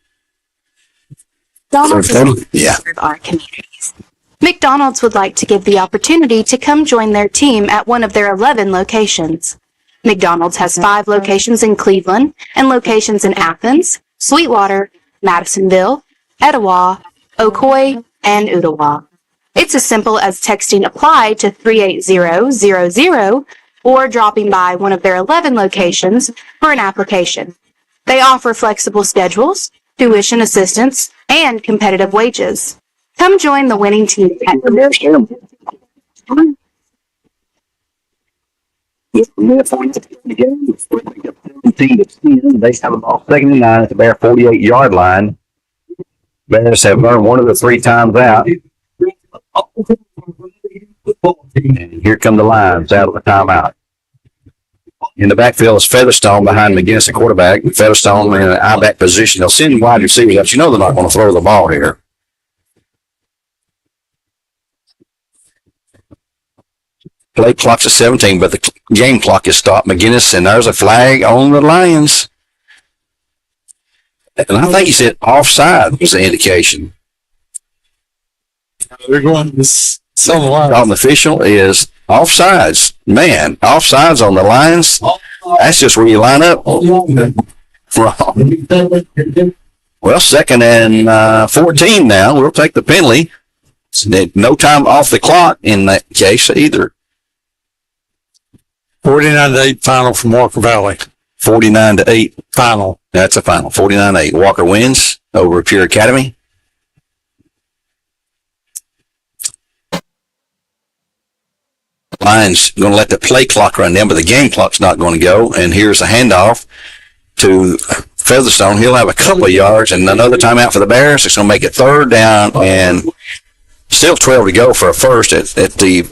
McDonald's Yeah. serve our communities. McDonald's would like to give the opportunity to come join their team at one of their 11 locations. McDonald's has 5 locations in Cleveland and locations in Athens, Sweetwater, Madisonville, Etowah, Ocoee, and Ottawa. It's as simple as texting APPLY to 38000 or dropping by one of their 11 locations for an application. They offer flexible schedules, tuition assistance, and competitive wages. Come join the winning team at They have about 2nd and 9 at the Bear 48-yard line. Bears have run one of the 3 times out. And here come the Lions out of the timeout. In the backfield is Featherstone behind McGinnis, the quarterback. Featherstone in an I-back position. They'll send wide receivers out. You know they're not going to throw the ball here. Play clock's at 17, but the game clock is stopped. McGinnis, and there's a flag on the Lions. And I think he said offside was the indication. They're going this on the line. On the official is offsides. Man, offsides on the Lions. That's just where you line up. Wrong. Well, 2nd and 14 now. We'll take the penalty. No time off the clock in that case either. 49-8 final from Walker Valley. 49-8 Final. That's a final. 49-8. Walker wins over Pure Academy. Lions going to let the play clock run down, but the game clock's not going to go. And here's a handoff to Featherstone. He'll have a couple of yards and another timeout for the Bears. It's going to make it 3rd down and still 12 to go for a first at the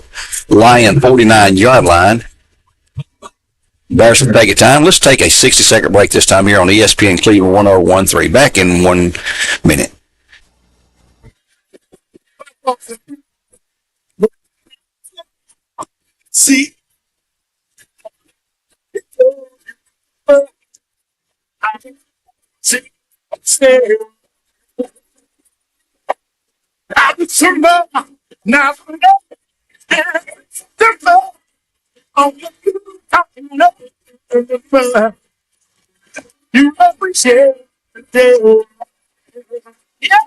Lion 49-yard line. Bears will take a time. Let's take a 60-second break this time here on ESPN Cleveland 101.3. Back in 1 minute. See, you appreciate the day. Yeah.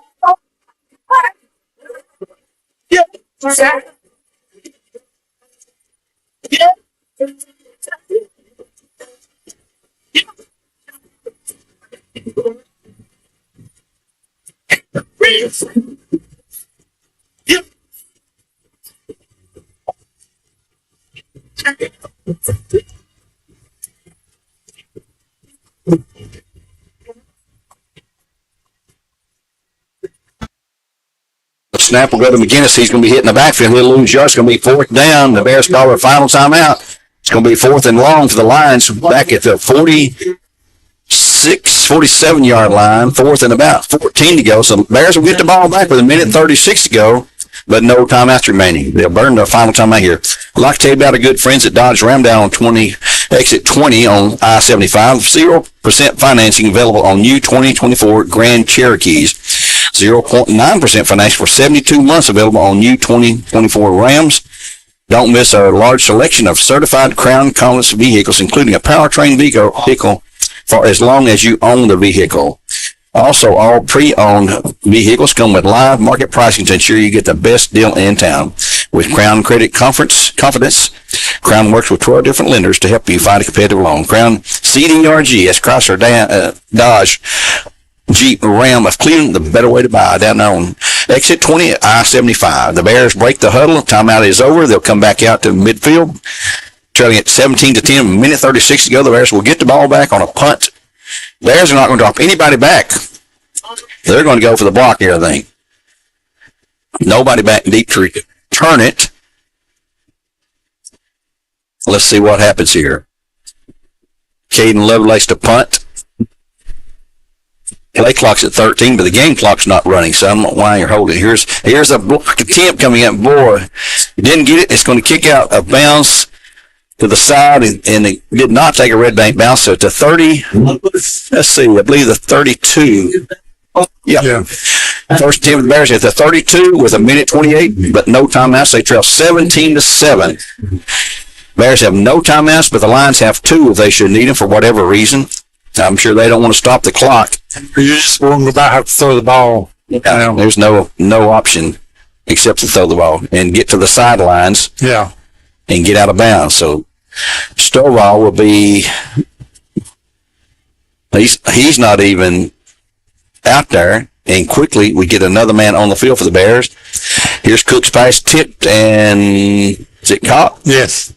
The snap will go to McGinnis. He's going to be hitting the backfield. He'll lose yards. It's going to be 4th down. The Bears call their final timeout. It's going to be 4th and long for the Lions back at the 47-yard line. 4th and about 14 to go. So the Bears will get the ball back with 1:36 to go, but no timeouts remaining. They'll burn the final timeout here. I'd like to tell you about our good friends at Dodge Ramdown on exit 20 on I-75. 0% financing available on new 2024 Grand Cherokees. 0.9% financing for 72 months available on new 2024 Rams. Don't miss our large selection of certified Crown Commerce vehicles, including a powertrain vehicle for as long as you own the vehicle. Also, all pre-owned vehicles come with live market pricing to ensure you get the best deal in town. With Crown Credit Confidence, Crown works with 12 different lenders to help you find a competitive loan. Crown CDRG, that's Chrysler, Dodge, Jeep, Ram of Cleveland, the better way to buy down there on exit 20 at I-75. The Bears break the huddle. Timeout is over. They'll come back out to midfield. Trailing at 17-10, minute 36 to go. The Bears will get the ball back on a punt. Bears are not going to drop anybody back. They're going to go for the block here, I think. Nobody back deep to return it. Let's see what happens here. Caden Lovelace to punt. Play clock's at 13, but the game clock's not running, so I don't know why you're holding it. Here's a block attempt coming up. Boy, didn't get it. It's going to kick out of bounds to the side, and it did not take a Red Bank bounce. So it's a 30. Let's see, I believe the 32. Yeah. First attempt of the Bears at the 32 with a minute 28, but no timeouts. They trail 17-7. Bears have no timeouts, but the Lions have 2 if they should need them for whatever reason. I'm sure they don't want to stop the clock. You just won't about have to throw the ball. There's no option except to throw the ball and get to the sidelines. Yeah. And get out of bounds. So Stovall will be, he's not even out there. And quickly we get another man on the field for the Bears. Here's Cook's pass tipped, and is it caught? Yes.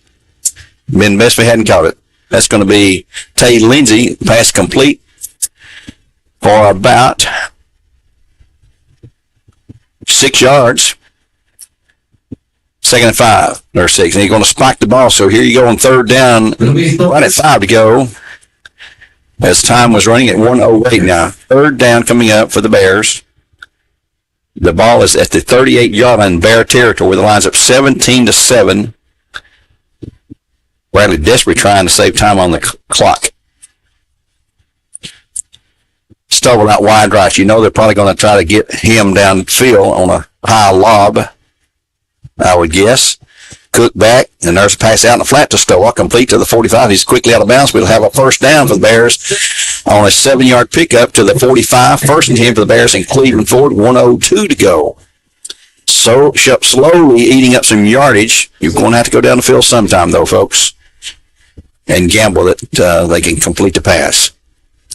Ben Besby hadn't caught it. That's going to be Tay Lindsay, pass complete for about 6 yards. 2nd and 5 or 6, and he's going to spike the ball. So here you go on 3rd down, right at 5 to go. As time was running at 1:08 now. 3rd down coming up for the Bears. The ball is at the 38-yard line, Bear territory. The line's up 17-7. Bradley desperately trying to save time on the clock. Stovall out wide right. You know they're probably going to try to get him downfield on a high lob, I would guess. Cook back, and there's a pass out in the flat to Stovall, complete to the 45. He's quickly out of bounds. We'll have a 1st down for the Bears on a 7-yard pickup to the 45. 1st and 10 for the Bears in Cleveland Ford. 1:02 to go. So slowly eating up some yardage. You're going to have to go down the field sometime, though, folks, and gamble that they can complete the pass.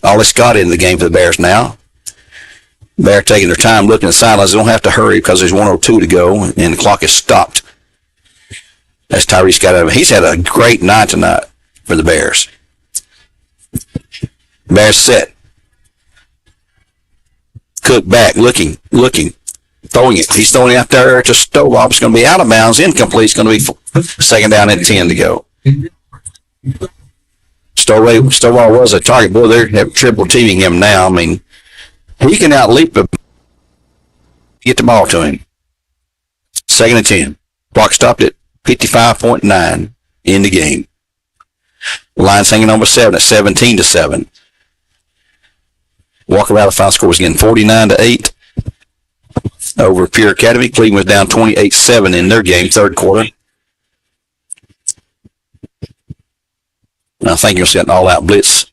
Ollie Scott in the game for the Bears now. They're taking their time looking at the sidelines. They don't have to hurry because there's 1:02 to go, and the clock is stopped. That's Tyrese Scott. He's had a great night tonight for the Bears. Bears set. Cook back, looking, throwing it. He's throwing it out there to Stovall. It's going to be out of bounds, incomplete. It's going to be 2nd down and 10 to go. Stovall was a target. Boy, they're triple teaming him now. I mean, he can outleap him. Get the ball to him. 2nd and 10. Clock stopped at 55.9 in the game. The Lions hanging on with 7 at 17-7. Walker Valley final score was again 49-8 over Pierre Academy. Cleveland was down 28-7 in their game, 3rd quarter. And I think you'll see an all-out blitz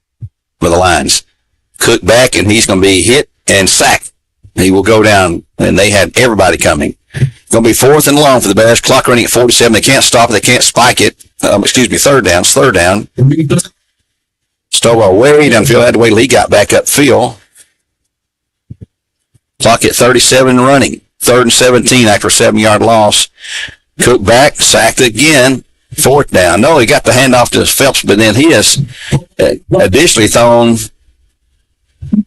for the Lions. Cook back, and he's going to be hit and sacked. He will go down, and they had everybody coming. Going to be 4th and long for the Bears. Clock running at 47. They can't stop it. They can't spike it. 3rd down. It's 3rd down. Stovall way downfield. Had to wait till he got back upfield. Clock at 37 running. 3rd and 17 after a 7-yard loss. Cook back. Sacked again. 4th down. No, he got the handoff to Phelps, but then he has additionally thrown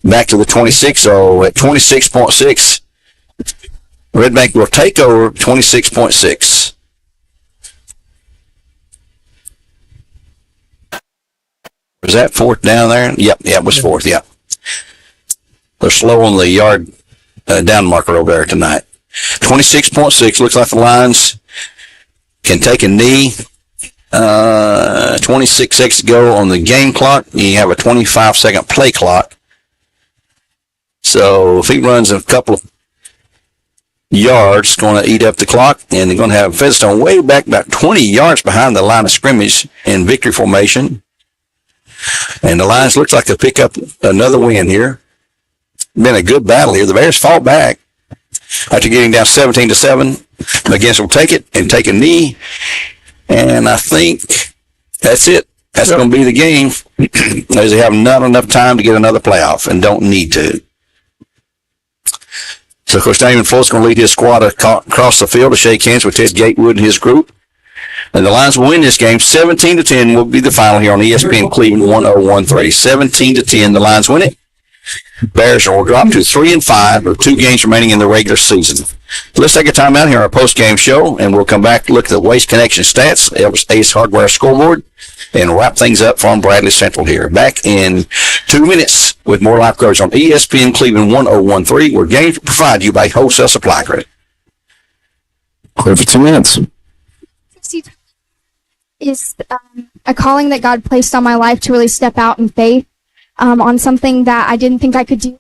back to the 26. So at 26.6. Red Bank will take over 26.6. Was that 4th down there? Yep, it was 4th, yeah. They're slow on the yard down marker over there tonight. 26.6. Looks like the Lions can take a knee. 26 seconds to go on the game clock. You have a 25-second play clock. So if he runs a couple of yards, going to eat up the clock, and they're going to have Featherstone way back about 20 yards behind the line of scrimmage in victory formation. And the Lions looks like they'll pick up another win here. been a good battle here. The Bears fought back after getting down 17-7. McGinnis will take it and take a knee. And I think that's it. That's going to be the game. As they have not enough time to get another playoff and don't need to. So, Coach Damon Fultz going to lead his squad across the field to shake hands with Ted Gatewood and his group. And the Lions will win this game. 17-10 will be the final here on ESPN Cleveland 1013. 17-10, the Lions win it. Bears will drop to 3-5 with 2 games remaining in the regular season. Let's take a time out here on our post-game show, and we'll come back to look at the Waste Connection stats, Elvis Ace Hardware scoreboard, and wrap things up from Bradley Central here. Back in 2 minutes with more live coverage on ESPN Cleveland 1013. We're going to provide you by Wholesale Supply Credit. Clear for 2 minutes. Is a calling that God placed on my life to really step out in faith on something that I didn't think I could do.